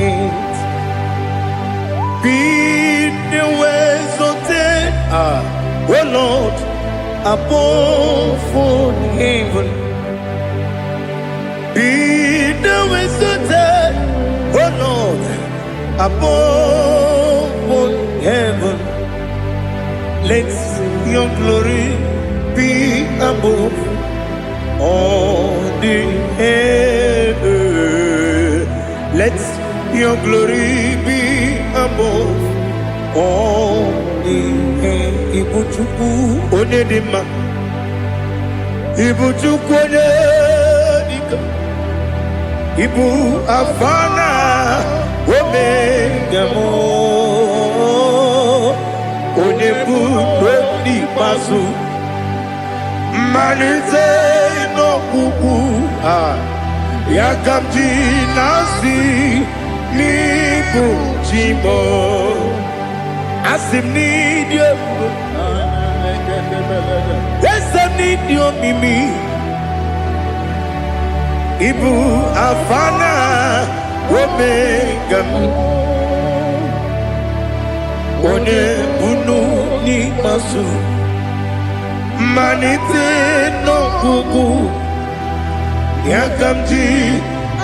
earth. Be the ways of death, oh Lord, above all heaven. Be the ways of death, oh Lord, above all heaven. Let your glory be above all the earth. Let your glory be above all the earth. Ibuchuku onedima, Ibuchuku onedika, Ibu afana omega mo, onebu doni pasu, manite no kuku yakamji nasi nibu chimo asim nidio asim nidio mimi Ibu afana omega one bunu ni masu manite no kuku yakamji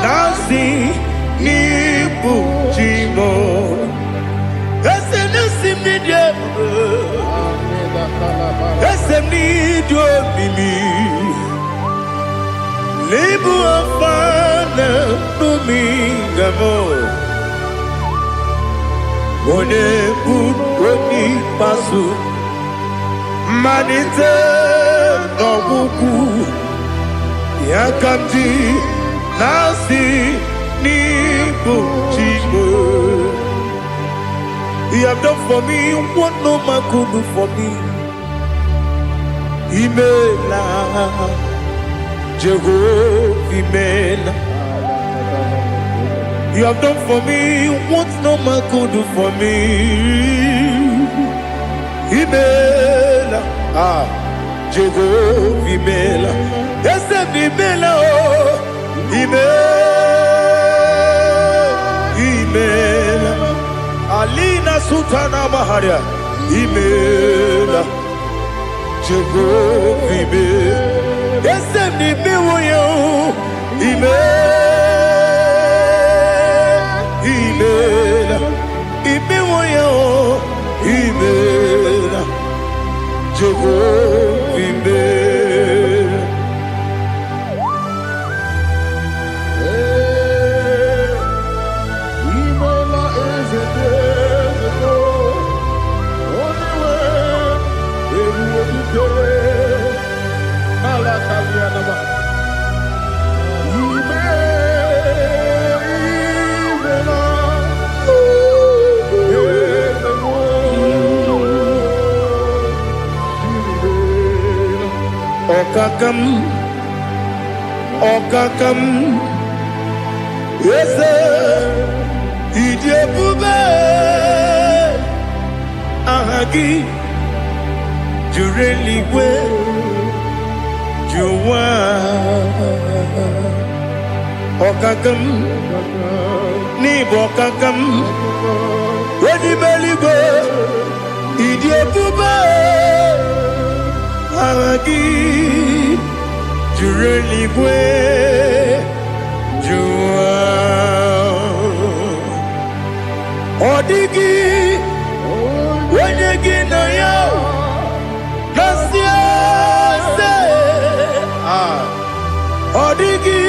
nasi nibu chimo esem nidio mimi Libu afana numingamo One budoni pasu Manite no buku Yakamji nasi nibu chimo. You have done for me what no man could do for me. Imela Jehovah Imela You have done for me what no man could do for me. Imela, Jehovah Imela, yes, Imela, Imela, Alina Sultana Maharia, Imela, Jehovah Imela, yes, Imela, Imela, Jehovah Imela. Imela is a desert, only way it will be good. Alakalianaba. Okakam, yes, Idebube, Ahagi, Jureligwe, Juwa, Okakam, Nibokakam, Wedibeligwe, Idebube, Ahagi, Jureligwe, Juwa, Odigi, Wenyegi na yo, Nasiase, Odigi,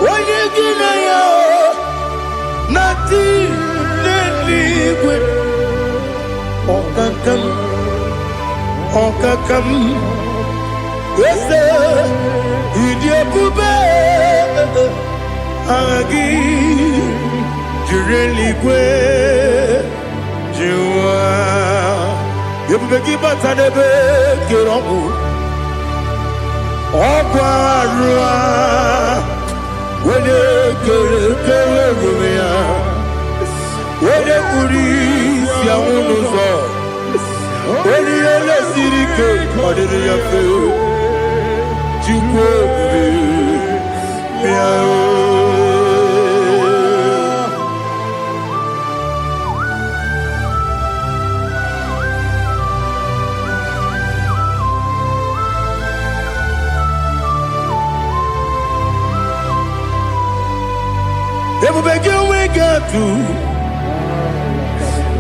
Wenyegi na yo, Nati Neligwe, Okakam, Okakam, yes, Idebube, Agi, Jureligwe, Juwa, Yebubeki Batanebe, Kiromu, Okwarua, Wede Kerumia, Wede Kuris Yamunuzo, Wede Yele Sirike, Kodiri Yafu.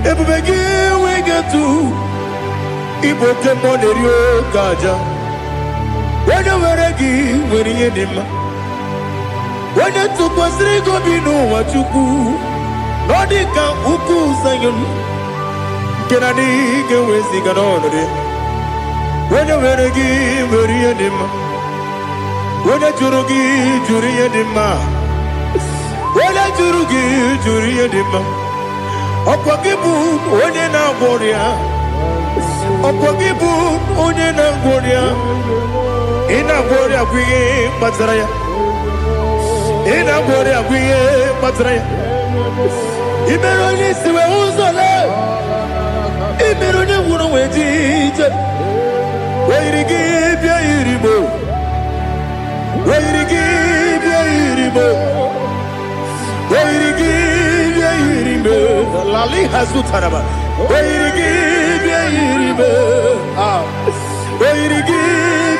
Ebubegi we get to Iboke Monerio Gaja. When you were again, when you did, when you took us, they go be no what you do. Nodika Uku Sayon Kennedy get with the Ganoni. When you were again, when you did, when you Jurugi, Juria Dima, when you Jurugi, Juria Dima, Opagibu, Odena Boria, Opagibu, Odena Boria. Ina bori akwiye matraya. Ina bori akwiye matraya. Ibero ni siwe uzole. Ibero ni wunu wejije. Weirigi bia iribo. Weirigi bia iribo. Weirigi bia iribo. Lali hasutaraba. Weirigi bia iribo. Weirigi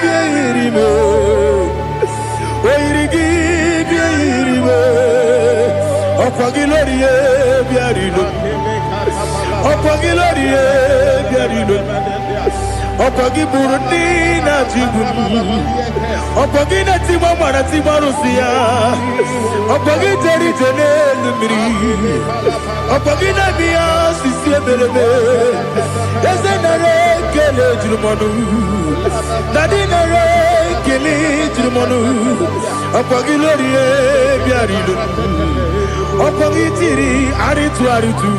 bia iribo. Weirigi bia iribo. Okwagilorie bia iribo. Okwagilorie bia iribo. Okwagiburundi na jigun. Okwagina timama na timarusia. Okwagiteri jene lumiri. Okwagina biya sisi ebelebe. Ezenare kele jirumonu. Nadinare kele jirumonu. Okwagilorie bia iribo. Okwagitiri aritu aritu.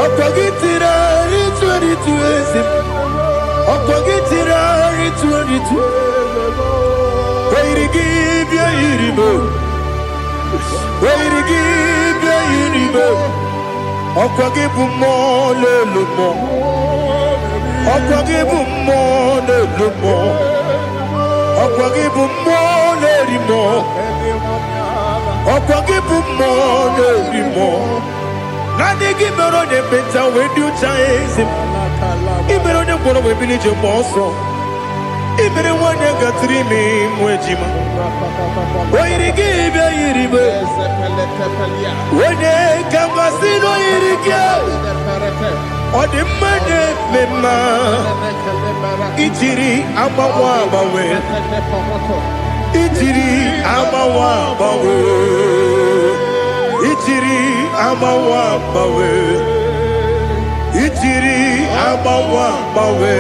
Okwagitira aritu aritu esim. Okwagitira aritu aritu. Weirigi bia iribo. Oyirigi bia yiribe. Okwagi bumo lelumo. Okwagi bumo lelumo. Okwagi bumo lerimo. Okwagi bumo lerimo. Nani gimero de beta we do chase. Imero de kono we bilije moso. Imere wanya gatrimi mwejima. Oyirigi bia yiribe. Wene kamasino yirige. Odi mane mema. Ijiri amawa bawe. Ijiri amawa bawe. Ijiri amawa bawe. Ijiri amawa bawe.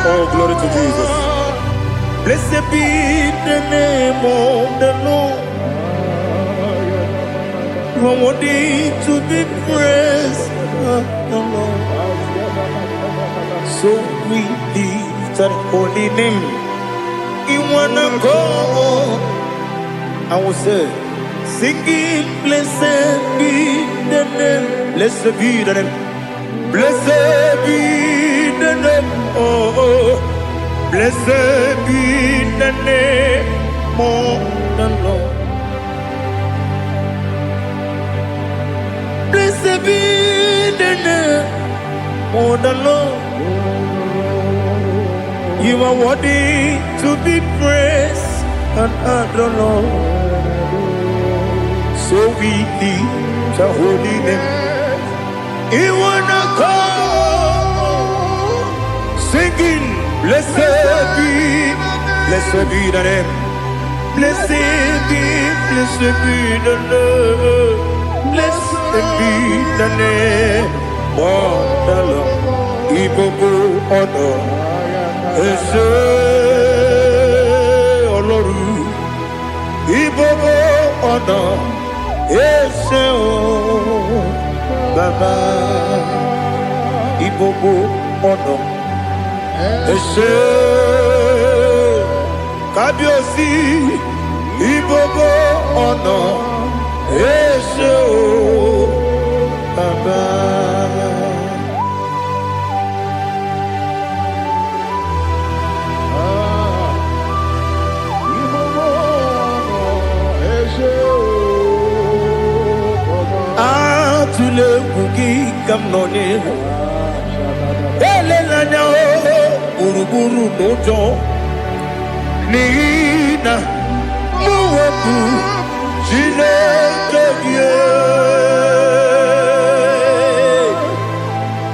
Oh, glory to Jesus. Blessed be the name of the Lord. You are worthy to be praised, the Lord. So we lift our holy name. You wanna go? I will say, singing, blessed be the name. Blessed be the name. Blessed be the name. Oh, blessed be the name of the Lord. Blessed be the name of the Lord. You are worthy to be praised and adored. So we lift your holy name. You wanna call, singing, blessed be the name. Blessed be the Lord. Blessed be the name of the Lord. Ibobo honor, ese oloru. Ibobo honor, ese o Baba. Ibobo honor, ese Kabiosi. Ibobo honor, ese o Baba. Atule kuki kamnone. Ele lanya o uruburu nojo. Nina muweku Chineke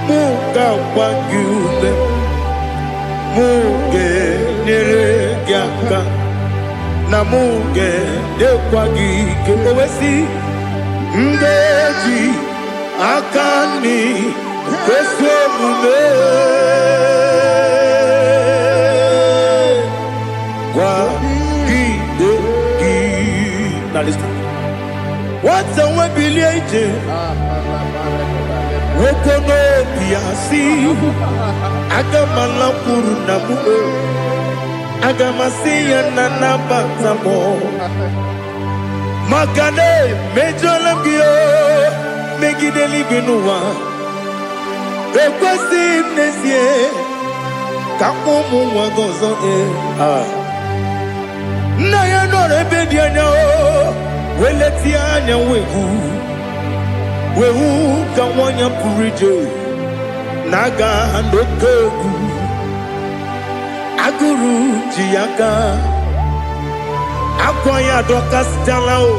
muka wanyume muge neregiaka na muge dekwagike owesi ngeji akani kwesomume kwa gidegi. Now listen. What's a webileje? Wokono biasi agamala kuru namu agamasiya nanabatamo Magane mejolamgio megideli binuwa ekwesi nesie kamumu wagozo na ya nore bedi anya weleti anya wehu kawanya purije naga ndokogu aguru jiyaka akwanya dokas jalao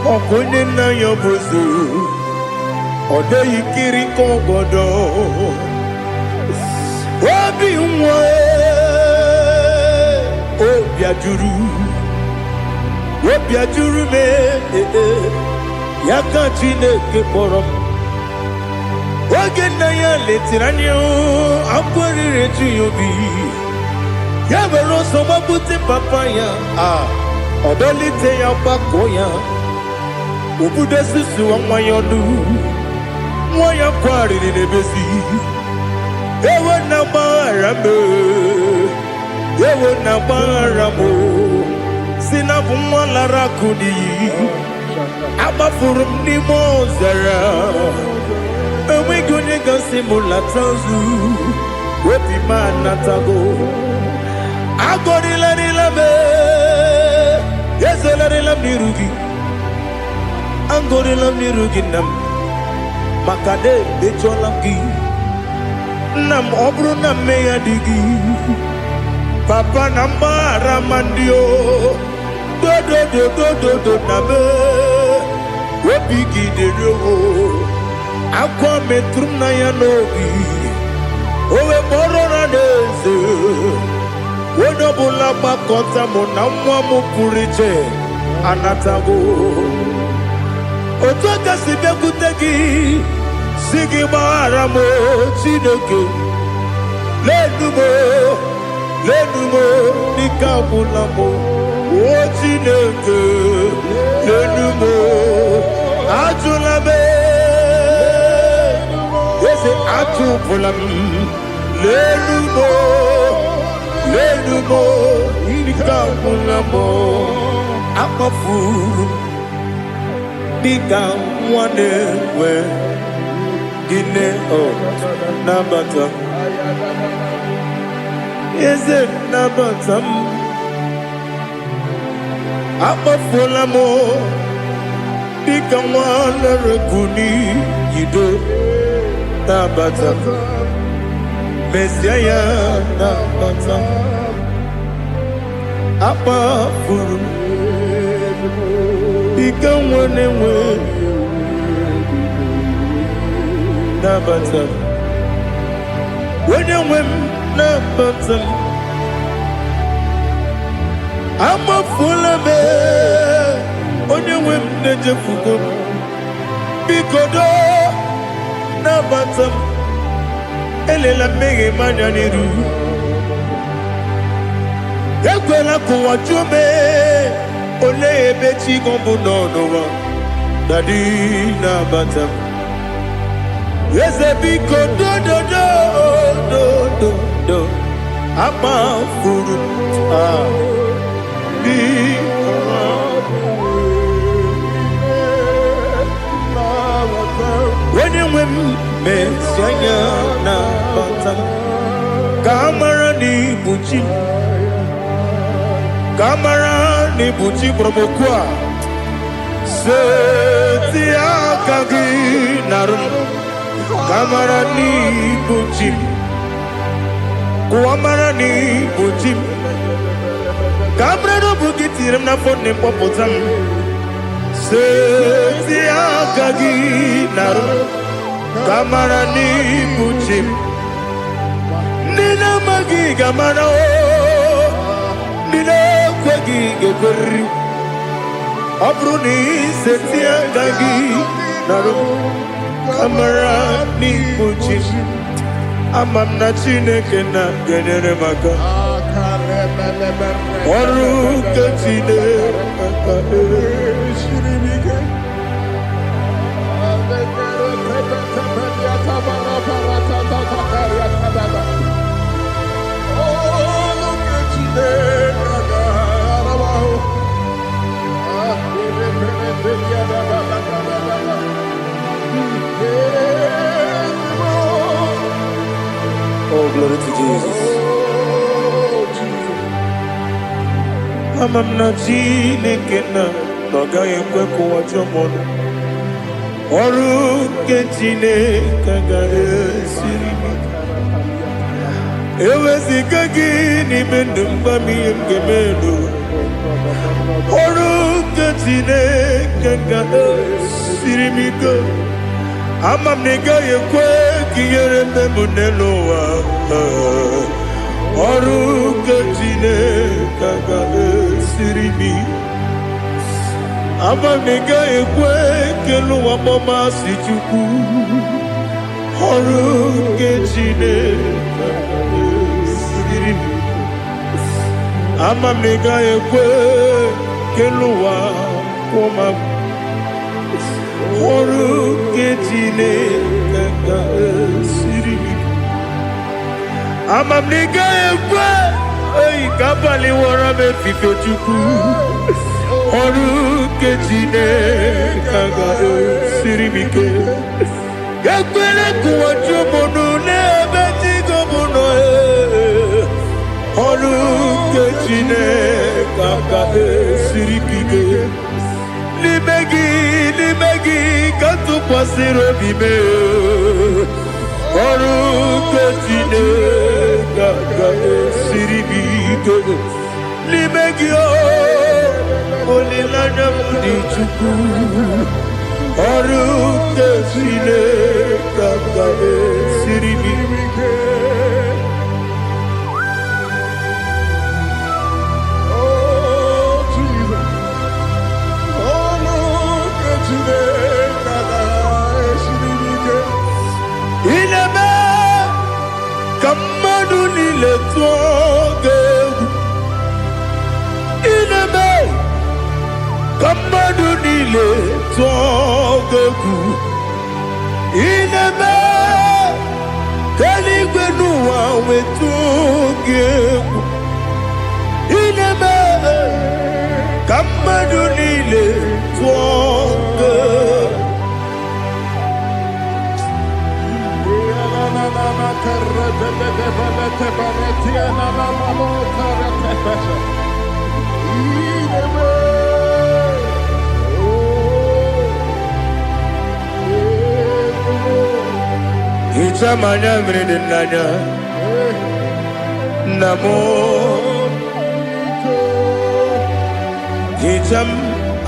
okonye na yobozu ode yikiri kogodo obi nwe obi ajuru me yaka Chineke kpọrọ oge nna ya letiri anya akwarịrị eju ya obi ya were ọsọ gbapute papa ya ọdọlite ya gbakọ ya Ubude susu wa mwayonu Mwaya kwari ni nebezi Ewe na marame Ewe na maramo Sinabu mwala rakudi Abafurum ni mozara Ewe gune gasi mulatanzu Wepi manatago Agori la nilabe Yeso la nilam nirugi Angori lam nirugi nam Makade becho lamgi Nam obru nam meya digi Papa namara mandio Do do do do do do nabe Webigi de rogo Aqua metrum na yanogi Owe moro na neze Wenobula bakota mo namwa mo puriche Anatago Otoka sibekutegi Sigi maramo Chineke Lenumo Nikabulamo O Chineke Lenumo Ajulame Yese Ajupulam Lenumo Nikabulamo Amafu Bika wane we Gine nabata Is it nabata Amafola mo Bika wane rekuni Yido nabata Mesiaya nabata Amafuru Bika wane we Nabata When you win Nabata I'm a full of it When you win Nejafugo Bikodo Nabata Elela mege manyaniru Yakwela kuwa jume Ole ebechi gombu nonowa Dadi Nabata Yes, a big do I'm a fool. When you win, Messiah, Nabata, Camarani Buchi, Camarani Buchi, Probokwa, Setia Kagi Narum. Kamarani Buchim Kuamarani Buchim Kamrano Bukitiram na phone popotam Setia Kagi Naru Kamarani Buchim Nina Magi Gamana Nina Kwagi Gokuri Abruni Setia Kagi Naru Kamarani Buchim Amamna Chineke na genere maka Oru Kachine Shiribike Oh, glory to Jesus. Amamna Chineke na noga yekwe kuwa chomono. Oru Chineke ga esiri. Ewezi kagi ni mendumba miyemgemendo. Oru Chineke ga esiri miko. Amam nega yekwe kiyere memuneloa Oru Chineke ga esiri. Amam nega yekwe keluwa mama si chuku Oru Chineke ga esiri. Amam nega yekwe keluwa mama ọrụ nke Chineke ga-esiri amamniga ekwe oyi ka abalị wara m efife Chukwu ọrụ nke Chineke ga-esiri m ike ekwere kụwachi ụmụnụ n'ebe Chigo bụ nọ ọrụ nke Chineke ga-esiri m ike n'ime gị ka tụkwasịrị obi m ọrụ nke Chineke ga-esiri m ike n'ime gị olileanya m dị Chukwu ọrụ nke Chineke ga-esiri m ike ineme ka mmadụ niile tụọ gị egwu ineme ka mmadụ niile tụọ gị egwu ineme ka eluigwe n'ụwa wee tụọ gị egwu ineme ka mmadụ niile tụọ gị egwu Hicham anya mmiri dị n'anya nna m hicham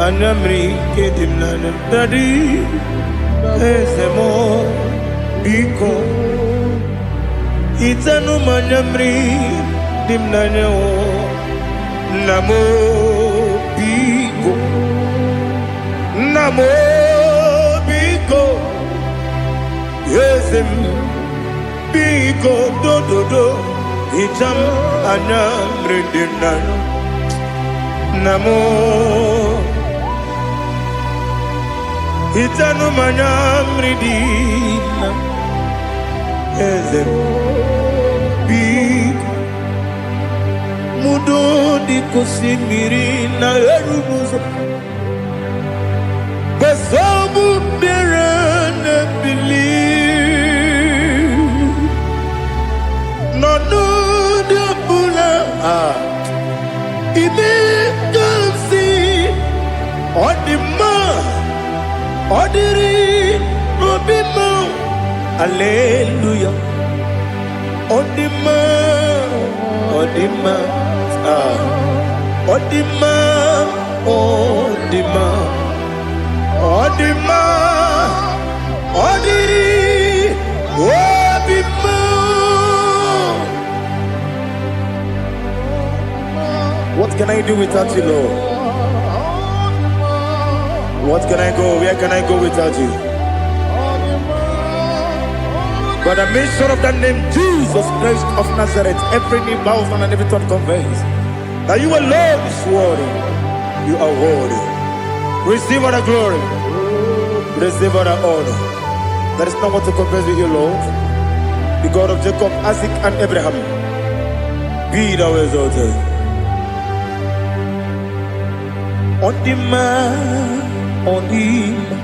anya mmiri nke dị m n'anya dadi eze m biko hitanụ m anya mmiri dị m n'anya nna m biko nna m biko eze m biko dododo hicham anya mmiri dị m n'anya nna m hitanụ m anya mmiri dị na eze m biko mudo di kosimiri na erubuzo besobu bere ne bili no no de bula ibe kansi odima odiri obima hallelujah odima odima odima odima odima odiri obima. What can I do without you, Lord? What can I go? Where can I go without you? By the mention of that name, Jesus Christ of Nazareth, every knee bows and every tongue confesses that you alone is worthy. You are worthy. Receive all the glory. Receive all the honor. There is no one to compare with you, Lord. The God of Jacob, Isaac, and Abraham. Be thou exalted. On the man, on the man.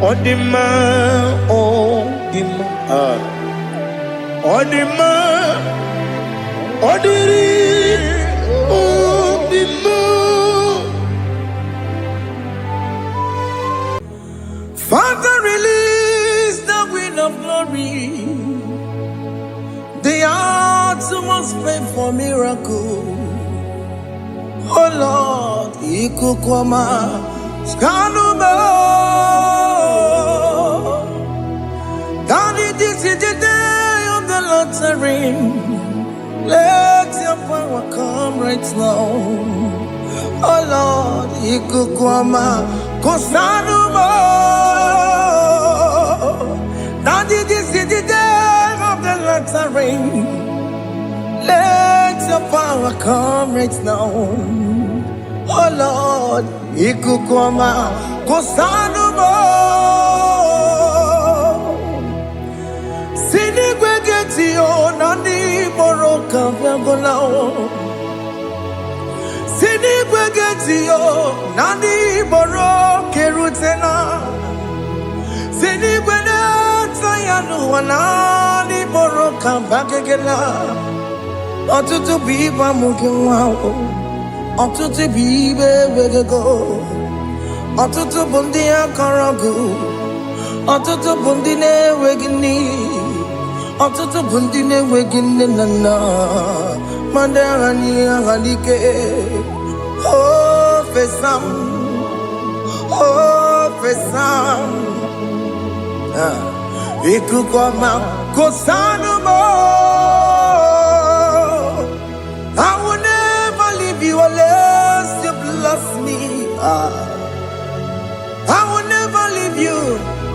On the man, on the man, on the man, on the man. Father, release the wind of glory. The hearts must pray for miracle. Oh Lord, Ikukwama, Skanuma. Daddy, this is the day of the lottery. Let your power come right now. Oh Lord, Ikukwama, Kosanuma. Daddy, this is the day of the lottery. Let your power come right now. Oh Lord, Ikukwama, Kosanumo Sini Gwegeti o Nani Moroka Vyangolao Sini Gwegeti o Nani Moroke Rutena Sini Gwegeti Yanu Nani Moroka Bagegela Otutu biba mukiwao Otutu bibe wegego Otutu bundi akaragu Otutu bundi ne wegini Otutu bundi ne wegini nana Mandarani ahalike Oh fesam Iku kwa Kosanumo I will never leave you unless you bless me. I will never leave you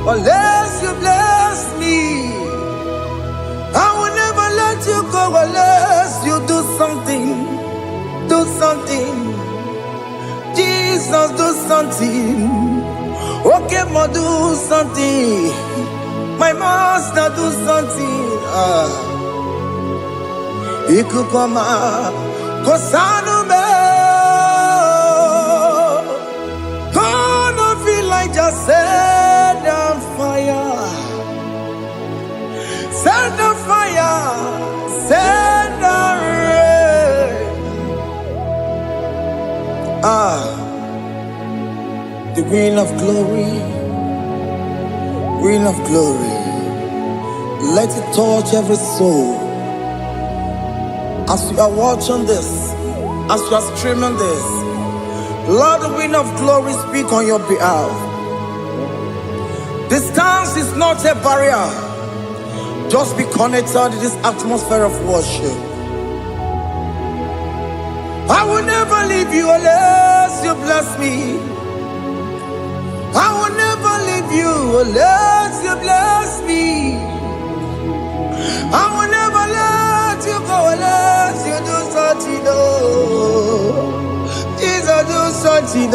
unless you bless me. I will never let you go unless you do something. Do something. Jesus, do something. Okay, ma, do something. My master, do something. Ikukoma Kosanume Gonna feel like just set on fire. Set on fire. Set on rain. The wind of glory. Wind of glory. Let it touch every soul. As you are watching this, as you are streaming this, Lord, the wind of glory speak on your behalf. Distance is not a barrier. Just be connected to this atmosphere of worship. I will never leave you unless you bless me. I will never leave you unless you bless me. I will never let you go unless you do something. Jesus, do something.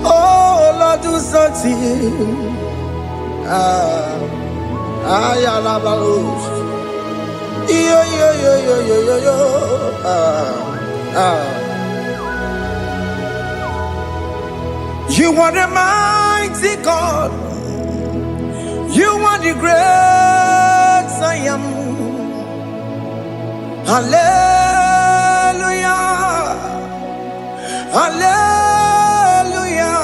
Oh, Lord, do something. You are the mighty God. You are the great I am. Hallelujah. Hallelujah.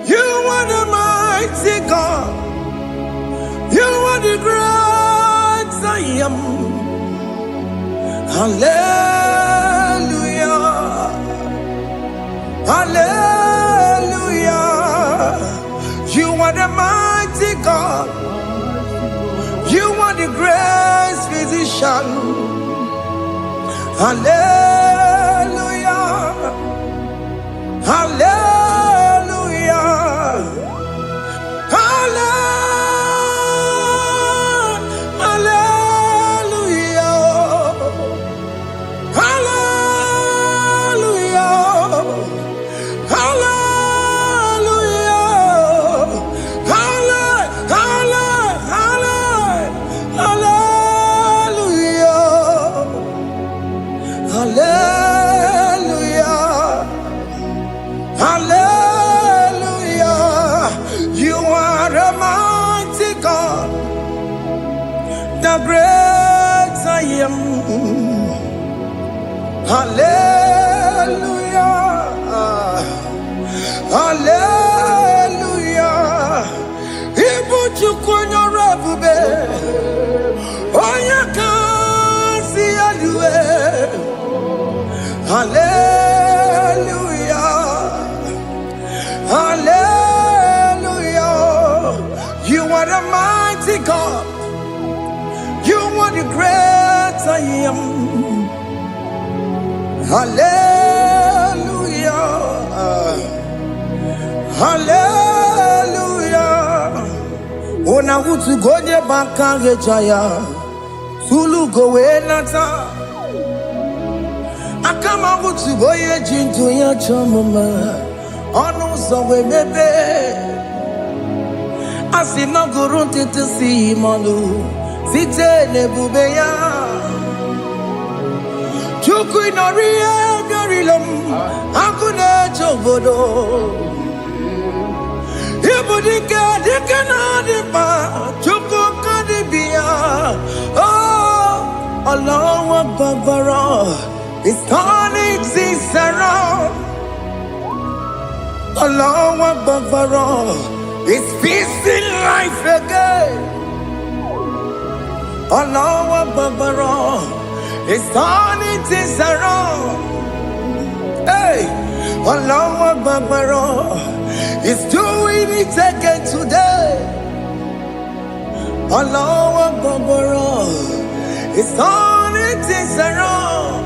You are the mighty God. You are the great I am. Hallelujah. Hallelujah. You are the mighty God. You are the great physician. Hallelujah. Hallelujah. Hallelujah. Hallelujah. Hallelujah. You are the mighty God, the great I am. Hallelujah. Hallelujah. Ibuchukunyo rebube. Oya kasi alue. Hallelujah. Hallelujah. You are the mighty God. You are the great I am. Hallelujah. Hallelujah. Ona utu gonye bakange jaya. Sulu gowe nata. Akama utu boye jinto ya chamama. ọnụ ụzọ wee mepee. Asị na gụrụ ntịtị si mmanụ site n'ebube ya. Chukwu ịnọrọ ihe bịarịla m akụ na-eche obodo. Ibu dike dike na-adị mkpa Chukwu ka dịbi ya. Allahu Akbar is turning things around. Allahu Akbar is fixing life again. Allahu Akbar is turning things around. Hey, Allahu Akbar is doing it again today. Allahu Akbar is turning things around.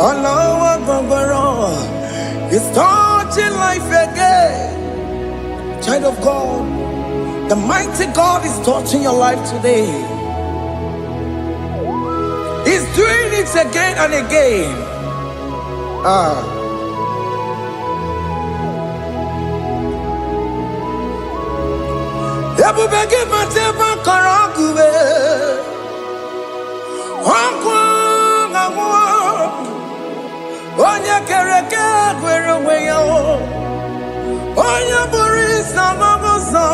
Allahu Akbar is touching life again. Child of God, the mighty God is touching your life today. He's doing it again and again. Ebubege mateba karakube. Wakwa ngwa. Onye kereke gwere onwe ya. Onye bụrụ isa mabusa.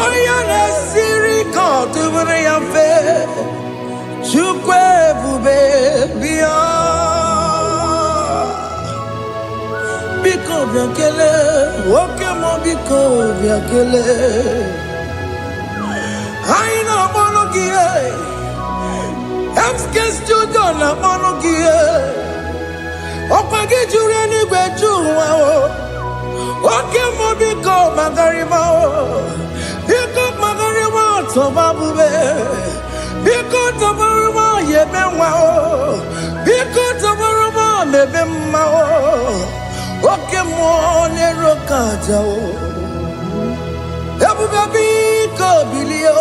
Onye na-esiri ka ọ tụbụrụ ya mfe. Chukwu ebube bịa. Biko bịa kelee, oke mọ biko bịa kelee. Anyị na-akpọrọ gị MSK Studio na-akpọrọ gị ọkwa gị juru eluigwe ju ụwa oke mọ biko magarịma biko magarịma tọba bube biko tọbarịma yebe nwa biko tọbarịma mebe mma oke mmụọ na-ero ka aja ebube biko bilie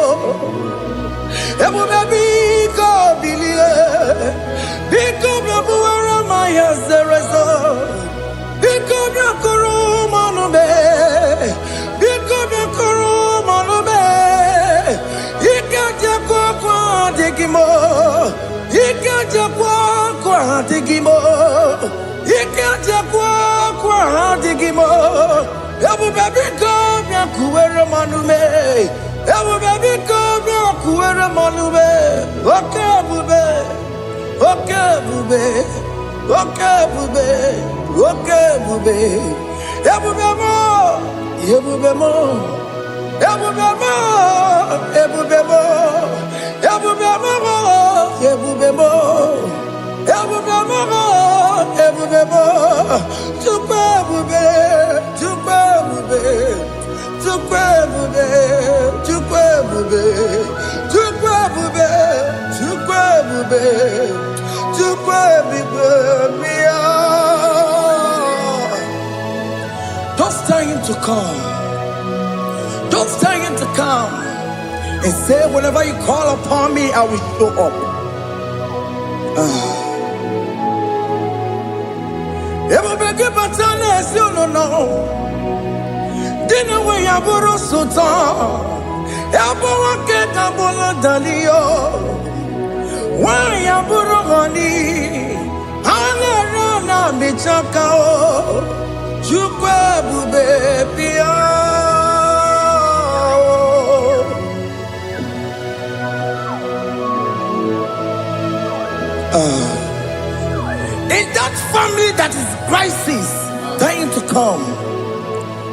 ebube biko bilie biko bịabụwara ma ya zerezo biko bịakọrọ mmanụ be biko bịakọrọ mmanụ be ike jakwa akwa adịghị m ike jakwa akwa adịghị m ike jakwa akwa adịghị m ebube biko bịakwuwere mmanụ me ebube biko bịakwuwere mmanụ me oke ebube oke ebube oke ebube oke ebube ebube mo ebube mo ebube mo ebube mo ebube mo ebube mo ebube mo ebube mo Chukwu ebube Chukwu ebube Chukwu ebube Chukwu ebube Chukwu ebube Chukwu ebube Chukwu ebube bịa. Just tell him to come. Just tell him to come and say, whenever you call upon me, I will show up. Everybody but unless you don't know. Dinner way I borrow sultan. Everyone get a bola dalio. Why I borrow honey? Ana rana michaka. Chukwu ebube bịa. In that family that is crisis, dying to come,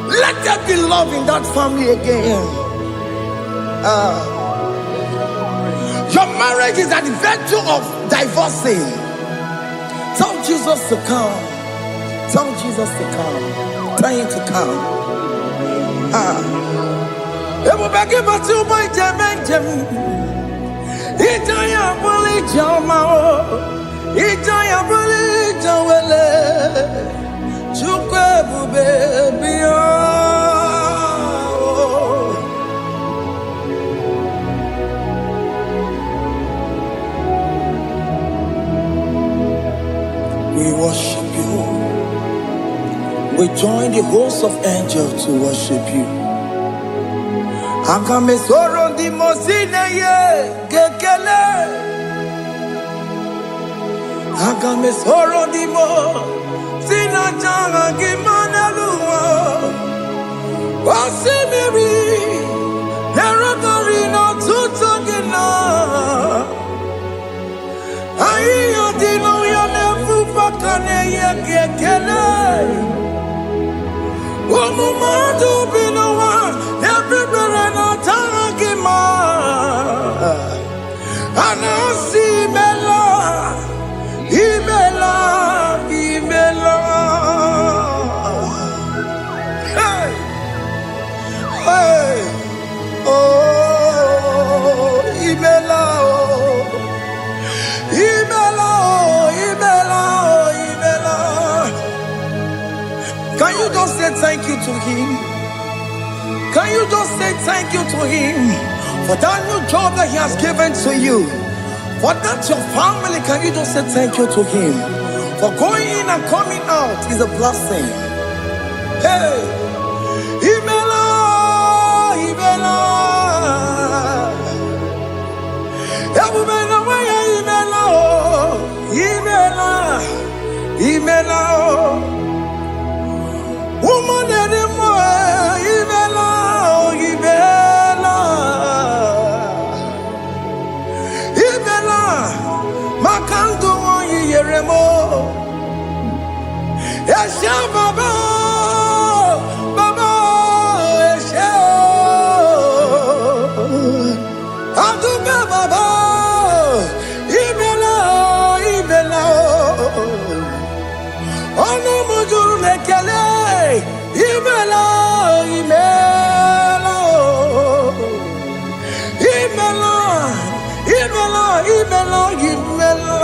let there be love in that family again. Your marriage is at the verge of divorcing. Tell Jesus to come. Tell Jesus to come. Tell him to come. Ebubeke batu boy jemenjem. Ijaya buli jamao. Ijaya buli jawele. Chukwu ebube bịa. We worship you. Join the host of angels to worship you. Akame soro di mosine ye gekele. Akame soro di mo sina janga gimana luwa. Wasimiri nerotori no tutogina. Ayo dino ya nefu pakane ye gekele. Umumadu binowa everywhere na tangima. Anasi mela, imela, imela. Hey, hey, oh, imela, oh, imela, oh, imela, oh, imela. Can you just say thank you to him? Can you just say thank you to him for that new job that he has given to you? For that your family, can you just say thank you to him? For going in and coming out is a blessing. Hey, Imela, Imela, Imela, Imela, Imela, woman anymore, Imela, Imela, Imela, Makandu Yeremo, Esha Baba, Baba, Esha, Aduba Baba, Imela, Imela, Ono Mujuru Lekele. Imela, Imela, Imela, Imela, Imela, Imela.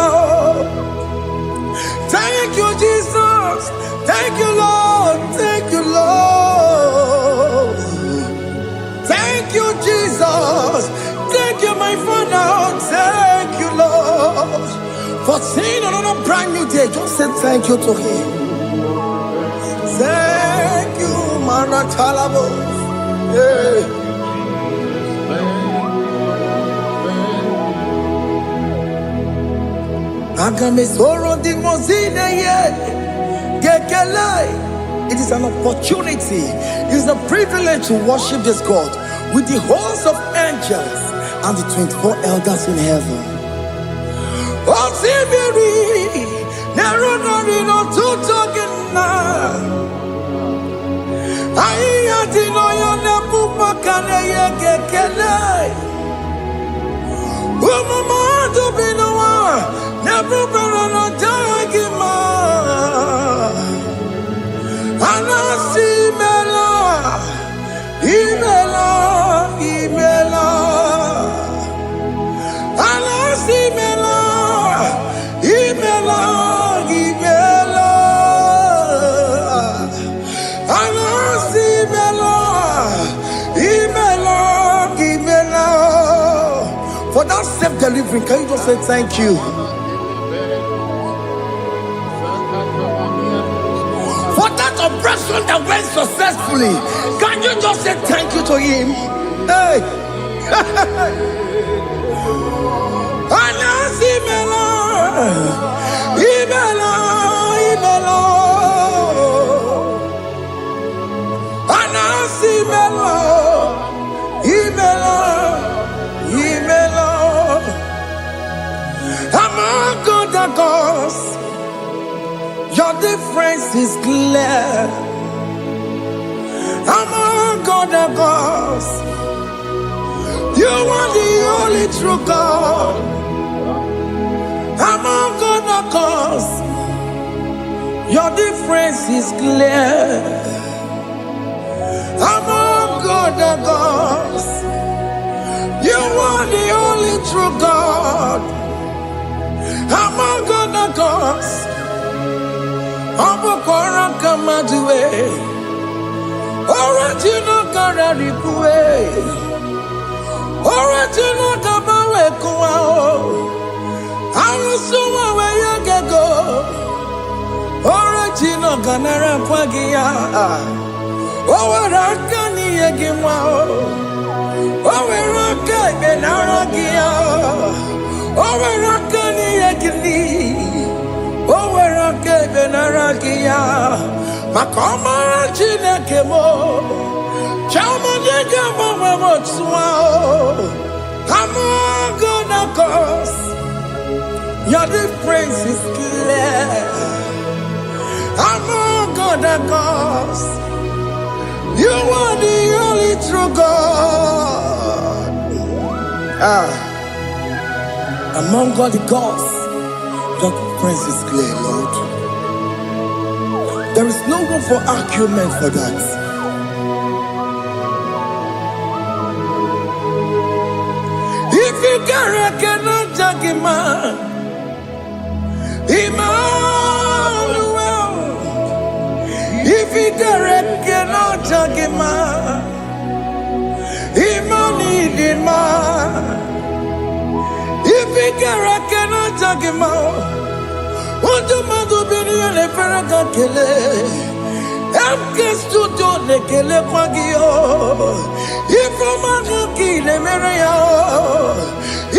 Thank you, Jesus. Thank you, Lord. Thank you, Lord. Thank you, Jesus. Thank you, my Father. Thank you, Lord. For seeing another brand new day, just say thank you to him. Thank you, Manatalabo. Yeah. Agame soro di mozine ye gekele. It is an opportunity, it is a privilege to worship this God with the host of angels and the 24 elders in heaven. Oh, Sibiri, Nerunari no tutogina. Aiya dino yo nebu makane ye gekele. Umumadu binowa nebu berano jagima. Anasi mela, imela, imela. Anasi mela, imela, imela. Anasi mela, imela, imela. For that self-delivery, can you just say thank you? For that operation that went successfully, can you just say thank you to him? Hey! Anasi mela, imela, imela. Anasi mela, imela, imela. Among other gods, your difference is clear. Among other gods, you are the only true God. Among other gods, your difference is clear. Among other gods, you are the only true God. Among other gods, Abukora Kamadue, original Kararikue, original Kabawe Kuao, Arusuma where you go, original kanara kwagia. Oweraka ni egimwa. Oweraka benaragia. Oweraka ni egini. Oweraka benaragia. Makoma chineke mo. Chama nigga mama motswa. I'm gonna cause your difference is clear. I'm gonna cause you are the only true God. Among all the gods, your difference is clear, Lord. There is no room for argument for that. If you cannot judge him, Emmanuel. If you cannot judge him, Emmanuel. If you cannot judge him, what do you do? Be the Ferraga Kele. Emke studio ne kele kwagio. Ifoma ki le mereya.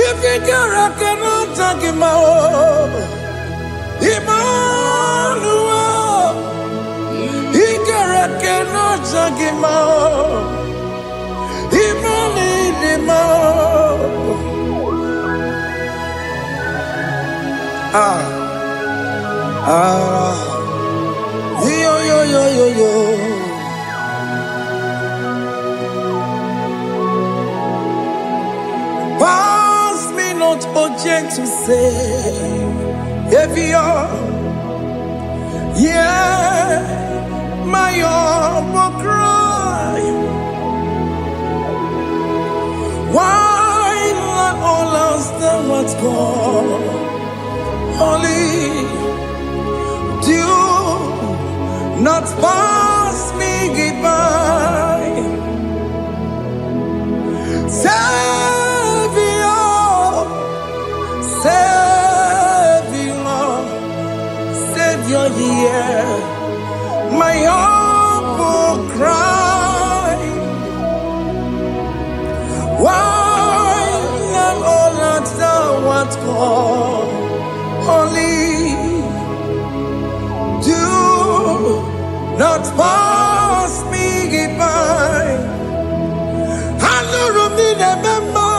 Ifigara kena tagima. Emmanuel. Igara kena tagima. Yo. Pass me not urgent to say, if you're, yeah, my will cry. Why not all else than what's gone? Only do not pass me by. Savior, here, my humble cry. Why not all that thou art called? Only do not pass me by. I know Romina member.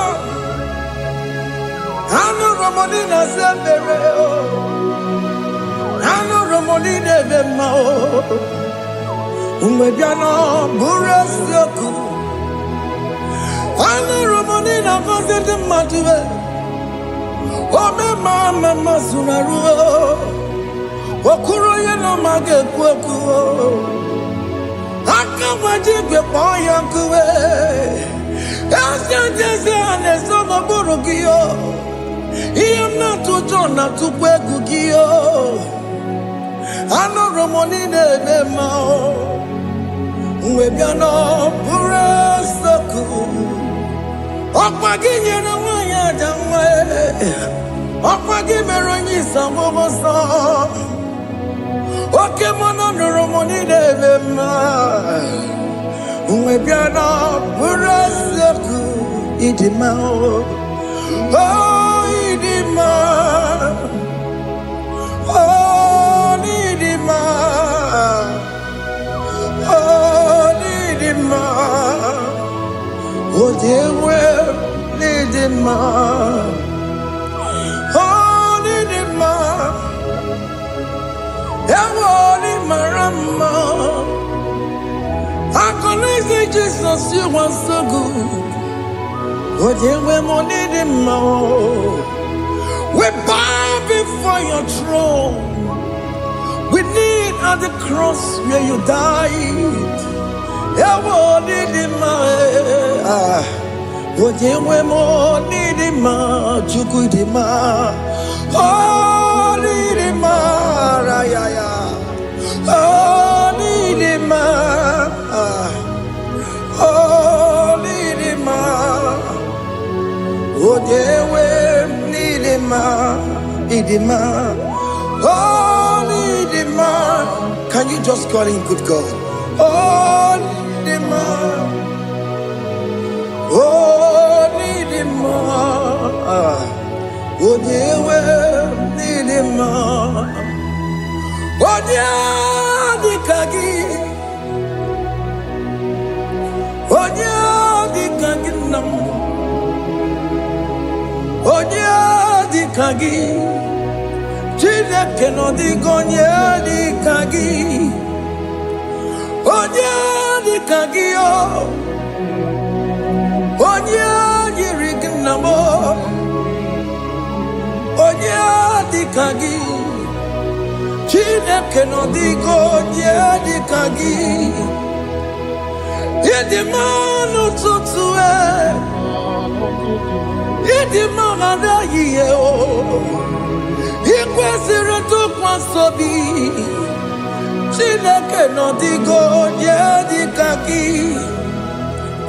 I know Romonina Zembere. I know Romonina member. Umediano Burasoku. I know Romonina Gozette Matue. Oh, Mama Sunaru. Okuro yeno mage kweku. Akamajigwe poyankuwe. Jese anesomo burugiyo. Iyam na tujona tukwegugiyo. Ano romonine bemao. Uwebiano burasoku. Okwaginye na wanya jamwe. Okwagimeronyi samboboso. Oke mono romoni deve ma. Umebiana buraseku idima oh idima oh idima oh idima oh dewe idima oh idima Ewoni marama. I can say Jesus, you are so good. But you will need him more. We bow before your throne. We need at the cross where you died. Ewoni him more. But you will need him more. Chukudima. Oh, need him more. Oh, need him more. Oh, need him more. Oh, they will need him more. Need him more. Oh, need him more. Can you just call him good God? Oh, Nidima. Oh, Nidima. Oh, Dewe, Nidima. Oh, Dikagi. Oh, Dikagi nam. Oh, Dikagi. Chineke no digonye Dikagi. Onye Dikagi o. Onye yirignamo. Onye Dikagi. Chineke no digonye Dikagi. Yedimanu tutue. Yedimanu adaye o. Ikwesịrị ntụkwasị obi. Chineke nọ dịgo onye dịka gị.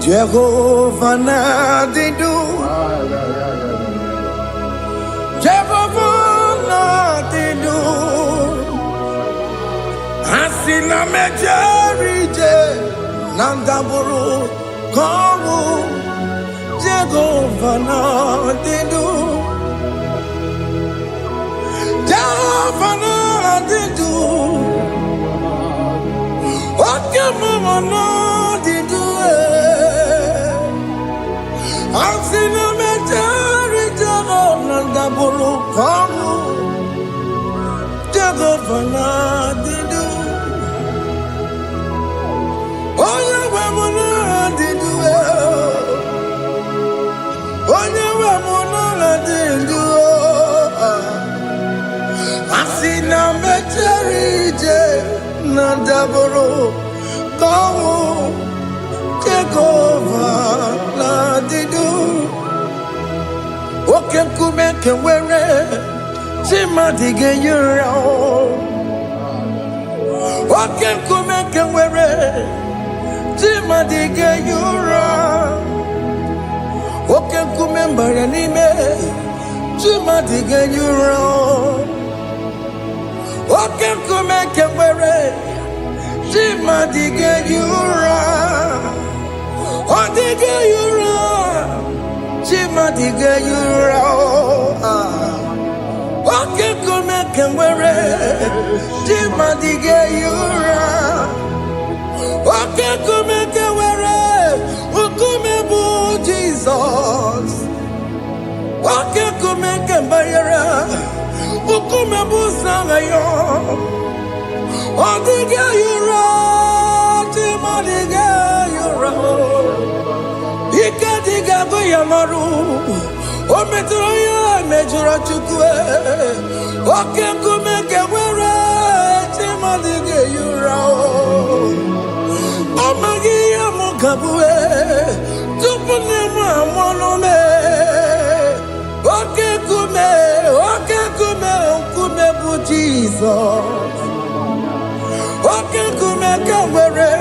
Jehova na-adịdu. Jehova na-adịdu. Asị na mejere ije na ndagwurugwu ka ọnwụ. Jehova na-adịdu. Jehova na-adịdu. Oke mama na-adịdu. Asị na mejere ije na ndagwurugwu ka ọnwụ. Jehova na-adịdu. Onye nwe m na-adịdu. Onye nwe m na-adịdu. Asị na mejere ije na ndagwurugwu ka ọnwụ. Jehova na-adịdu. Oke nkume nke nwere chi mmadụ ga-eyi ụra. Oke nkume nke nwere chi mmadụ ga-eyi ụra. Oke nkume mbara n'ime chi mmadụ ga-eyi ụra. Oke nkume nke nwere chi mmadụ ga-eyi ụra. Ọ dịghị eyi ụra. Chi mmadụ ga-eyi ụra. Oke nkume nke nwere chi mmadụ ga-eyi ụra. Oke nkume nke nwere nkume bụ Jizọs. Oke nkume nke mbara nkume bụ Sara ya. Ọ dịghị eyi ụra. Chi mmadụ ga-eyi ụra. Ike dịghị agụ ya n'ọrụ. O metụrụ ya mejọrọ Chukwu. Oke nkume nke nwere chi mmadụ ga-eyi ụra. Ọ maghị ihe m ga-abụ tupu nne m amụọ m. Oke nkume nkume bụ Jizọs. Oke nkume nke nwere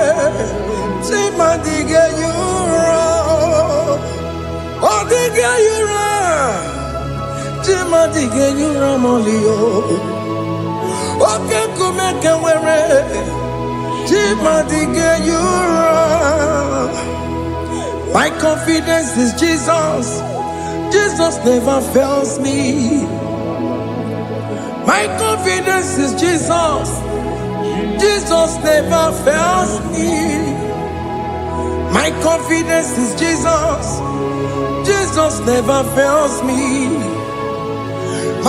chi mmadụ ga-eyi ụra. Ọ dịghị eyi ụra. Chi mmadụ ga-eyi ụra ma ọlị o. Oke nkume nke nwere chi mmadụ ga-eyi ụra. My confidence is Jesus. Jesus never fails me. My confidence is Jesus. Jesus never fails me. My confidence is Jesus. Jesus never fails me.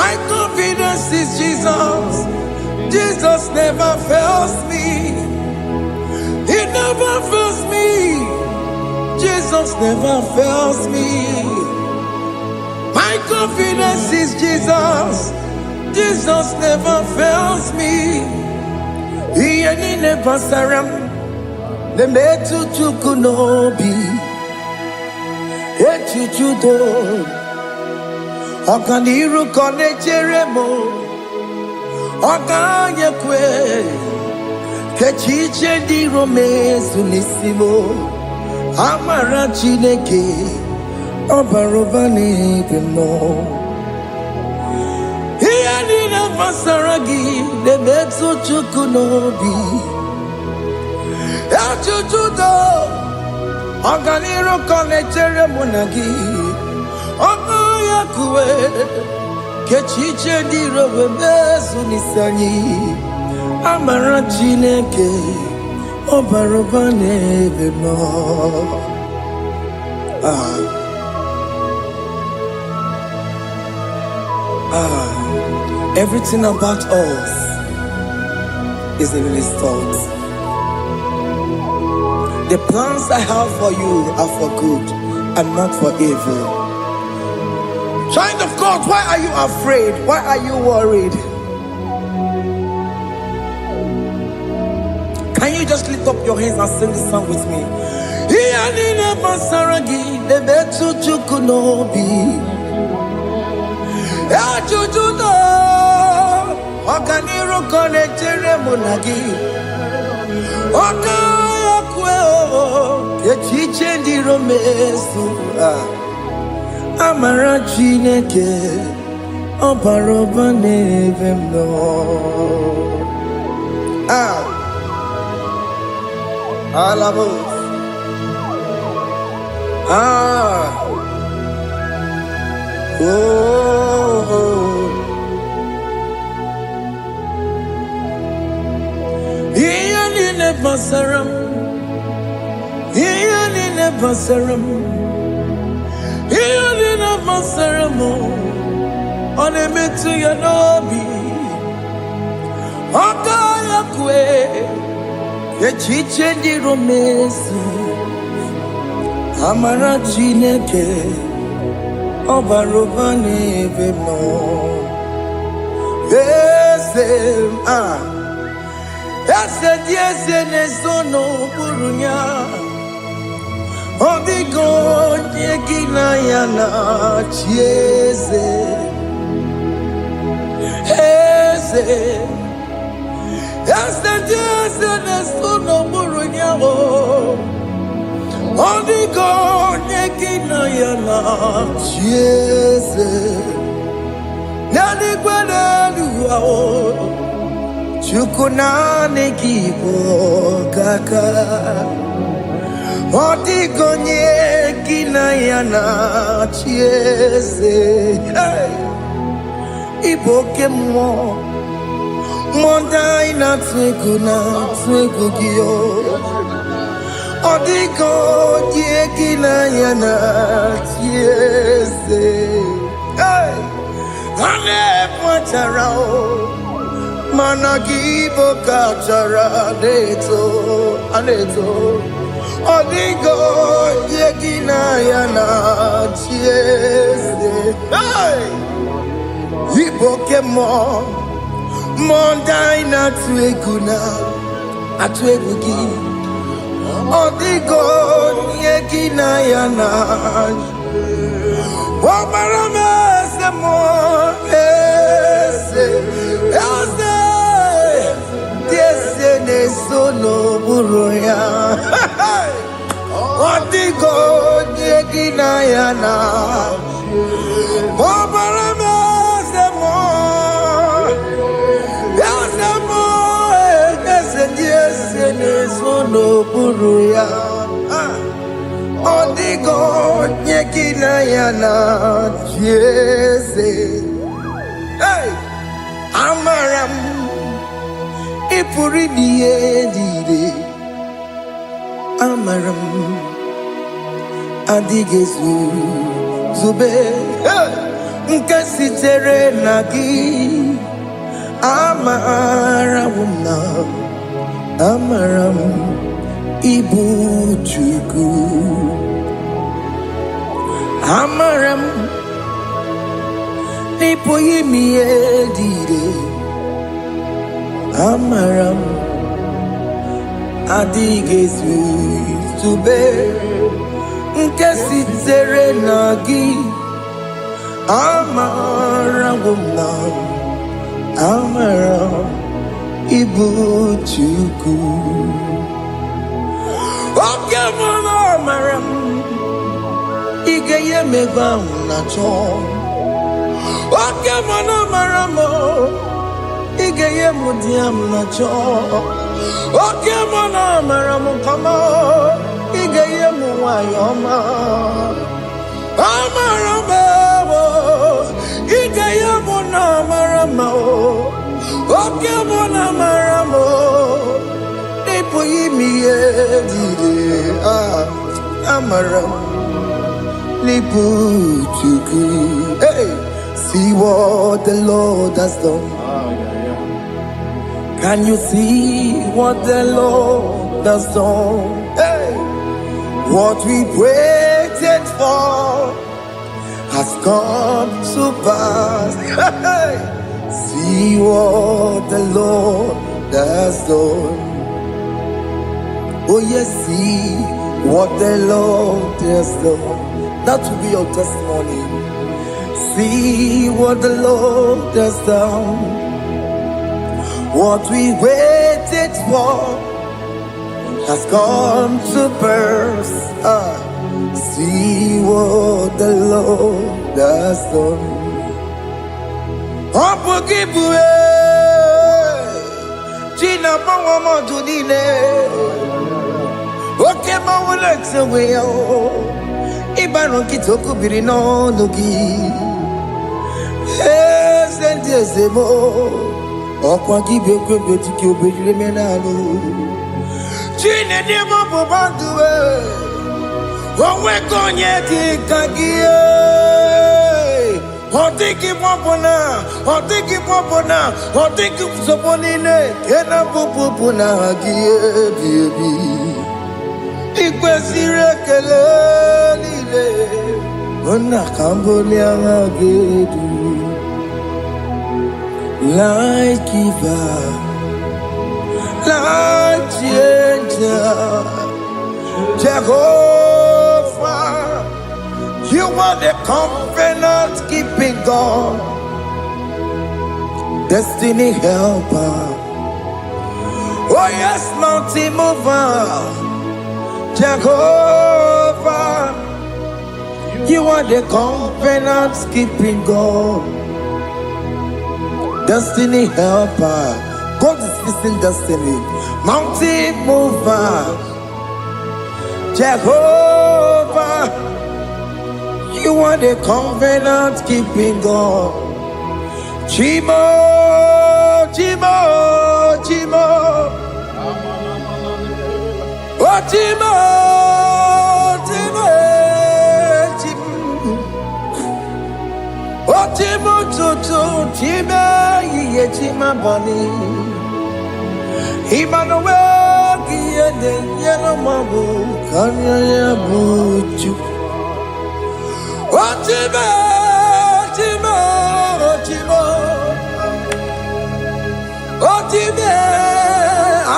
My confidence is Jesus. Jesus never fails me. He never fails me. Jesus never fails me. My confidence is Jesus. Jesus never fails me. He never saram. The metu chukunobi. Echuchudo. Okaniru kone jeremo. Okanyekwe. Kechiche di romezu nisimo. Amara Chineke. Obarobani gemo. He niile gbasara gị na-emetụ Chukwu n'obi. Ajụjụ do ọganiru ka ọ na-echere mụ na gị. Ọnụ ya kuwe ka echiche dị iro wee mezu n'isi anyị. Amara Chineke ọ bara ụba n'ebe nọ. Everything about us is in His thoughts. The plans I have for you are for good and not for evil. Child of God, why are you afraid? Why are you worried? Can you just lift up your hands and sing this song with me? Ọganiru ka ọ na-echere mụ na gị. Ọka ya kwe echiche ndị iro mezu. Amara Chineke ọ bara ụba n'ebe m nọ. Alabo. Basaram, Iyanina Basaram, Iyanina Basaram, on a metu yanobi, Okaya kwe, Echiche di romesu, Amara Chineke, Obarobane vemo, Ese dieze ne sono burunya. Odigo nyekina yana chieze. Ese dieze ne sono burunya. Odigo nyekina yana chieze. Nani kwene luwa Chukuna nekibo kaka Odigo nyekina yana chieze. Iboke mo Mondai na twegu giyo. Odigo nyekina yana chieze. Ane pacharao Managibo kachara aneto Odigo yekina yana chiese. Iboke mo Mondai na atwegugi. Odigo yekina yana Wamarame se mo ne sono buruya. Odigo nyekina yana Obarame semo. Yasemo Ese ne sono buruya. Odigo nyekina yana Jese. Amaram Ipuri diye Amaram Adigezu Zube Nkasitere nagi Amaram Ibu Chuku Amaram Nipoyi miedire Amaram Adigezu Zube Nkasitere nagi Amaram Ibu Chuku. Okay, Amaram Igeye meba unacho Oke mana maramo, igeye mudiam na cho. Oke mana maramo kama, igeye muwayoma. Amaramo, igeye muna maramo. Oke mana maramo, ipo yimiye dide. Amaramo, lipu chuku. Hey. See what the Lord has done. Can you see what the Lord has done? Hey, what we waited for has come to pass. Hey, see what the Lord has done. Oh yes, see what the Lord has done. That will be your testimony. See what the Lord has done. What we waited for has come to pass. See what the Lord has done. Opogibue, Gina Bawa Judine, Oke Mawalex away. Ibano Kitoku Birino Nogi. Sentezemo okwa gibe kwebe tiki obejire menalo chine demo bobanduwe onwe konye tikagie otiki popona otiki soponine kena popona agie biebi ikwesire kelelile ona kambolia agedu. Light giver, light changer, Jehovah, you are the covenant keeping God, destiny helper. Oh yes, mountain mover, Jehovah, you are the covenant keeping God. Destiny helper, God is fixing destiny. Mountain mover, Jehovah, you are the covenant keeping God. Chimo, Chimo, Chimo, oh Chimo, Chimo, Chimo, oh Chimo, Chimo, Chimo. Chima bani Emmanuel Kiende Yeno Mabu Kanya Yabuchu Ochima Chima Ochima Ochime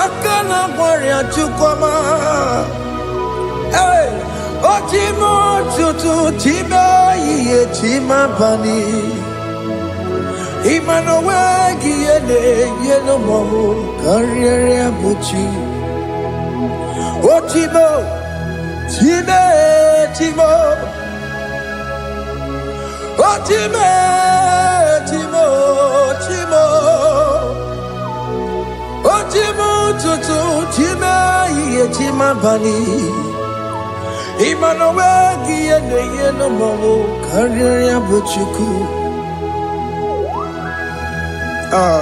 Akana Warrior Chukwama Hey Ochimo Chutu Chima Ye Chima bani Emmanuel Kiene Yeno Mamu Karriere Buchi Ochimo Chime Chimo Ochime Chimo Chimo Ochimo Tutu Chime Ye Chima Bani Emmanuel Kiene Yeno Mamu Karriere Buchiku. Oh,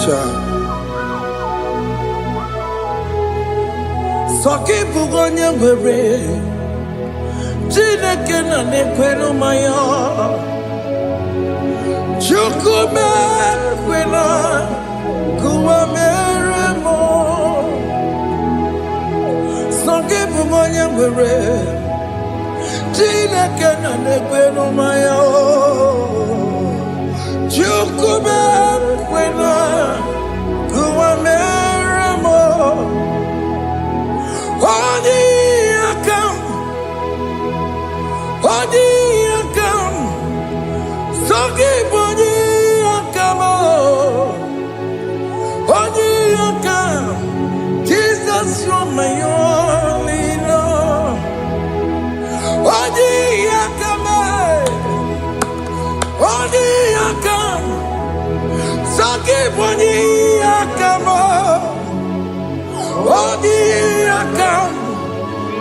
yeah, Soki bugonye ngwere, Chineke na nekwenu maya. Chukume kwena kuwa meremo Songe bumonye mwere Chineke na nekwenu maya Chukume kwena kuwa meremo Odi akam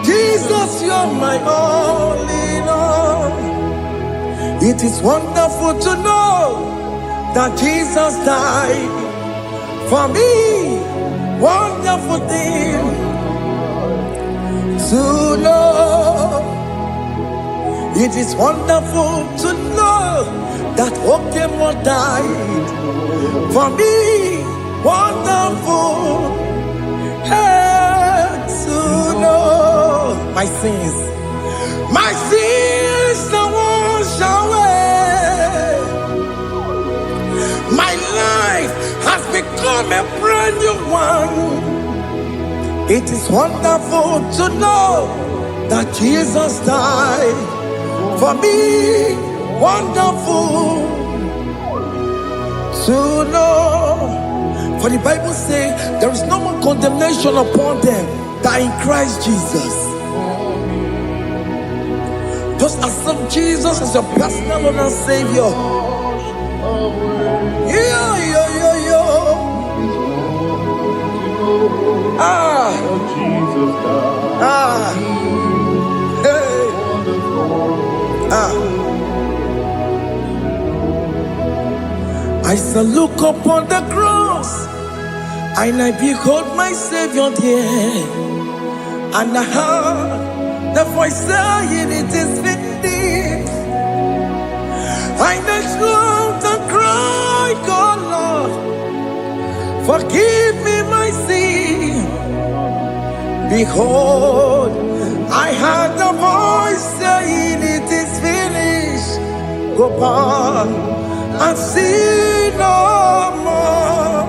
Jesus, you're my all in all. It is wonderful to know that Jesus died for me. Wonderful thing to know. It is wonderful to know that Okemo died for me. Wonderful to know my sins are washed away. My life has become a brand new one. It is wonderful to know that Jesus died for me. Wonderful to know. For the Bible says there is no more condemnation upon them that in Christ Jesus. Just accept Jesus as your personal Lord and Savior. I shall look upon the cross, and I behold my Savior there, and I heard the voice saying, "It is finished." I knelt and cried, "God, Lord, forgive me my sin." Behold, I heard the voice saying, "It is finished." Go back and sin no more.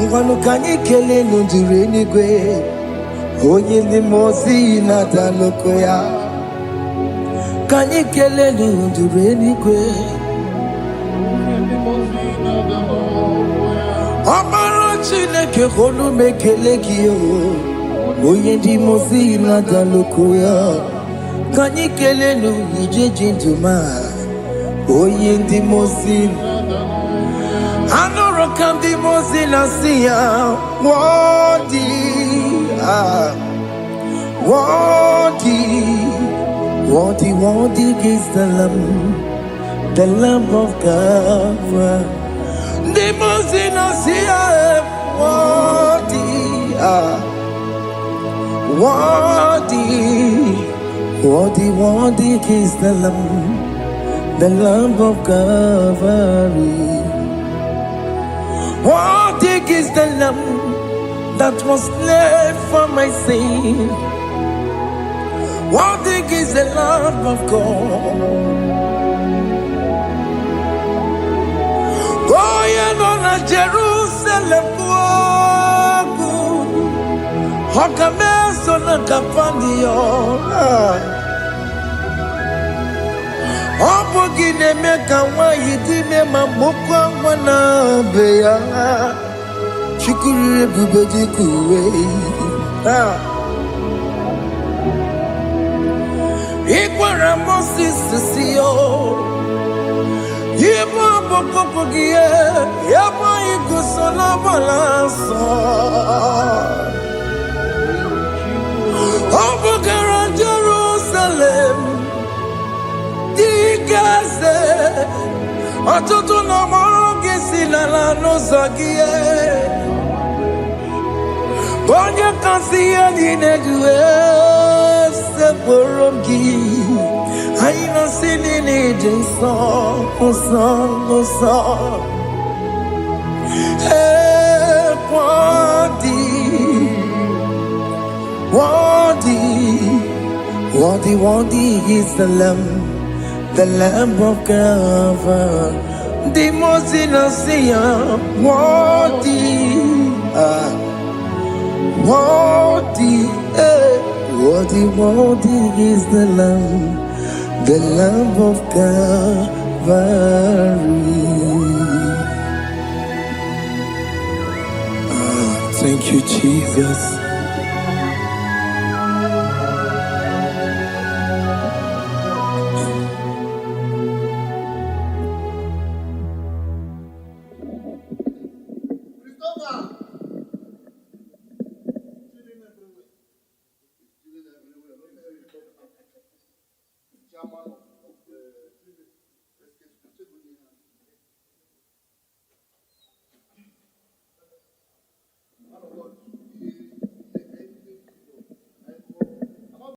Ngwanu kanyi kele nundure nigwe, onye limozi na daloko ya. Kanyi kele nundure nigwe, Amara Chineke kolu mekele kiyo, onye limozi na daloko ya. Kanyi kele nu ije jinduma, onye limozi. Anoro kam di mozina siya, worthy is the Lamb of God. Di mozina siya, worthy is the Lamb of God. Worthy is the Lamb that was slain for my sin. Worthy is the Lamb of God. Going on a Jerusalem, Hokameso na kapandio. Opogine meka wa yidime mamukwa wana beya. Shukuru bubedi kuwe. Ikwara Moses siyo. Yema popogie. Yema igusola balanso. Opogara Jerusalem. Dikaze. Atutu na moge silala no zagie. Bonye kansiya dinedwe se borongi. Aina sinini jinso oso. Worthy is the Lamb of God. The most innocent, worthy is the Lamb of God. Thank you, Jesus. chairman of the